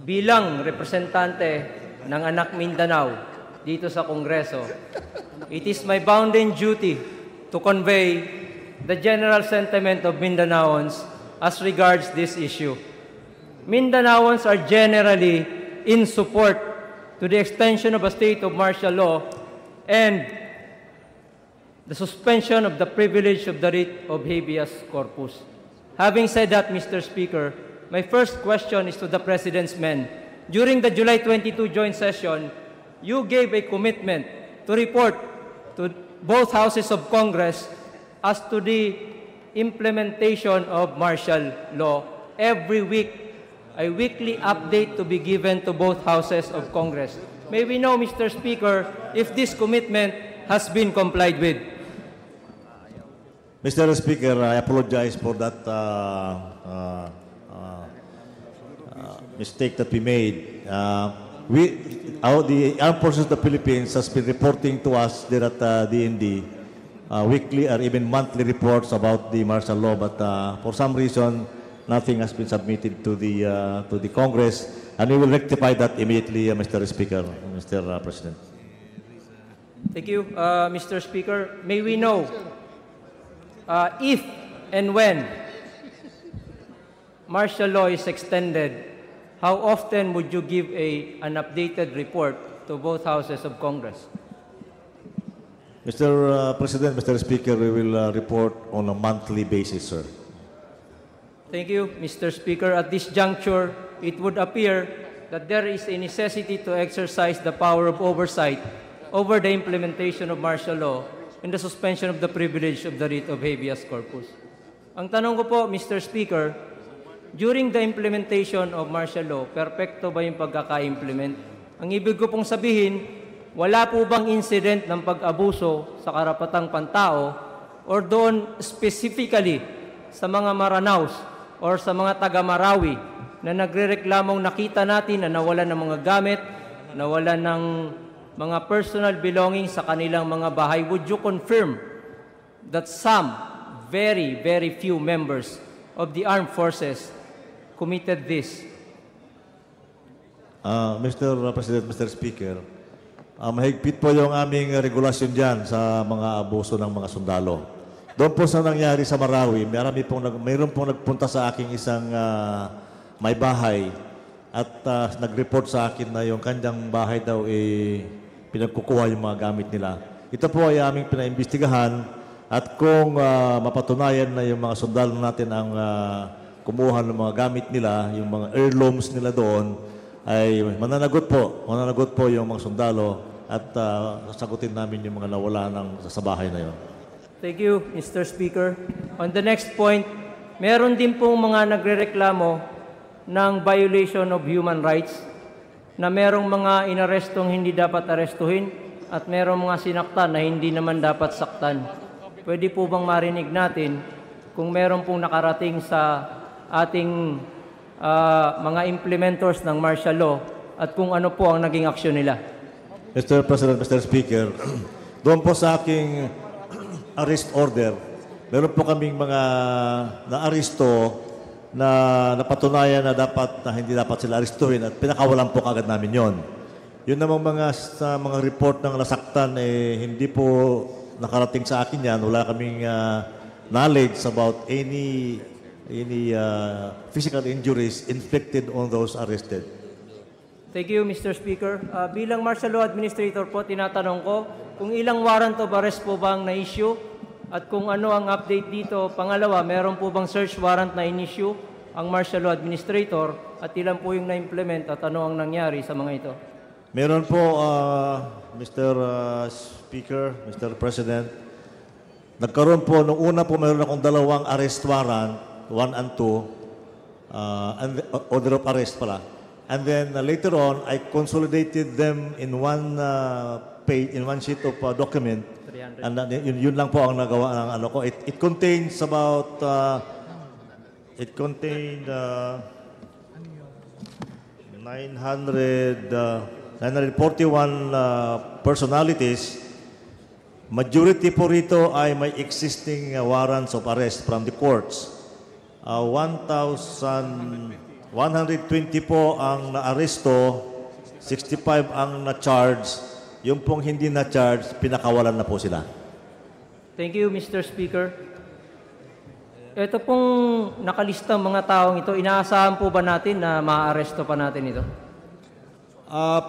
S7: bilang representante ng anak Mindanao dito sa Kongreso, it is my bounden duty to convey the general sentiment of Mindanaoans as regards this issue. Mindanaoans are generally in support to the extension of a state of martial law and the suspension of the privilege of the writ of habeas corpus. Having said that, Mr. Speaker, my first question is to the President's men. During the July 22 joint session, you gave a commitment to report to both houses of Congress as to the implementation of martial law. Every week, a weekly update to be given to both houses of Congress. May we know, Mr. Speaker, if this commitment has been complied with?
S8: Mr. Speaker, I apologize for that mistake that we made. The Armed Forces of the Philippines has been reporting to us there at DND weekly or even monthly reports about the martial law, but for some reason, nothing has been submitted to the Congress, and we will rectify that immediately, Mr. Speaker, Mr. President.
S7: Thank you, Mr. Speaker. May we know if and when martial law is extended, how often would you give an updated report to both houses of Congress?
S8: Mr. President, Mr. Speaker, we will report on a monthly basis, sir.
S7: Thank you, Mr. Speaker. At this juncture, it would appear that there is a necessity to exercise the power of oversight over the implementation of martial law and the suspension of the privilege of the writ of habeas corpus. Ang tanong ko po, Mr. Speaker, during the implementation of martial law, perfecto ba yung pagkaka-implement? Ang ibig ko pong sabihin, wala po bang incident ng pag-abuso sa karapatang pantao or doon specifically sa mga Maranaos or sa mga taga-Marawi na nagrereklamong nakita natin na nawalan ng mga gamit, nawalan ng mga personal belongings sa kanilang mga bahay? Would you confirm that some very, very few members of the armed forces committed this?
S8: Mr. President, Mr. Speaker, mahigpit po yung aming regulasyon dyan sa mga abuso ng mga sundalo. Doon po sa nangyari sa Marawi, mayroon pong nagpunta sa aking isang may bahay at nag-report sa akin na yung kanyang bahay daw pinagkukuha yung mga gamit nila. Ito po ay aming pinaimbestigahan at kung mapatunayan na yung mga sundalo natin ang kumuha ng mga gamit nila, yung mga heirlooms nila doon, ay mananagot po yung mga sundalo at sasagutin namin yung mga nawala sa bahay na yon.
S7: Thank you, Mr. Speaker. On the next point, meron din pong mga nagrereklamo ng violation of human rights na merong mga inarestong hindi dapat arestuhin at merong mga sinaktan na hindi naman dapat saktan. Pwede po bang marinig natin kung meron pong nakarating sa ating mga implementors ng martial law at kung ano po ang naging aksyon nila?
S8: Mr. President, Mr. Speaker, doon po sa aking arrest order, meron po kaming mga na-aristo na napatunayan na hindi dapat sila aristuhin at pinakawalan po kagad namin yon. Yun namang mga report ng nasaktan, hindi po nakarating sa akin yan. Wala kaming knowledge about any physical injuries inflicted on those arrested.
S7: Thank you, Mr. Speaker. Bilang martial law administrator po, tinatanong ko kung ilang warrant of arrest po bang na-issue at kung ano ang update dito. Pangalawa, meron po bang search warrant na in-issue ang martial law administrator at ilan po yung na-implement at ano ang nangyari sa mga ito?
S8: Meron po, Mr. Speaker, Mr. President. Nagkaroon po, nung una po meron akong 2 arrest warrant, 1 and 2, and order of arrest pala. And then later on, I consolidated them in one page, in one sheet of document. 300. And yun lang po ang nagawa ng ano ko. It contains about, it contained 941 personalities. Majority po rito ay may existing warrants of arrest from the courts. 1,120 po ang naaresto, 65 ang na-charge. Yung pong hindi na-charge, pinakawalan na po sila.
S7: Thank you, Mr. Speaker. Ito pong nakalista mga taong ito, inaasahan po ba natin na maa-aresto pa natin ito?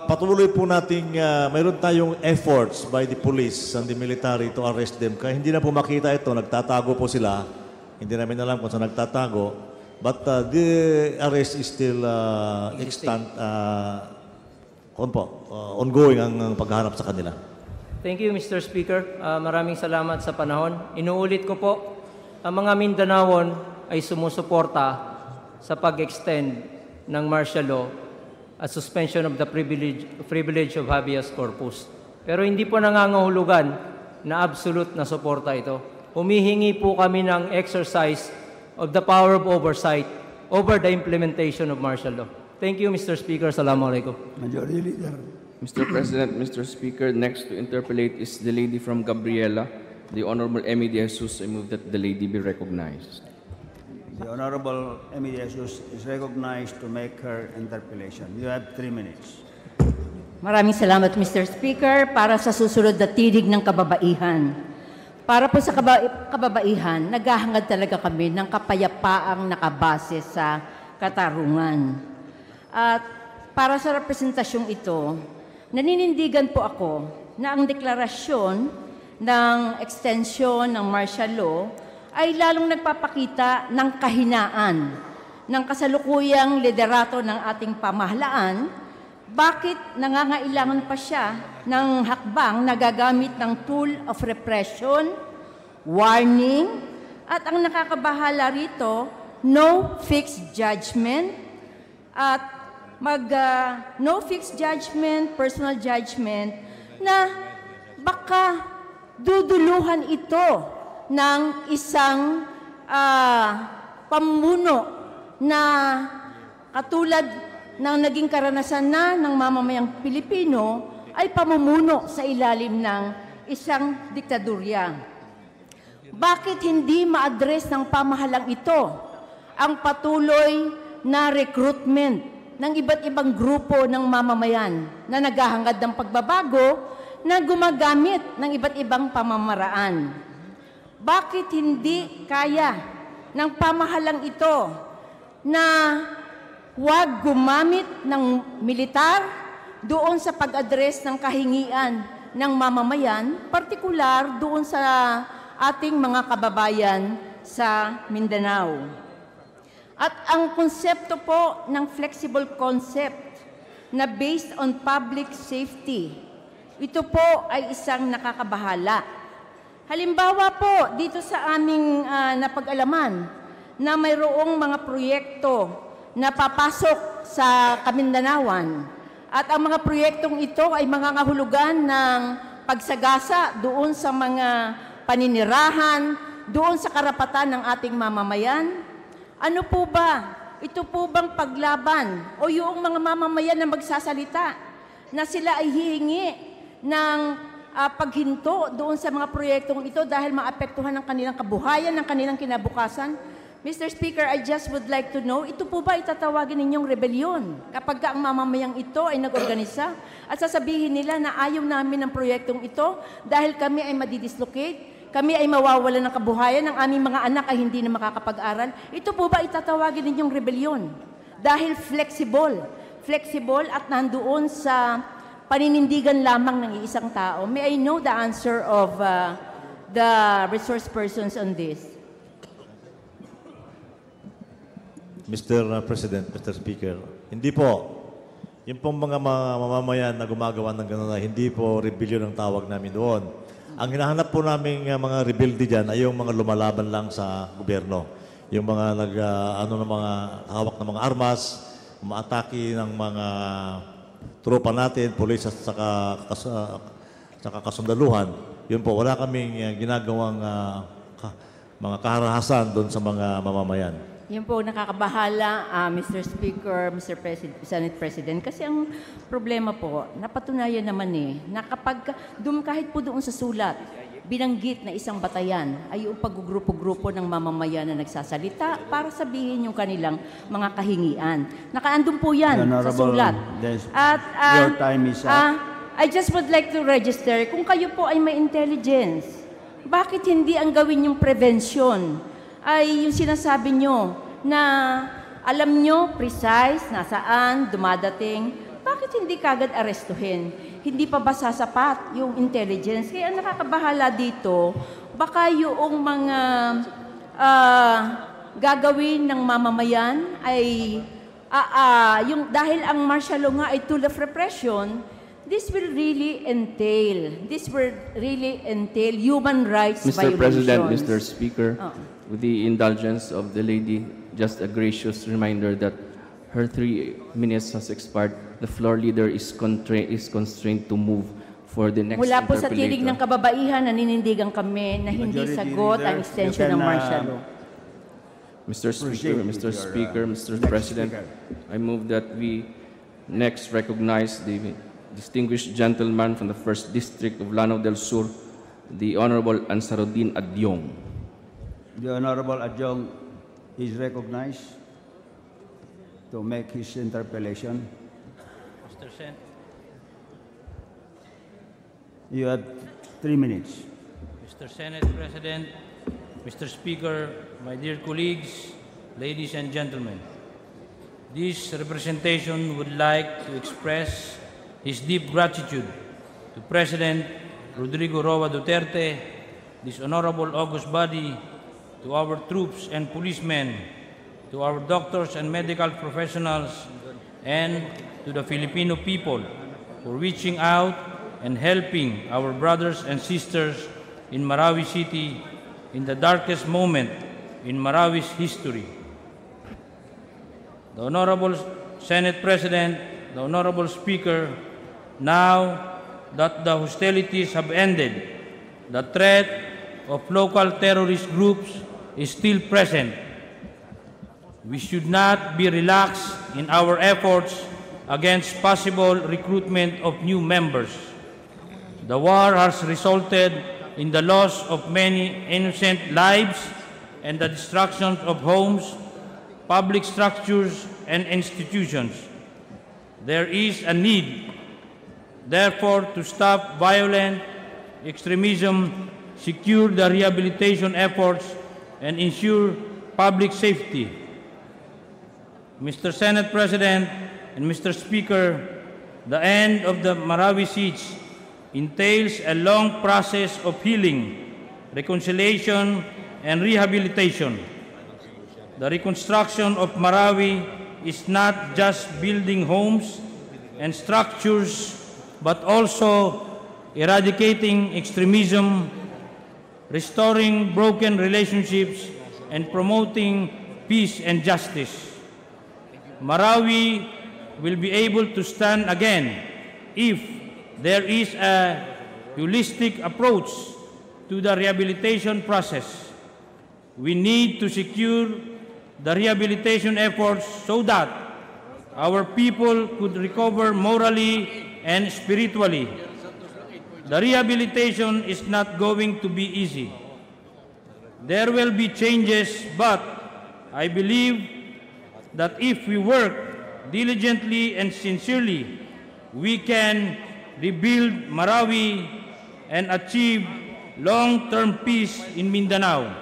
S8: Patuloy po nating mayroon tayong efforts by the police and the military to arrest them. Kaya hindi na po makita ito, nagtatago po sila. Hindi namin alam kung saan nagtatago. But the arrest is still extant, ongoing ang paghahanap sa kanila.
S7: Thank you, Mr. Speaker. Maraming salamat sa panahon. Inuulit ko po, ang mga Mindanaon ay sumusuporta sa pag-extend ng martial law at suspension of the privilege of habeas corpus. Pero hindi po nangangahulugan na absolute na suporta ito. Humihingi po kami ng exercise of the power of oversight over the implementation of martial law. Thank you, Mr. Speaker. Assalamualaikum.
S10: Majority Leader. Mr. President, Mr. Speaker, next to interpellate is the lady from Gabriela, the Honorable Emmy De Jesus. I move that the lady be recognized.
S19: The Honorable Emmy De Jesus is recognized to make her interpellation. You have 3 minutes.
S22: Maraming salamat, Mr. Speaker, para sa susunod na tinig ng kababaihan. Para po sa kababaihan, naghahangad talaga kami ng kapayapaang nakabase sa katarungan. At para sa representasyong ito, naninindigan po ako na ang deklarasyon ng extension ng martial law ay lalong nagpapakita ng kahinaan ng kasalukuyang liderato ng ating pamahalaan. Bakit nangangailangan pa siya ng hakbang na gagamit ng tool of repression, warning, at ang nakakabahala rito, no fixed judgment, at no fixed judgment, personal judgment, na baka duduluhan ito ng isang pamuno na katulad ng naging karanasan na ng mamamayang Pilipino ay pamumuno sa ilalim ng isang diktadurya. Bakit hindi ma-address ng pamahalang ito ang patuloy na recruitment ng iba't ibang grupo ng mamamayan na naghahangad ng pagbabago na gumagamit ng iba't ibang pamamaraan? Bakit hindi kaya ng pamahalang ito na huwag gumamit ng militar doon sa pag-address ng kahingian ng mamamayan, partikular doon sa ating mga kababayan sa Mindanao? At ang konsepto po ng flexible concept na based on public safety, ito po ay isang nakakabahala. Halimbawa po, dito sa aming napag-alaman na mayroong mga proyekto na papasok sa Kamindanawan. At ang mga proyektong ito ay mangangahulugan ng pagsagasa doon sa mga paninirahan, doon sa karapatan ng ating mamamayan. Ano po ba? Ito po bang paglaban o yung mga mamamayan na magsasalita na sila ay hihingi ng paghinto doon sa mga proyektong ito dahil maapektuhan ng kanilang kabuhayan, ng kanilang kinabukasan? Mr. Speaker, I just would like to know, ito po ba itatawagin ninyong rebellion kapag ang mamamayang ito ay nag-organisa at sasabihin nila na ayaw namin ng proyektong ito dahil kami ay madidislocate, kami ay mawawalan ng kabuhayan, ang aming mga anak ay hindi na makakapag-aral? Ito po ba itatawagin ninyong rebellion? Dahil flexible at nandoon sa paninindigan lamang ng isang tao. May I know the answer of the resource persons on this?
S8: Mr. President, Mr. Speaker, hindi po. Yung pong mga mamamayan na gumagawa ng gano'n, hindi po rebellion ang tawag namin doon. Ang hinahanap po namin mga rebelde dyan ay yung mga lumalaban lang sa gobyerno. Yung mga mga hawak ng mga armas, umaatake ng mga tropa natin, polis at saka kasundaluhan. Yun po, wala kaming ginagawang mga kaharahasan doon sa mga mamamayan.
S22: Yan po nakakabahala, Mr. Speaker, Mr. Senate President. Kasi ang problema po, napatunayan naman na kapag kahit po doon sa sulat binanggit na isang batayan ay yung paggugrupo-grupo ng mamamayan na nagsasalita para sabihin yung kanilang mga kahingian. Nakaandun po yan sa sulat. At
S19: your time is up.
S22: I just would like to register, kung kayo po ay may intelligence, bakit hindi ang gawin yung prevention? Ay yung sinasabi nyo na alam nyo precise nasaan dumadating, bakit hindi kagad arestuhin? Hindi pa ba sasapat yung intelligence? Kaya ang nakakabahala dito, baka yung mga gagawin ng mamamayan ay dahil ang martial law nga ay tool of repression, this will really entail human rights violations.
S10: Mr. President, Mr. Speaker, with the indulgence of the lady, just a gracious reminder that her 3 minutes has expired. The floor leader is constrained to move for the next
S22: Mula po sa
S10: interpellator.
S22: tinig ng kababaihan, naninindigan kami na hindi sagot ang extension ng martial law.
S10: Mr. Speaker, Mr. President, I move that we next recognize the distinguished gentleman from the 1st District of Lanao del Sur, the Honorable Ansaruddin Adyong.
S19: The Honorable Adyong is recognized to make his interpellation.
S12: Mr. Sen.
S19: You have 3 minutes.
S12: Mr. Senate President, Mr. Speaker, my dear colleagues, ladies and gentlemen, this representation would like to express his deep gratitude to President Rodrigo Roa Duterte, this honorable august body, to our troops and policemen, to our doctors and medical professionals, and to the Filipino people for reaching out and helping our brothers and sisters in Marawi City in the darkest moment in Marawi's history. The Honorable Senate President, the Honorable Speaker, now that the hostilities have ended, the threat of local terrorist groups is still present. We should not be relaxed in our efforts against possible recruitment of new members. The war has resulted in the loss of many innocent lives and the destruction of homes, public structures, and institutions. There is a need, therefore, to stop violent extremism, secure the rehabilitation efforts, and ensure public safety. Mr. Senate President and Mr. Speaker, the end of the Marawi siege entails a long process of healing, reconciliation, and rehabilitation. The reconstruction of Marawi is not just building homes and structures, but also eradicating extremism, restoring broken relationships, and promoting peace and justice. Marawi will be able to stand again if there is a holistic approach to the rehabilitation process. We need to secure the rehabilitation efforts so that our people could recover morally and spiritually. The rehabilitation is not going to be easy. There will be changes, but I believe that if we work diligently and sincerely, we can rebuild Marawi and achieve long-term peace in Mindanao.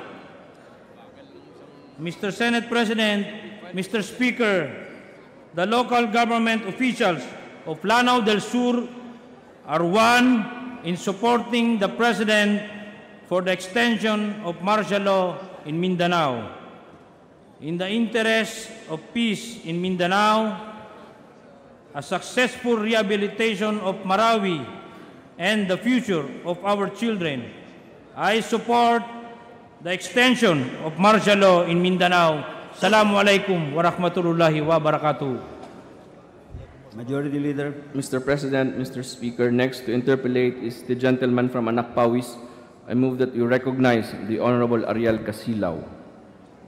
S12: Mr. Senate President, Mr. Speaker, the local government officials of Lanao del Sur are one in supporting the President for the extension of martial law in Mindanao. In the interest of peace in Mindanao, a successful rehabilitation of Marawi and the future of our children, I support the extension of martial law in Mindanao. Assalamu alaikum wa rahmatullahi wa barakatuh.
S19: Majority Leader.
S10: Mr. President, Mr. Speaker, next to interpellate is the gentleman from Anak Pawis. I move that you recognize the Honorable Ariel Casilaw.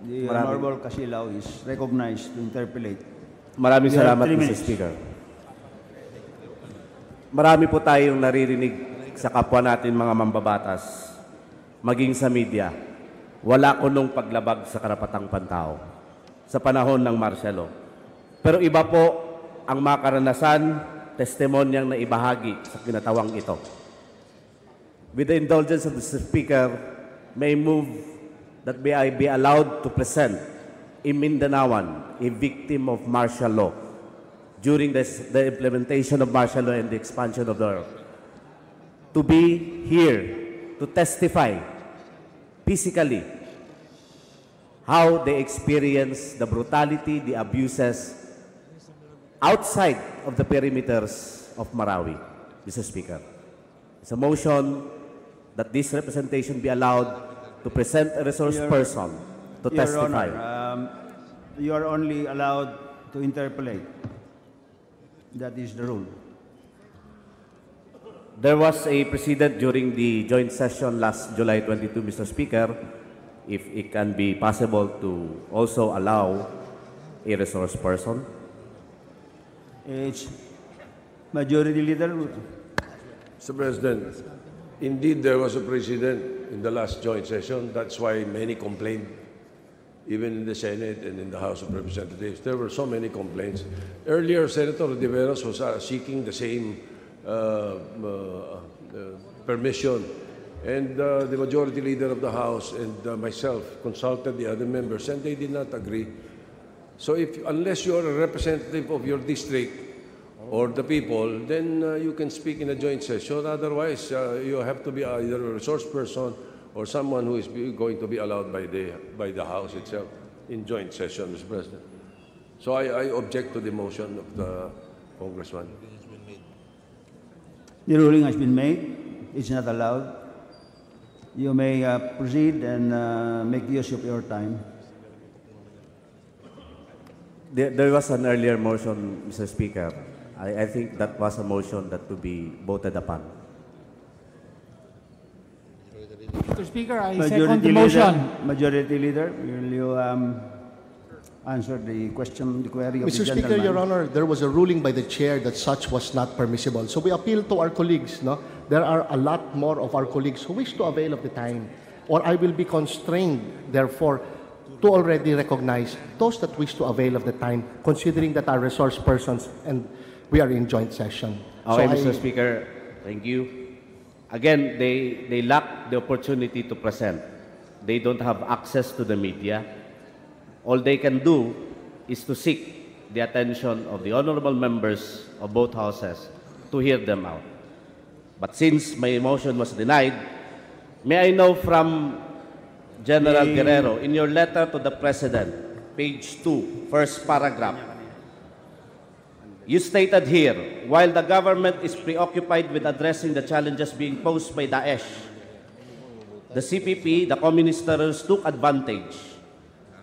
S19: The Honorable Casilaw is recognized to interpellate.
S13: Maraming salamat, Mr. Speaker. Marami po tayong naririnig sa kapwa natin mga mambabatas maging sa media, wala ko nung paglabag sa karapatang pantao sa panahon ng martial law. Pero iba po ang makaranasan, testimonyang na ibahagi sa kinatawang ito. With the indulgence of the Speaker, may move that I be allowed to present a Mindanaoan, a victim of martial law, during the implementation of martial law and the expansion of the law, to be here to testify physically how they experience the brutality, the abuses outside of the perimeters of Marawi, Mr. Speaker. It's a motion that this representation be allowed to present a resource person to testify.
S19: Your Honor, you are only allowed to interpolate. That is the rule.
S13: There was a precedent during the joint session last July 22, Mr. Speaker, if it can be possible to also allow a resource person.
S19: It's Majority Leader.
S3: Mr. President, indeed there was a precedent in the last joint session. That's why many complained, even in the Senate and in the House of Representatives. There were so many complaints. Earlier, Senator Riveros was seeking the same permission, and the Majority Leader of the House and myself consulted the other members, and they did not agree. So unless you are a representative of your district or the people, then you can speak in a joint session. Otherwise, you have to be either a resource person or someone who is going to be allowed by the House itself in joint session, Mr. President. So I object to the motion of the Congressman.
S19: The ruling has been made. It's not allowed. You may proceed and make use of your time.
S13: There was an earlier motion, Mr. Speaker. I think that was a motion that to be voted upon.
S11: Mr. Speaker, I second the motion.
S19: Majority Leader, will you answer the question, the query of
S18: Mr.
S19: the
S18: Speaker,
S19: gentleman?
S18: Your Honor, there was a ruling by the chair that such was not permissible. So we appeal to our colleagues. No? There are a lot more of our colleagues who wish to avail of the time, or I will be constrained, therefore, to already recognize those that wish to avail of the time, considering that our resource persons and we are in joint session.
S13: Okay, so Mr. Speaker, thank you. Again, they lack the opportunity to present. They don't have access to the media. All they can do is to seek the attention of the honorable members of both houses to hear them out. But since my motion was denied, may I know from General Guerrero, in your letter to the President, page 2, first paragraph, you stated here, while the government is preoccupied with addressing the challenges being posed by Daesh, the CPP, the communist terrorists, took advantage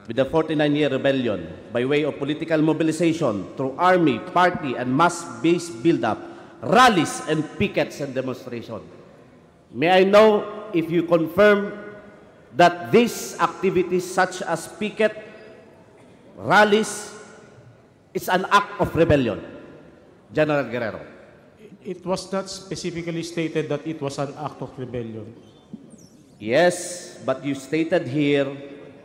S13: with the 49-year rebellion by way of political mobilization through army, party, and mass-based build-up, rallies and pickets and demonstrations. May I know if you confirm that these activities such as picket, rallies, it's an act of rebellion? General Guerrero.
S11: It was not specifically stated that it was an act of rebellion.
S13: Yes, but you stated here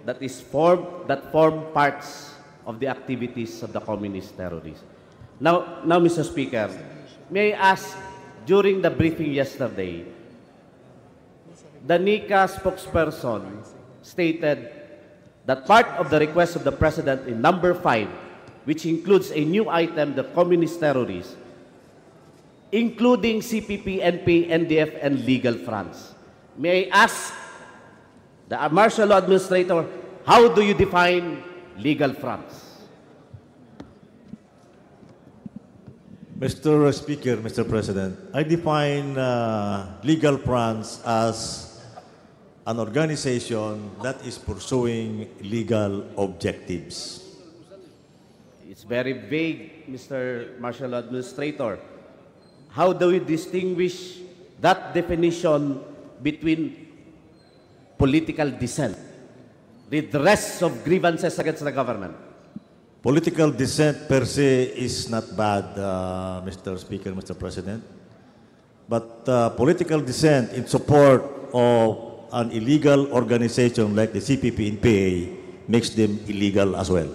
S13: that form parts of the activities of the communist terrorists. Now, Mr. Speaker, may I ask, during the briefing yesterday, the NICA spokesperson stated that part of the request of the President in number 5, which includes a new item, the communist terrorists, including CPP, NP, NDF, and legal fronts. May I ask the martial law administrator, how do you define legal fronts?
S8: Mr. Speaker, Mr. President, I define legal fronts as an organization that is pursuing legal objectives.
S13: It's very vague, Mr. Martial Law Administrator. How do we distinguish that definition between political dissent, redress of grievances against the government?
S8: Political dissent per se is not bad, Mr. Speaker, Mr. President. But political dissent in support of an illegal organization like the CPP in PA makes them illegal as well.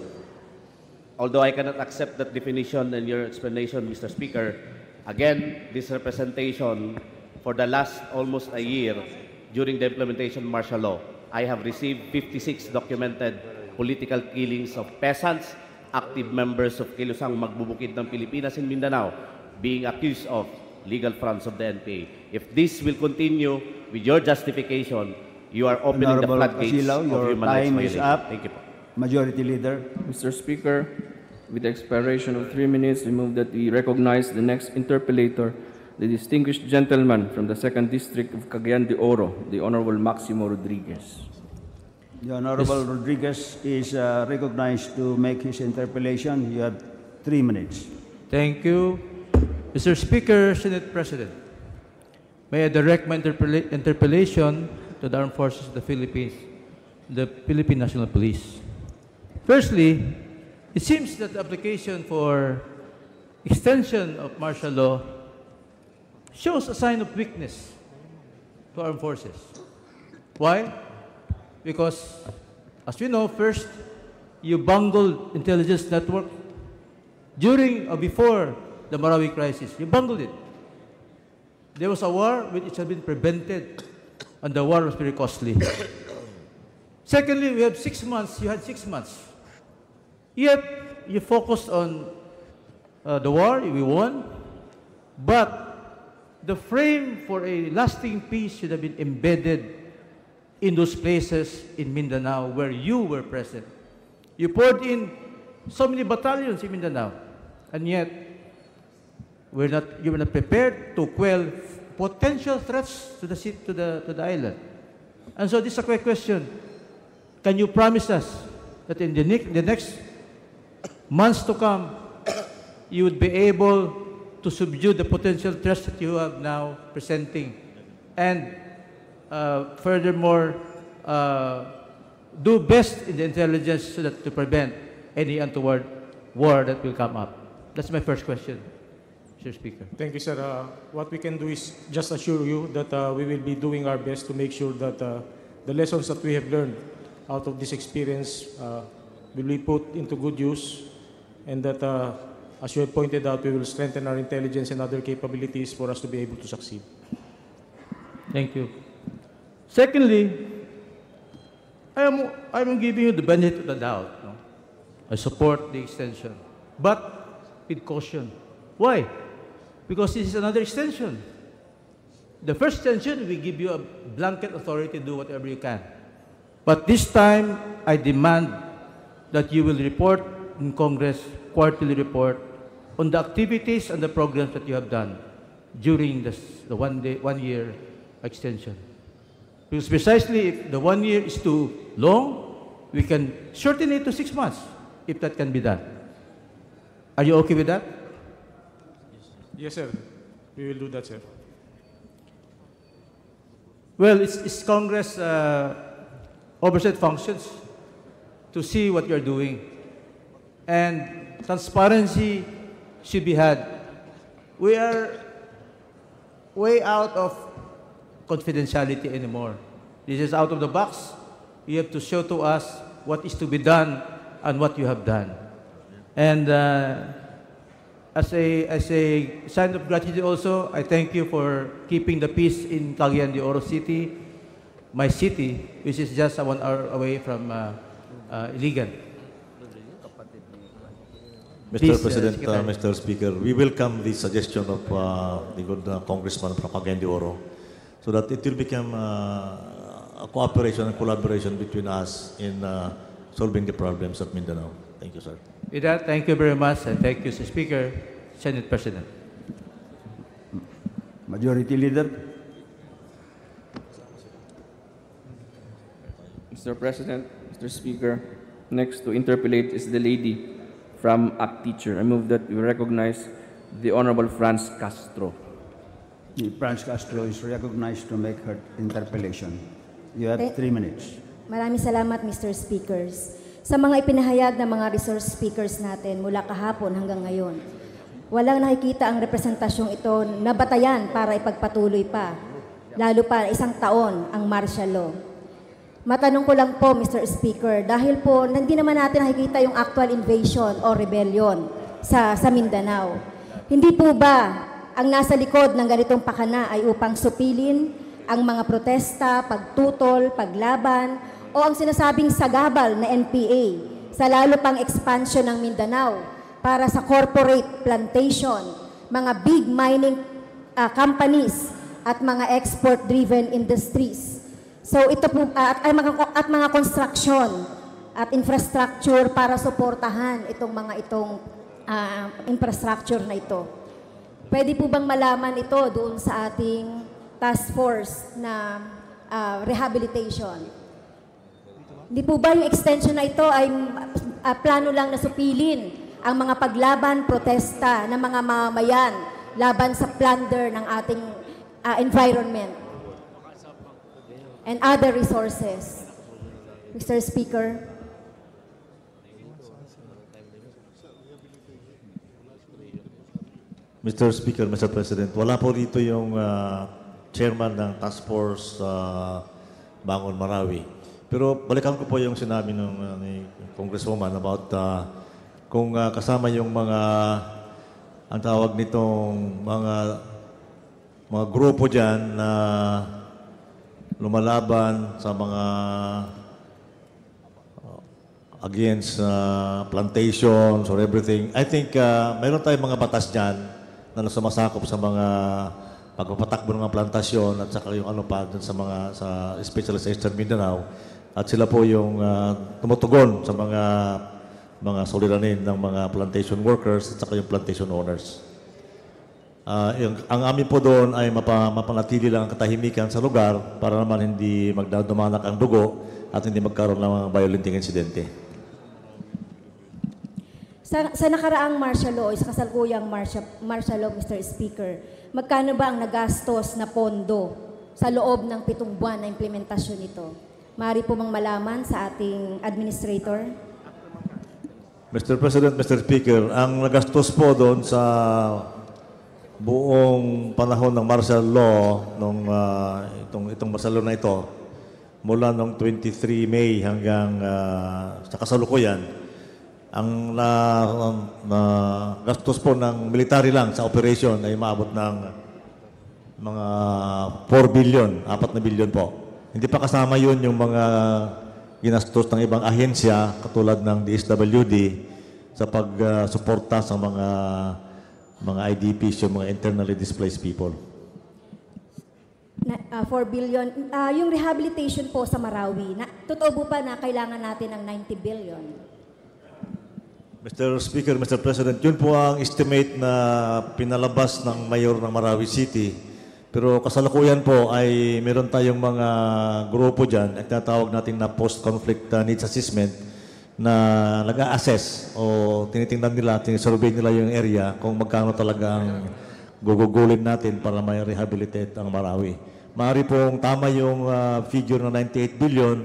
S13: Although I cannot accept that definition and your explanation, Mr. Speaker, again, this representation for the last almost a year during the implementation of martial law, I have received 56 documented political killings of peasants, active members of Kilusang Magbubukid ng Pilipinas in Mindanao, being accused of legal fronts of the NPA. If this will continue with your justification, you are opening the floodgates of human rights violation. Thank you.
S19: Majority Leader.
S10: Mr. Speaker, with the expiration of 3 minutes, we move that we recognize the next interpellator, the distinguished gentleman from the 2nd District of Cagayan de Oro, the Honorable Maximo Rodriguez.
S19: The Honorable Rodriguez is recognized to make his interpellation. You have 3 minutes.
S12: Thank you. Mr. Speaker, Senate President, may I direct my interpellation to the Armed Forces of the Philippines, the Philippine National Police. Firstly, it seems that the application for extension of martial law shows a sign of weakness to armed forces. Why? Because, as we know, first, you bungled intelligence network during or before the Marawi crisis. You bungled it. There was a war which had been prevented, and the war was very costly. Secondly, we have 6 months. You had 6 months. Yet, you focused on the war. We won. But the frame for a lasting peace should have been embedded in those places in Mindanao where you were present. You poured in so many battalions in Mindanao, and yet you were not prepared to quell potential threats to the island. And so this is a quick question. Can you promise us that in the next months to come, you would be able to subdue the potential threats that you have now presenting, and furthermore, do best in the intelligence so that to prevent any untoward war that will come up? That's my first question, Mr. Speaker.
S11: Thank you, sir. What we can do is just assure you that we will be doing our best to make sure that the lessons that we have learned out of this experience will be put into good use, and that, as you have pointed out, we will strengthen our intelligence and other capabilities for us to be able to succeed.
S12: Thank you. Secondly, I'm giving you the benefit of the doubt. No? I support the extension, but with caution. Why? Because this is another extension. The first extension, we give you a blanket authority to do whatever you can. But this time, I demand that you will report in Congress, quarterly report, on the activities and the programs that you have done during the 1 year extension. Because precisely if the 1 year is too long, we can shorten it to 6 months, if that can be done. Are you okay with that?
S11: Yes, sir. We will do that, sir.
S12: Well, it's Congress oversight functions to see what you're doing. And transparency should be had. We are way out of confidentiality anymore. This is out of the box. You have to show to us what is to be done and what you have done. And as a sign of gratitude also, I thank you for keeping the peace in Cagayan de Oro City, my city, which is just 1 hour away from Iligan.
S8: Mr. President, Mr. Speaker, we welcome the suggestion of the good Congressman from Cagayan de Oro, so that it will become a cooperation and collaboration between us in solving the problems of Mindanao. Thank you, sir.
S12: With that, thank you very much, and thank you, Mr. Speaker, Senate President.
S19: Majority Leader.
S10: Mr. President, Mr. Speaker, next to interpellate is the lady from ACT Teacher. I move that we recognize the Honorable Franz Castro.
S19: Franz Castro is recognized to make her interpellation. You have 3 minutes.
S14: Maraming salamat, Mr. Speakers. Sa mga ipinahayag ng mga resource speakers natin mula kahapon hanggang ngayon, walang nakikita ang representasyong ito na batayan para ipagpatuloy pa lalo pa isang taon ang martial law. Matanong ko lang po, Mr. Speaker, dahil po hindi naman natin nakikita yung actual invasion o rebellion sa Mindanao. Hindi po ba ang nasa likod ng ganitong pakana ay upang supilin ang mga protesta, pagtutol, paglaban, o ang sinasabing sagabal na NPA sa lalo pang expansion ng Mindanao para sa corporate plantation, mga big mining companies at mga export-driven industries. So ito po, at mga construction at infrastructure para suportahan itong infrastructure na ito. Pwede po bang malaman ito doon sa ating task force na rehabilitation? Hindi po ba yung extension na ito ay plano lang na supilin ang mga paglaban, protesta ng mga mamamayan laban sa plunder ng ating environment and other resources? Mr. Speaker.
S8: Mr. Speaker, Mr. President, wala po dito yung chairman ng task force Bangon Marawi. Pero balikan ko po yung sinabi ni Congresswoman about kung kasama yung mga, ang tawag nitong mga grupo dyan na lumalaban sa mga against plantations or everything. I think mayroon tayong mga batas dyan na sumasakop sa mga pagpapatakbo ng mga plantasyon at saka yung ano pa dun sa mga especially sa Eastern Mindanao. At sila po yung tumutugon sa mga suliranin ng mga plantation workers at saka yung plantation owners. Ang amin po doon ay mapanatili lang ang katahimikan sa lugar para naman hindi magdadumanak ang dugo at hindi magkaroon ng mga violenting insidente.
S14: Sa nakaraang martial law, sa kasalukuyang martial law, Mr. Speaker, magkano ba ang nagastos na pondo sa loob ng 7 buwan na implementasyon nito? Maaari po bang malaman sa ating administrator?
S8: Mr. President, Mr. Speaker, ang nagastos po doon sa buong panahon ng martial law, itong martial law na ito, mula noong 23 May hanggang sa kasalukuyan, ang gastos po ng military lang sa operation ay maabot ng mga 4 billion, 4 na billion po. Hindi pa kasama yun yung mga ginastos ng ibang ahensya katulad ng DSWD sa pagsuporta sa mga IDPs, yung mga internally displaced people.
S14: 4 billion. Yung rehabilitation po sa Marawi, totoo po ba na kailangan natin ng 90 billion?
S8: Mr. Speaker, Mr. President, yun po ang estimate na pinalabas ng mayor ng Marawi City. Pero kasalukuyan po ay meron tayong mga grupo dyan at tinatawag natin na post-conflict needs assessment na nag-a-assess o tinitingnan nila, tinisurvey nila yung area kung magkano talaga ang gugugulin natin para may rehabilitate ang Marawi. Maaari pong tama yung figure na 98 billion,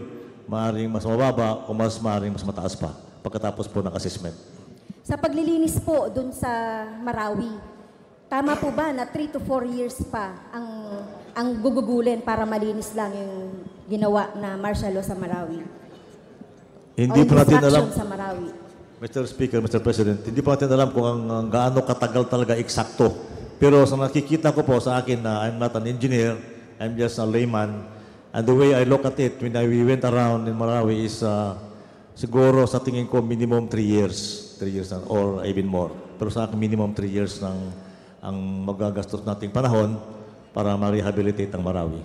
S8: maaaring mas mababa o maaaring mas mataas pa pagkatapos po ng assessment.
S14: Sa paglilinis po dun sa Marawi, tama po ba na 3 to 4 years pa ang gugugulin para malinis lang yung ginawa na martial law sa Marawi?
S8: Hindi po natin alam,
S14: sa Marawi.
S8: Mr. Speaker, Mr. President, hindi po natin alam kung ang gaano katagal talaga eksakto. Pero sa nakikita ko po sa akin na I'm not an engineer, I'm just a layman, and the way I look at it when we went around in Marawi is siguro sa tingin ko minimum 3 years or even more. Pero sa akin minimum 3 years ang magagastos nating panahon para ma-rehabilitate ang Marawi.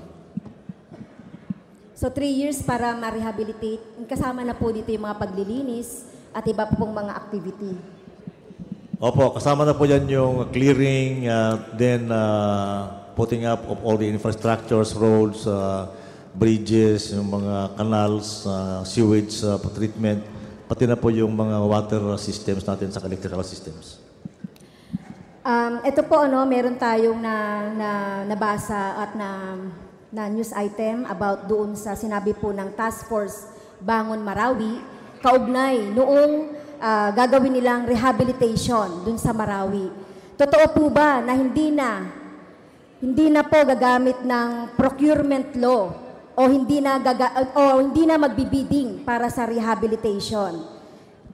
S14: So 3 years para ma-rehabilitate. Kasama na po dito yung mga paglilinis at iba po pong mga activity.
S8: Opo, kasama na po yan yung clearing, then putting up of all the infrastructures, roads, bridges, yung mga canals, sewage treatment, pati na po yung mga water systems natin sa electrical systems.
S14: Ito po, meron tayong nabasa at na news item about doon sa sinabi po ng Task Force Bangon Marawi, kaugnay noong gagawin nilang rehabilitation doon sa Marawi. Totoo po ba na hindi na hindi na po gagamit ng procurement law o hindi na magbibidding para sa rehabilitation.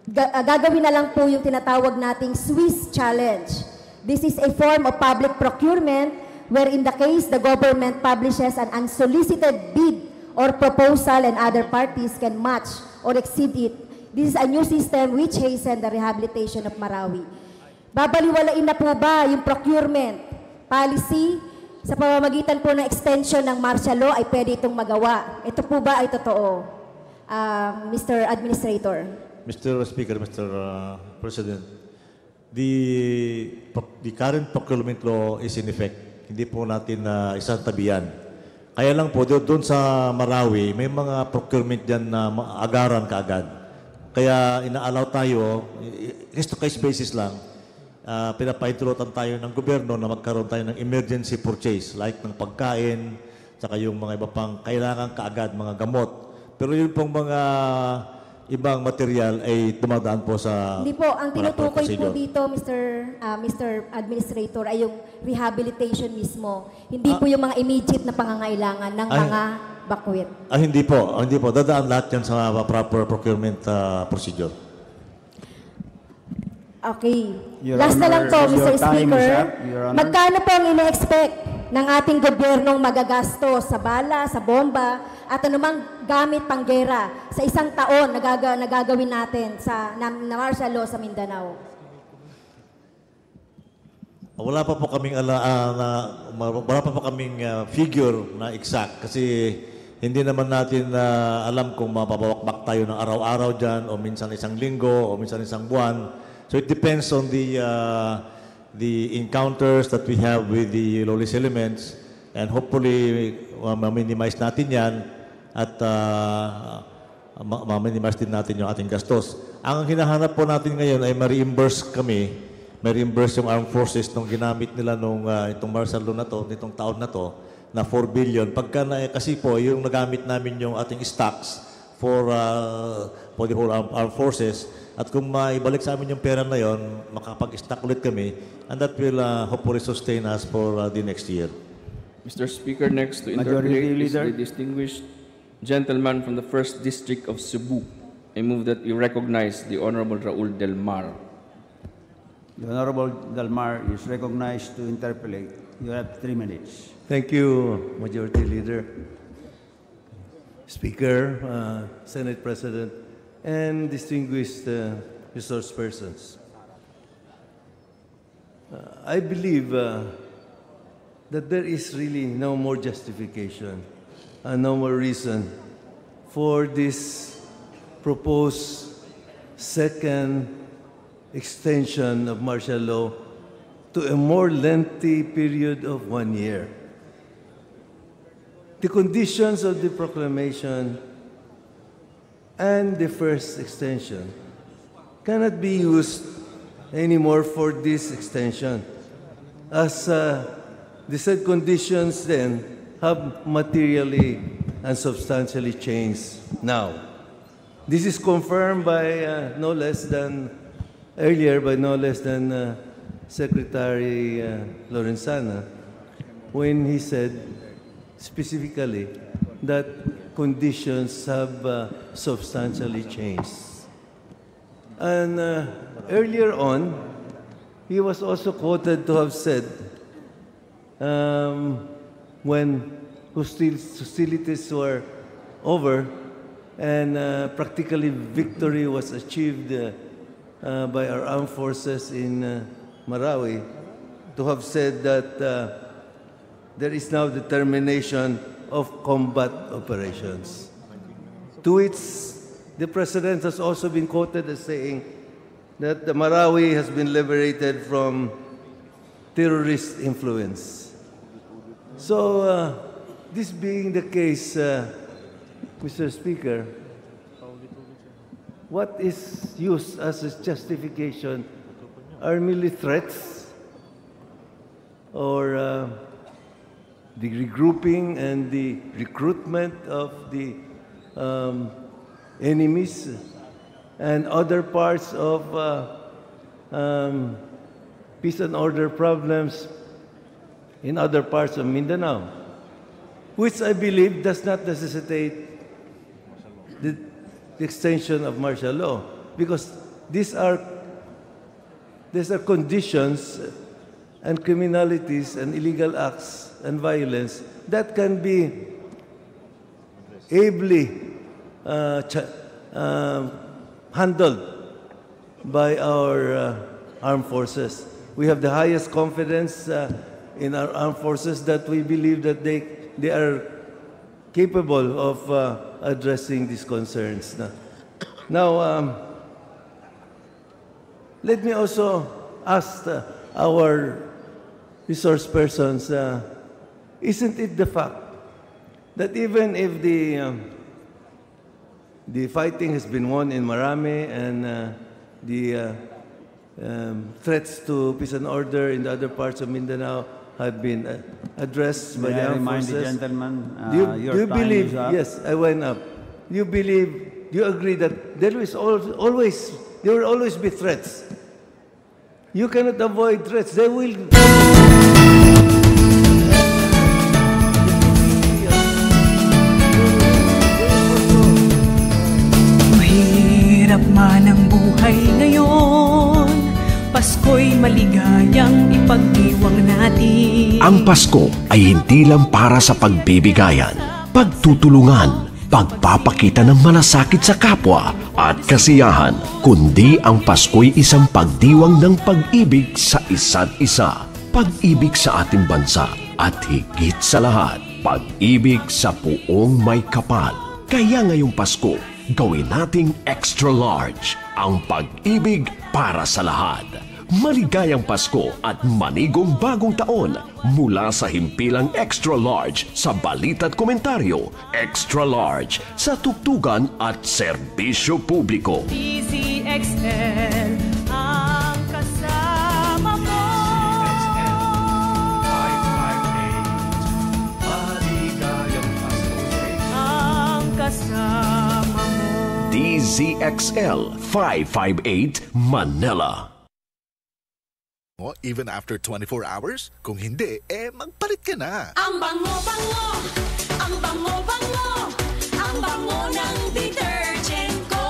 S14: Gagawin na lang po yung tinatawag nating Swiss challenge. This is a form of public procurement where in the case the government publishes an unsolicited bid or proposal and other parties can match or exceed it. This is a new system which hasten the rehabilitation of Marawi. Babaliwalain na po ba yung procurement policy sa pamamagitan po ng extension ng martial law ay pwede itong magawa? Ito po ba ay totoo, Mr. Administrator?
S8: Mr. Speaker, Mr. President, the current procurement law is in effect. Hindi po natin isatabihan. Kaya lang po, doon sa Marawi, may mga procurement dyan na agaran kaagad. Kaya inaalaw tayo, case-to-case basis lang, pinapaintulutan tayo ng gobyerno na magkaroon tayo ng emergency purchase, like ng pagkain, saka yung mga iba pang kailangan kaagad, mga gamot. Pero yun pong mga ibang material ay dumadaan po sa...
S14: Hindi po, ang tinutukoy po dito, Mr. Administrator, ay yung rehabilitation mismo. Hindi po yung mga immediate na pangangailangan ng mga bakwit.
S8: Hindi po. Hindi po. Dadaan lahat yan sa proper procurement procedure.
S14: Okay.
S19: Your
S14: Last na lang po, Mr. Speaker. Magkano po ang ina-expect ng ating gobyernong magagasto sa bala, sa bomba, at anumang gamit panggera sa isang taon na gagawin natin na martial law sa Mindanao?
S8: Wala pa po kaming figure na exact kasi hindi naman natin alam kung mapapawakbak tayo ng araw-araw dyan o minsan isang linggo o minsan isang buwan. So it depends on the encounters that we have with the lawless elements, and hopefully ma-minimize natin yan at ma-minimize din natin yung ating gastos. Ang hinahanap po natin ngayon ay ma-reimburse kami, ma-reimburse yung armed forces nung ginamit nila nung itong martial law na to, nitong taon na to, na 4 billion. Kasi po, yung nagamit namin yung ating stocks for the whole armed forces. At kung maibalik sa amin yung pera na yon, makapag-stock ulit kami, and that will hopefully sustain us for the next year.
S10: Mr. Speaker, next to interpolate is the distinguished gentleman from the 1st District of Cebu. I move that you recognize the Honorable Raul Del Mar.
S19: The Honorable Del Mar is recognized to interpolate. You have 3 minutes.
S15: Thank you, Majority Leader. Speaker, Senate President, and distinguished resource persons. I believe that there is really no more justification and no more reason for this proposed second extension of martial law to a more lengthy period of 1 year. The conditions of the proclamation and the first extension cannot be used anymore for this extension, as the said conditions then have materially and substantially changed now. This is confirmed by no less than Secretary Lorenzana when he said specifically that conditions have substantially changed. And earlier on, he was also quoted to have said, when hostilities were over and practically victory was achieved by our armed forces in Marawi, to have said that there is now the termination of combat operations. To which the President has also been quoted as saying that the Marawi has been liberated from terrorist influence. So, this being the case, Mr. Speaker, what is used as a justification are merely threats or the regrouping and the recruitment of the enemies and other parts of peace and order problems in other parts of Mindanao, which I believe does not necessitate the extension of martial law, because these are conditions and criminalities and illegal acts and violence that can be ably handled by our armed forces. We have the highest confidence in our armed forces that we believe that they are capable of addressing these concerns. Now, let me also ask our resource persons, isn't it the fact that even if the fighting has been won in Marami and the threats to peace and order in the other parts of Mindanao have been addressed by the armed forces?
S19: May I remind the gentleman,
S15: do you
S19: your time
S15: believe,
S19: is up.
S15: yes, I went up. Do you agree that there will always be threats? You cannot avoid threats. They will.
S1: Mahirap man ang buhay ngayon, Pasko'y maligayang ipagdiwang natin.
S16: Ang Pasko ay hindi lang para sa pagbibigayan, pagtutulungan, pagpapakita ng malasakit sa kapwa at kasiyahan, kundi ang Pasko'y isang pagdiwang ng pag-ibig sa isa't isa. Pag-ibig sa ating bansa at higit sa lahat, pag-ibig sa puong may kapal. Kaya ngayong Pasko, gawin nating extra large ang pag-ibig para sa lahat. Maligayang Pasko at manigong bagong taon mula sa himpilang extra large sa balita't komentaryo, extra large sa tugtugan at serbisyo publiko.
S1: DZXL ang kasama mo.
S16: Maligayang Pasko
S1: ang kasama mo.
S16: DZXL 558 Manila.
S23: Even after 24 hours? Kung hindi, magpalit ka na.
S1: Ang bango-bango, ang bango-bango, ang bango ng detergent ko.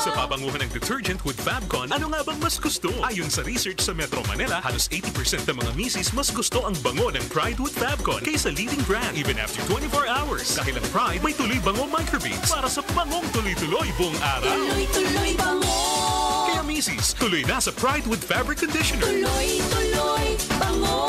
S24: Sa pabanguhan ng detergent with Fabcon, ano nga bang mas gusto? Ayon sa research sa Metro Manila, halos 80% ng mga misis mas gusto ang bango ng Pride with Fabcon kaysa leading brand even after 24 hours. Dahil ang Pride may tuloy bango microbeads para sa bangong tuloy-tuloy buong araw.
S1: Tuloy-tuloy bango.
S24: Kaya misis, tuloy na sa Pride with Fabric Conditioner.
S1: Tuloy-tuloy bango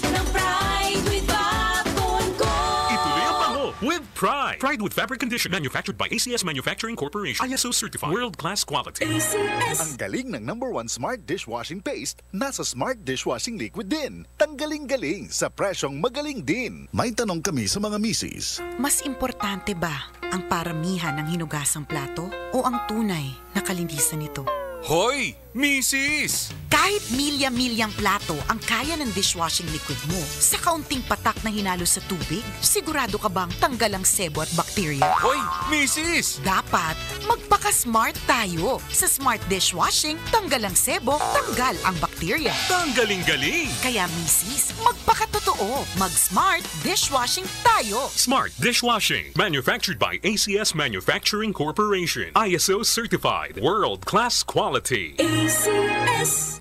S1: ng Pride with Fabcon ko.
S24: Ituloy ang bango with Pride. Pride with Fabric Conditioner. Manufactured by ACS Manufacturing Corporation. ISO certified. World-class quality.
S23: Ang galing ng #1 Smart Dishwashing Paste, nasa Smart Dishwashing Liquid din. Tanggaling-galing sa presyong magaling din. May tanong kami sa mga misis.
S25: Mas importante ba ang paramihan ng hinugasang plato o ang tunay na kalinisan nito?
S24: Hoy! Misis!
S25: Kahit milya-milyang plato ang kaya ng dishwashing liquid mo, sa kaunting patak na hinalo sa tubig, sigurado ka bang tanggal ang sebo at bakterya?
S24: Hoy! Misis!
S25: Dapat magpaka-smart tayo. Sa Smart Dishwashing, tanggal ang sebo, tanggal ang bakterya.
S24: Tanggaling-galing!
S25: Kaya misis, magpakatotoo. Mag-Smart Dishwashing tayo.
S24: Smart Dishwashing. Manufactured by ACS Manufacturing Corporation. ISO certified. World-class quality.
S1: ACS.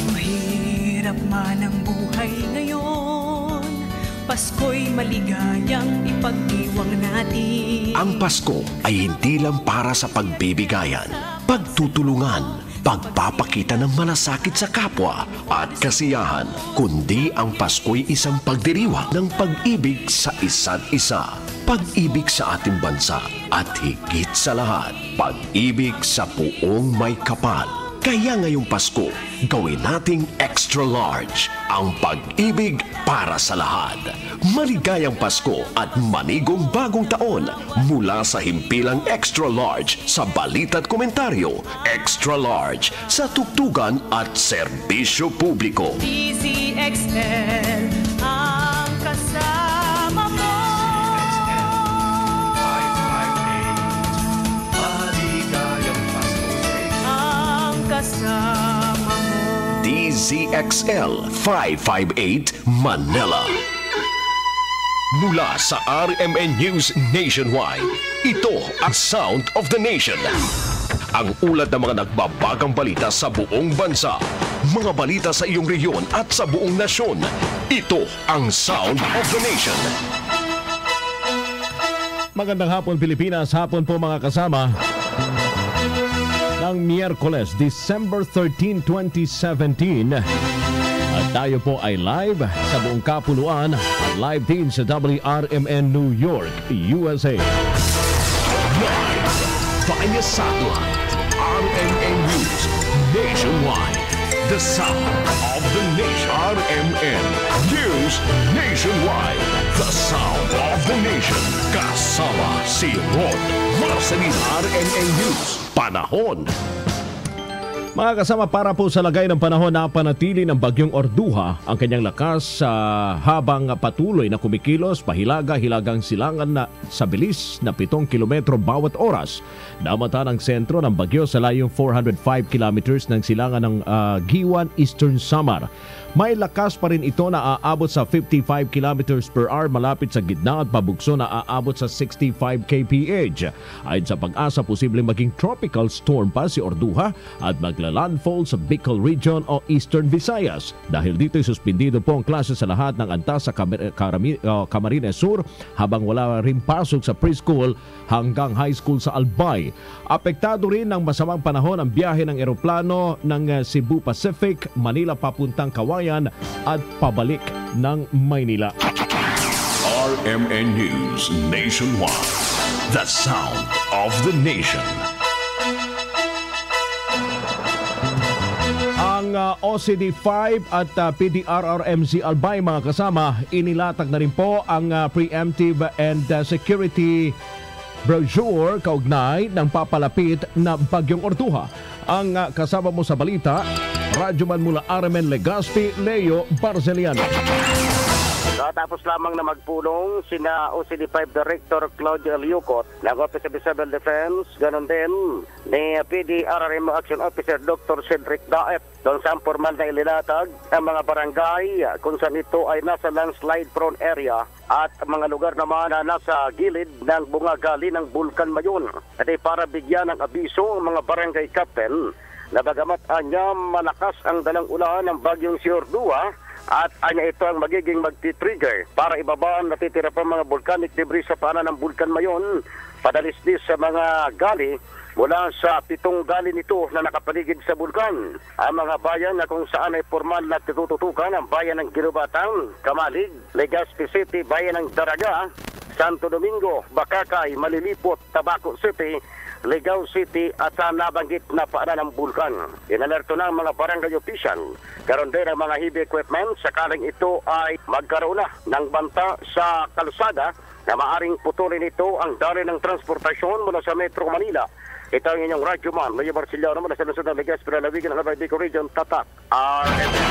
S1: Mahirap man ang buhay ngayon, Pasko'y maligayang ipagdiwang natin.
S16: Ang Pasko ay hindi lang para sa pagbibigayan, pagtutulungan, pagpapakita ng malasakit sa kapwa at kasiyahan, kundi ang Pasko'y isang pagdiriwang ng pag-ibig sa isa't isa. Pag-ibig sa ating bansa at higit sa lahat, pag-ibig sa puong may kapal. Kaya ngayong Pasko, gawin nating extra large ang pag-ibig para sa lahat. Maligayang Pasko at manigong bagong taon mula sa himpilang extra large sa balita't komentaryo, extra large sa tugtugan at serbisyo publiko.
S1: DZXL ang kasama mo. kasama mo.
S16: DZXL 558 Manila. Mula sa RMN News Nationwide, ito ang Sound of the Nation. Ang ulat ng mga nagbabagang balita sa buong bansa. Mga balita sa iyong rehiyon at sa buong nasyon. Ito ang Sound of the Nation.
S5: Magandang hapon Pilipinas, hapon po mga kasama. Ng Miyerkules, December 13, 2017. At tayo po ay live sa buong kapuluan at live din sa WRMN New York, USA.
S16: Live via satellite, RMN News Nationwide. The Sound of the Nation. RMN News Nationwide. The Sound of the Nation. Kasama si Rod Marcelino. RMN News. Panahon.
S5: Mga kasama, para po sa lagay ng panahon na panatili ng bagyong Orduha ang kanyang lakas habang patuloy na kumikilos pahilaga-hilagang silangan na sa bilis na 7 kilometro bawat oras. Namata ng sentro ng bagyo sa layong 405 kilometers ng silangan ng Giwan, Eastern Samar. May lakas pa rin ito na aabot sa 55 kilometers per hour malapit sa gitna at pabugso na aabot sa 65 kph. Ayon sa pag-asa, posibleng maging tropical storm pa si Orduha at magla-landfall sa Bicol Region o Eastern Visayas. Dahil dito suspindido po ang klase sa lahat ng antas sa Camarines Sur habang wala rin pasok sa preschool hanggang high school sa Albay. Apektado rin ng masamang panahon ang biyahe ng eroplano ng Cebu Pacific, Manila papuntang Kawayan at pabalik ng Maynila.
S16: RMN News Nationwide. The Sound of the Nation.
S5: Ang OCD-5 at PDRRMC Albay, mga kasama, inilatag na rin po ang preemptive and security brochure kaugnay ng papalapit na bagyong Orduha. Ang kasama mo sa balita, radyoman mula RMN Legazpi, Leo Barceliano.
S9: Tapos lamang na magpulong sina OCD-5 Director Claudio Aliucot ng Office of Civil Defense, ganon din ni PDRRM Action Officer Dr. Cedric Daep doon sa formal na ililatag ang mga barangay kung saan ito ay nasa landslide prone area at mga lugar naman na nasa gilid ng bungagali ng Bulkan Mayon. At ay para bigyan ng abiso ang mga barangay captain na bagamat anya malakas ang dalang ulan ng bagyong si Orduha at anya ito ang magiging magti-trigger para ibabaan natitira pa mga volcanic debris sa paanan ng Bulkan Mayon, padalisdis sa mga gali mula sa 7 gali nito na nakapaligid sa bulkan. Ang mga bayan na kung saan ay formal na tututukan ang bayan ng Ginubatang, Kamalig, Legazpi City, bayan ng Daraga, Santo Domingo, Bacacay, Malilipot, Tabaco City, Ligao City at sa nabanggit na paanan ng bulkan. Inalerto ng mga barangay official, karon din ang mga heavy equipment sakaling ito ay magkaroon na ng banta sa kalsada na maaring putulin ito ang daloy ng transportasyon mula sa Metro Manila. Ito ang inyong radyoman, Mayor Barceliano mula sa Luzon ng Legazpi, Pinaalawigan ng Bicol Region, Tatak, RMN.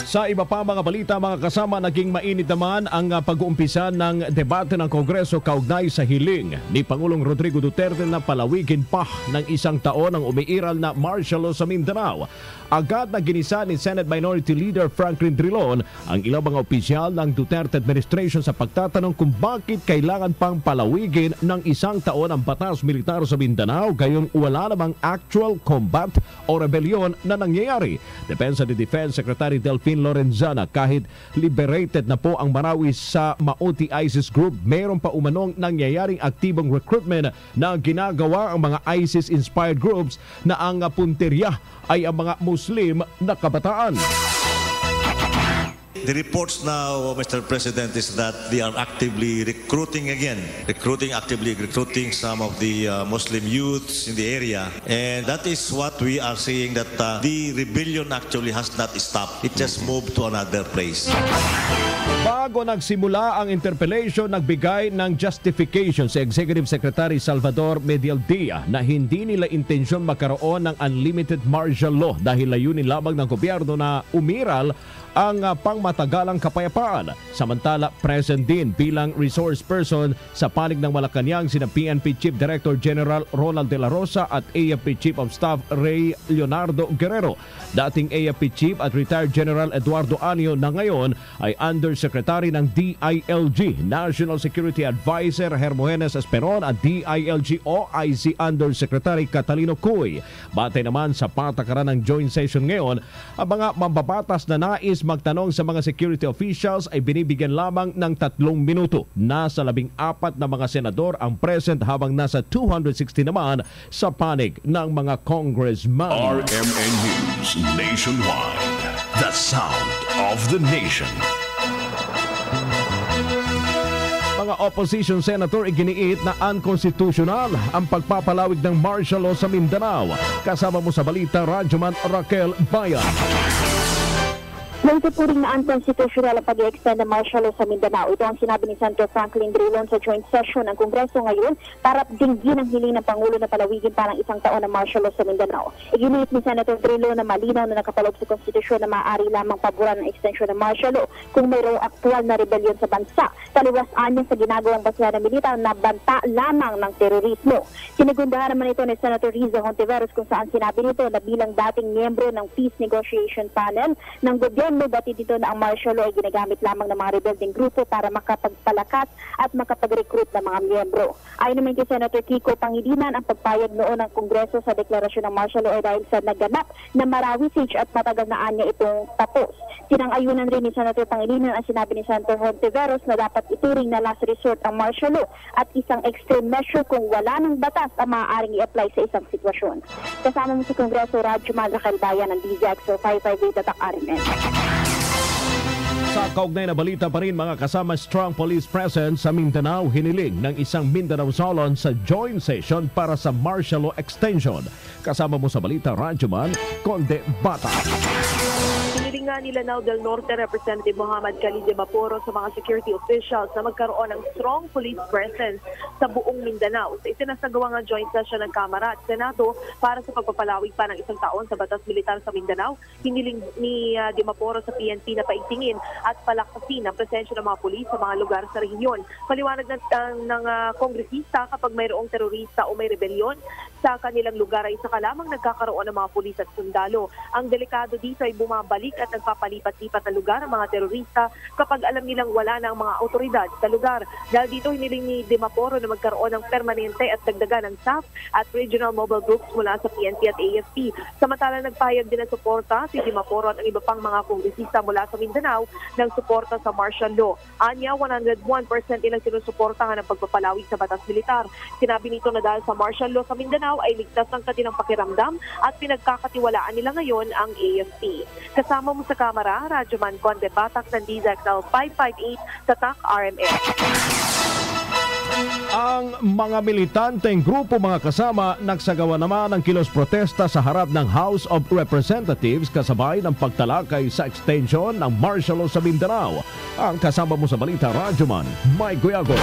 S5: Sa iba pa mga balita, mga kasama, naging mainit naman ang pag-uumpisa ng debate ng Kongreso kaugnay sa hiling ni Pangulong Rodrigo Duterte na palawigin pa ng 1 taon ang umiiral na martial law sa Mindanao. Agad na ginisa ni Senate Minority Leader Franklin Drilon ang ilang mga opisyal ng Duterte administration sa pagtatanong kung bakit kailangan pang palawigin ng 1 taon ang batas militar sa Mindanao gayon wala namang actual combat o rebellion na nangyayari. Depensa ni Defense Secretary Delphine Lorenzana, kahit liberated na po ang Marawi sa Mauti ISIS group, mayroon pa umanong nangyayaring aktibong recruitment na ginagawa ang mga ISIS-inspired groups na ang punteriya ay ang mga Muslim na kabataan.
S8: The reports now, Mr. President, is that they are actively recruiting again, actively recruiting some of the Muslim youths in the area. And that is what we are seeing, that the rebellion actually has not stopped. It just moved to another place.
S5: Bago nagsimula ang interpellation, nagbigay ng justification si Executive Secretary Salvador Medialdea na hindi nila intensyon magkaroon ng unlimited martial law dahil layunin lamang ng gobyerno na umiral ang pangmatay matagalang kapayapaan. Samantala, present din bilang resource person sa panig ng Malacanang sina PNP Chief Director General Ronald De La Rosa at AFP Chief of Staff Ray Leonardo Guerrero. Dating AFP Chief at retired General Eduardo Anio na ngayon ay Undersecretary ng DILG, National Security Advisor Hermogenes Esperon at DILG OIC Undersecretary Catalino Cuy. Batay naman sa patakaran ng joint session ngayon, ang mga mambabatas na nais magtanong sa mga security officials ay binibigyan lamang ng 3 minuto. Nasa 14 na mga senador ang present habang nasa 260 naman sa panig ng mga congressman.
S16: RMN News Nationwide. The sound of the nation.
S5: Mga opposition senator iginiit na unconstitutional ang pagpapalawig ng martial law sa Mindanao. Kasama mo sa balita, Radyoman Raquel Bayan.
S2: Naituturing na unconstitutional ang pag-i-extend ng martial law sa Mindanao. Ito ang sinabi ni Senator Franklin Drilon sa joint session ng Kongreso ngayon para dinggin ang hiling ng Pangulo na palawigin parang 1 taon ng martial law sa Mindanao. Iginiit ni Senator Drilon na malinaw na nakapaloob sa konstitusyon na maaari lamang paboran ng extension ng martial law kung mayroong aktual na rebellion sa bansa. Taliwasaan niya sa ginagawang basihan ng militar na banta lamang ng terorismo. Sinigundahan naman ito ni Senator Riza Hontiveros kung saan sinabi nito na bilang dating miyembro ng Peace Negotiation Panel ng gobyerno, batid dito na ang martial law ay ginagamit lamang ng mga rebelding grupo para makapagpalakas at makapag-recruit ng mga miyembro. Ayon naman kay Senator Kiko Pangilinan, ang pagpayag noon ng Kongreso sa deklarasyon ng martial law ay dahil sa naganap na Marawi siege at matagal na anya itong tapos. Sinang-ayunan rin ni Senator Pangilinan ang sinabi ni Senator Hontiveros na dapat ituring na last resort ang martial law at isang extreme measure kung wala ng batas ang maaaring i-apply sa isang sitwasyon. Kasama mo sa Kongreso, Radyoman Raquel Bayan ng DZXL 558 Tatak RMN.
S5: Sa kaugnay na balita pa rin, mga kasama strong police presence sa Mindanao, hiniling ng isang Mindanao Salon sa joint session para sa martial law extension. Kasama mo sa balita, Radyoman Conde Bata.
S6: Hiniling nga nila Lanao del Norte Representative Muhammad Khalid de Maporo sa mga security officials na magkaroon ng strong police presence sa buong Mindanao. Sa isinasagawa nga joint session ng Kamara at Senado para sa pagpapalawig pa ng 1 taon sa batas militar sa Mindanao, hiniling ni de Maporo sa PNP na paigtingin at palakasin ang presensya ng mga pulis sa mga lugar sa rehiyon. Paliwanag ng kongresista, kapag mayroong terorista o may rebelyon sa kanilang lugar ay saka lamang nagkakaroon ng mga pulis at sundalo. Ang delikado dito ay bumabalik at nagpapalipat-lipat na lugar ang mga terorista kapag alam nilang wala na ang mga otoridad sa lugar. Dahil dito hiniling ni de Maporo na magkaroon ng permanente at dagdagan ng staff at regional mobile groups mula sa PNP at AFP. Samantala nagpahayag din ng suporta si de Maporo at ang iba pang mga kongresista mula sa Mindanao ng suporta sa martial law. Anya, 101% ilang sinusuportahan ang pagpapalawig sa batas militar. Sinabi nito na dahil sa martial law sa Mindanao ay ligtas ng kanilang pakiramdam at pinagkakatiwalaan nila ngayon ang AFP. Kasama mo sa Kamara, Radyoman Conde Batak ng DZXL 558 Tatak RMN.
S5: Ang mga militanteng grupo mga kasama nagsagawa naman ng kilos protesta sa harap ng House of Representatives kasabay ng pagtalakay sa extension ng martial law sa Mindanao. Ang kasama mo sa balita, Radyoman Mike Guyago.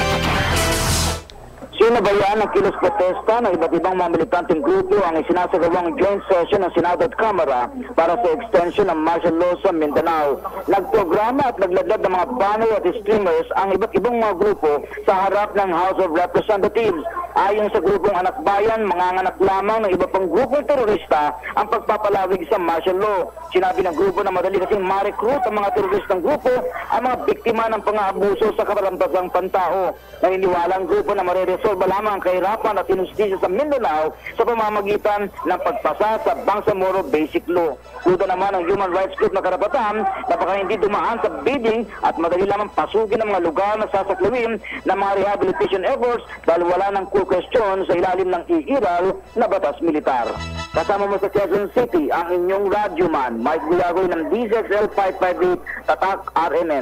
S17: Sinabayaan ng kilos protesta ng iba't ibang mga militanteng grupo ang isinasagawang joint session ng Senado at Kamara para sa extension ng martial law sa Mindanao. Nagprograma at nagladlad ng mga banner at streamers ang iba't ibang mga grupo sa harap ng House of Representatives. Ayon sa grupong Anak Bayan, manganganak lamang ng iba pang grupong terorista ang pagpapalawig sa martial law. Sinabi ng grupo na madali kasing ma-recruit ang mga teroristang grupo ang mga biktima ng pang-aabuso sa kabalamtasang pantao. Naniniwala ang grupo na mareresolba lamang ang kahirapan at inustisya sa Mindanao sa pamamagitan ng pagpasa sa Bangsamoro Basic Law. Kuda naman ang Human Rights Group na karapatan na baka hindi dumaan sa bidding at madali lamang pasukin ang mga lugar na sasaklawin ng mga rehabilitation efforts dahil wala ng question sa ilalim ng iiral na batas militar. Kasama mo sa Quezon City ang inyong radyoman, Mike Guyagoy ng DZXL 558 Tatak RMN.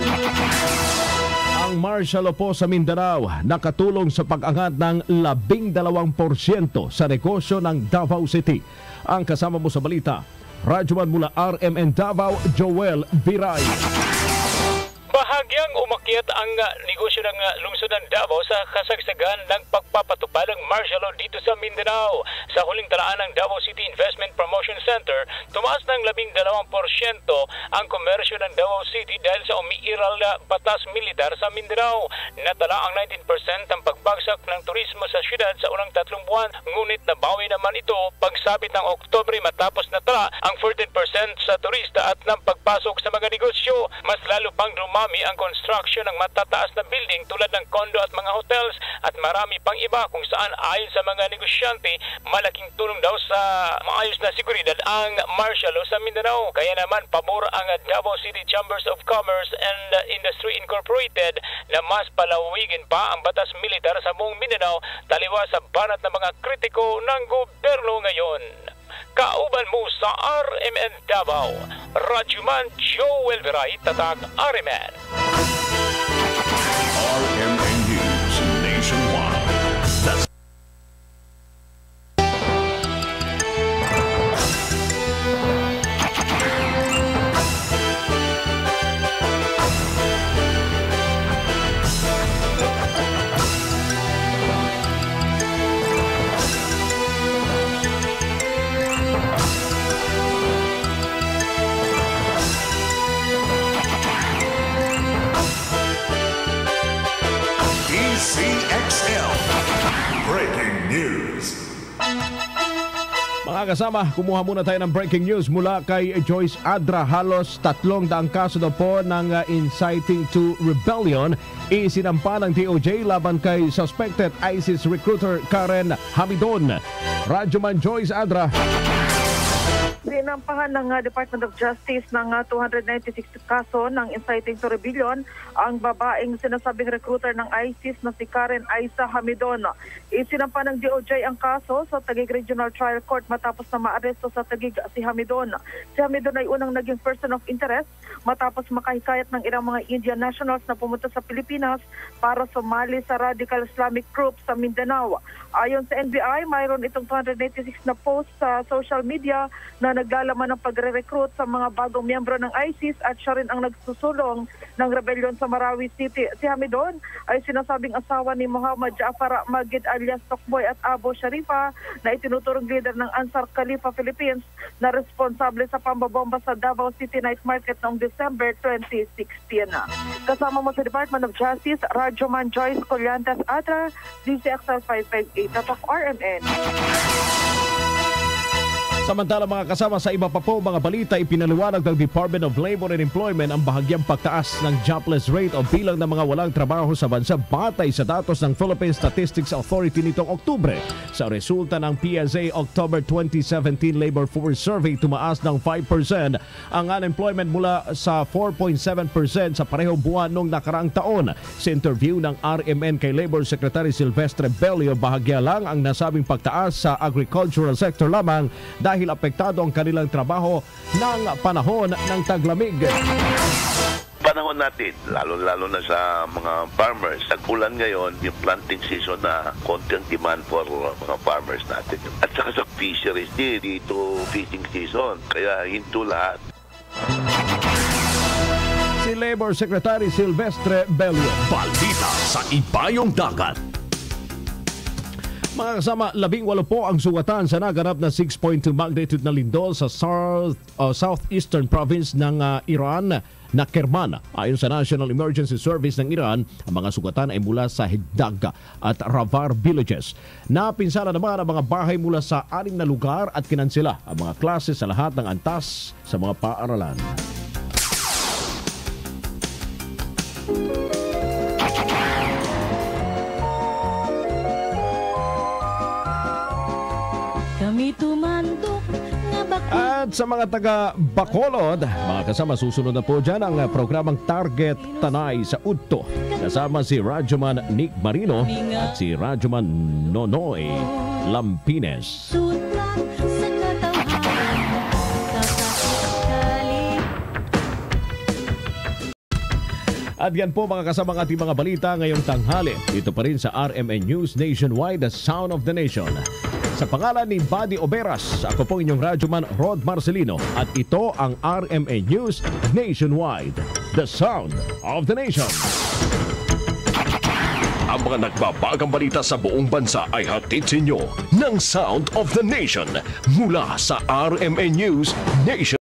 S5: Ang martial law po sa Mindanao nakatulong sa pag-angat ng 12% sa negosyo ng Davao City. Ang kasama mo sa balita, radyoman mula RMN Davao, Joel Viray.
S20: Bahagyang umakyat
S4: umakyat ang negosyo ng lungsod ng Davao sa kasagsagan ng pagpapatupad ng martial law dito sa Mindanao. Sa huling talaan ng Davao City Investment Promotion Center, tumaas ng 12% ang komersyo ng Davao City dahil sa umiiral na batas militar sa Mindanao. Natala ang 19% ang pagbagsak ng turismo sa syudad sa unang 3 buwan, ngunit nabawi naman ito pagsapit ng Oktubre matapos natala ang 14% sa turista at ng pagpasok sa mga negosyo. Mas lalo pang dumami ang construction ng matataas na building tulad ng kondo at mga hotels at marami pang iba kung saan ayon sa mga negosyante, malaking tulong daw sa maayos na seguridad ang martial law sa Mindanao. Kaya naman pabor ang Davao City Chambers of Commerce and Industry Incorporated na mas palawigin pa ang batas militar sa buong Mindanao taliwas sa banat ng mga kritiko ng gobyerno ngayon. Kauban mo sa RMN Davao, Radyoman Joel Veray, Tatak RMN.
S16: RMN News Nationwide.
S23: DZXL Breaking News.
S5: Mga kasama, kumuha muna tayo ng breaking news mula kay Joyce Adra. Halos 300 kaso na po ng inciting to rebellion isinampa ng DOJ laban kay suspected ISIS recruiter Karen Hamidon. Radyoman Joyce Adra.
S6: Sinampahan ng Department of Justice ng 296 kaso ng inciting to rebellion ang babaeng sinasabing recruiter ng ISIS na si Karen Aisa Hamidon. Isinampa ng DOJ ang kaso sa Taguig Regional Trial Court matapos na maaresto sa Taguig si Hamidon. Si Hamidon ay unang naging person of interest matapos makahikayat ng ilang mga Indian nationals na pumunta sa Pilipinas para sumali sa radical Islamic group sa Mindanao. Ayon sa NBI, mayroon itong 296 na post sa social media na naglalaman ng pagre-recruit sa mga bagong miyembro ng ISIS at siya rin ang nagsusulong ng rebellion sa Marawi City. Si Hamidon ay sinasabing asawa ni Muhammad Jaafar Magid alias Tokboy at Abu Sharifa na itinuturong leader ng Ansar Khalifa Philippines na responsable sa pambabomba sa Davao City Night Market noong December 2016. Kasama mo sa Department of Justice, Radyoman Joyce Collantes Adra, DZXL 558, Tatak RMN.
S5: Samantala mga kasama, sa iba pa po mga balita, ipinaliwanag ng Department of Labor and Employment ang bahagyang pagtaas ng jobless rate o bilang ng mga walang trabaho sa bansa batay sa datos ng Philippine Statistics Authority nitong Oktubre. Sa resulta ng PSA October 2017 Labor Force Survey, tumaas ng 5% ang unemployment mula sa 4.7% sa parehong buwan noong nakaraang taon. Sa interview ng RMN kay Labor Secretary Silvestre Bello, bahagya lang ang nasabing pagtaas sa agricultural sector lamang dahil apektado ang kanilang trabaho ng panahon ng taglamig.
S7: Panahon natin, lalo-lalo na sa mga farmers, nag-ulan ngayon, yung planting season na konti ang demand for mga farmers natin. At saka sa fisheries, dito fishing season, kaya hinto lahat.
S5: Si Labor Secretary Silvestre Bello.
S16: Balita sa Ibayong Dagat.
S5: Mga kasama, 18 po ang sugatan sa naganap na 6.2 magnitude na lindol sa southeastern province ng Iran na Kerman. Ayon sa National Emergency Service ng Iran, ang mga sugatan ay mula sa Higdag at Ravar villages. Napinsala naman ang mga bahay mula sa 6 na lugar at kinansela ang mga klase sa lahat ng antas sa mga paaralan. At sa mga taga Bacolod, mga kasama, susunod na po dyan ang programang Target Tanay sa Udto. Kasama si Radyoman Nick Marino at si Radyoman Nonoy Lampines. At yan po mga kasama ang ating mga balita ngayong tanghali. Ito pa rin sa RMN News Nationwide, the sound of the nation. Sa pangalan ni Buddy Oberas, ako po inyong radyoman Rod Marcelino at ito ang RMN News Nationwide, the sound of the nation.
S16: Ang mga nagbabagang balita sa buong bansa ay hatid sa inyo ng Sound of the Nation mula sa RMN News Nation.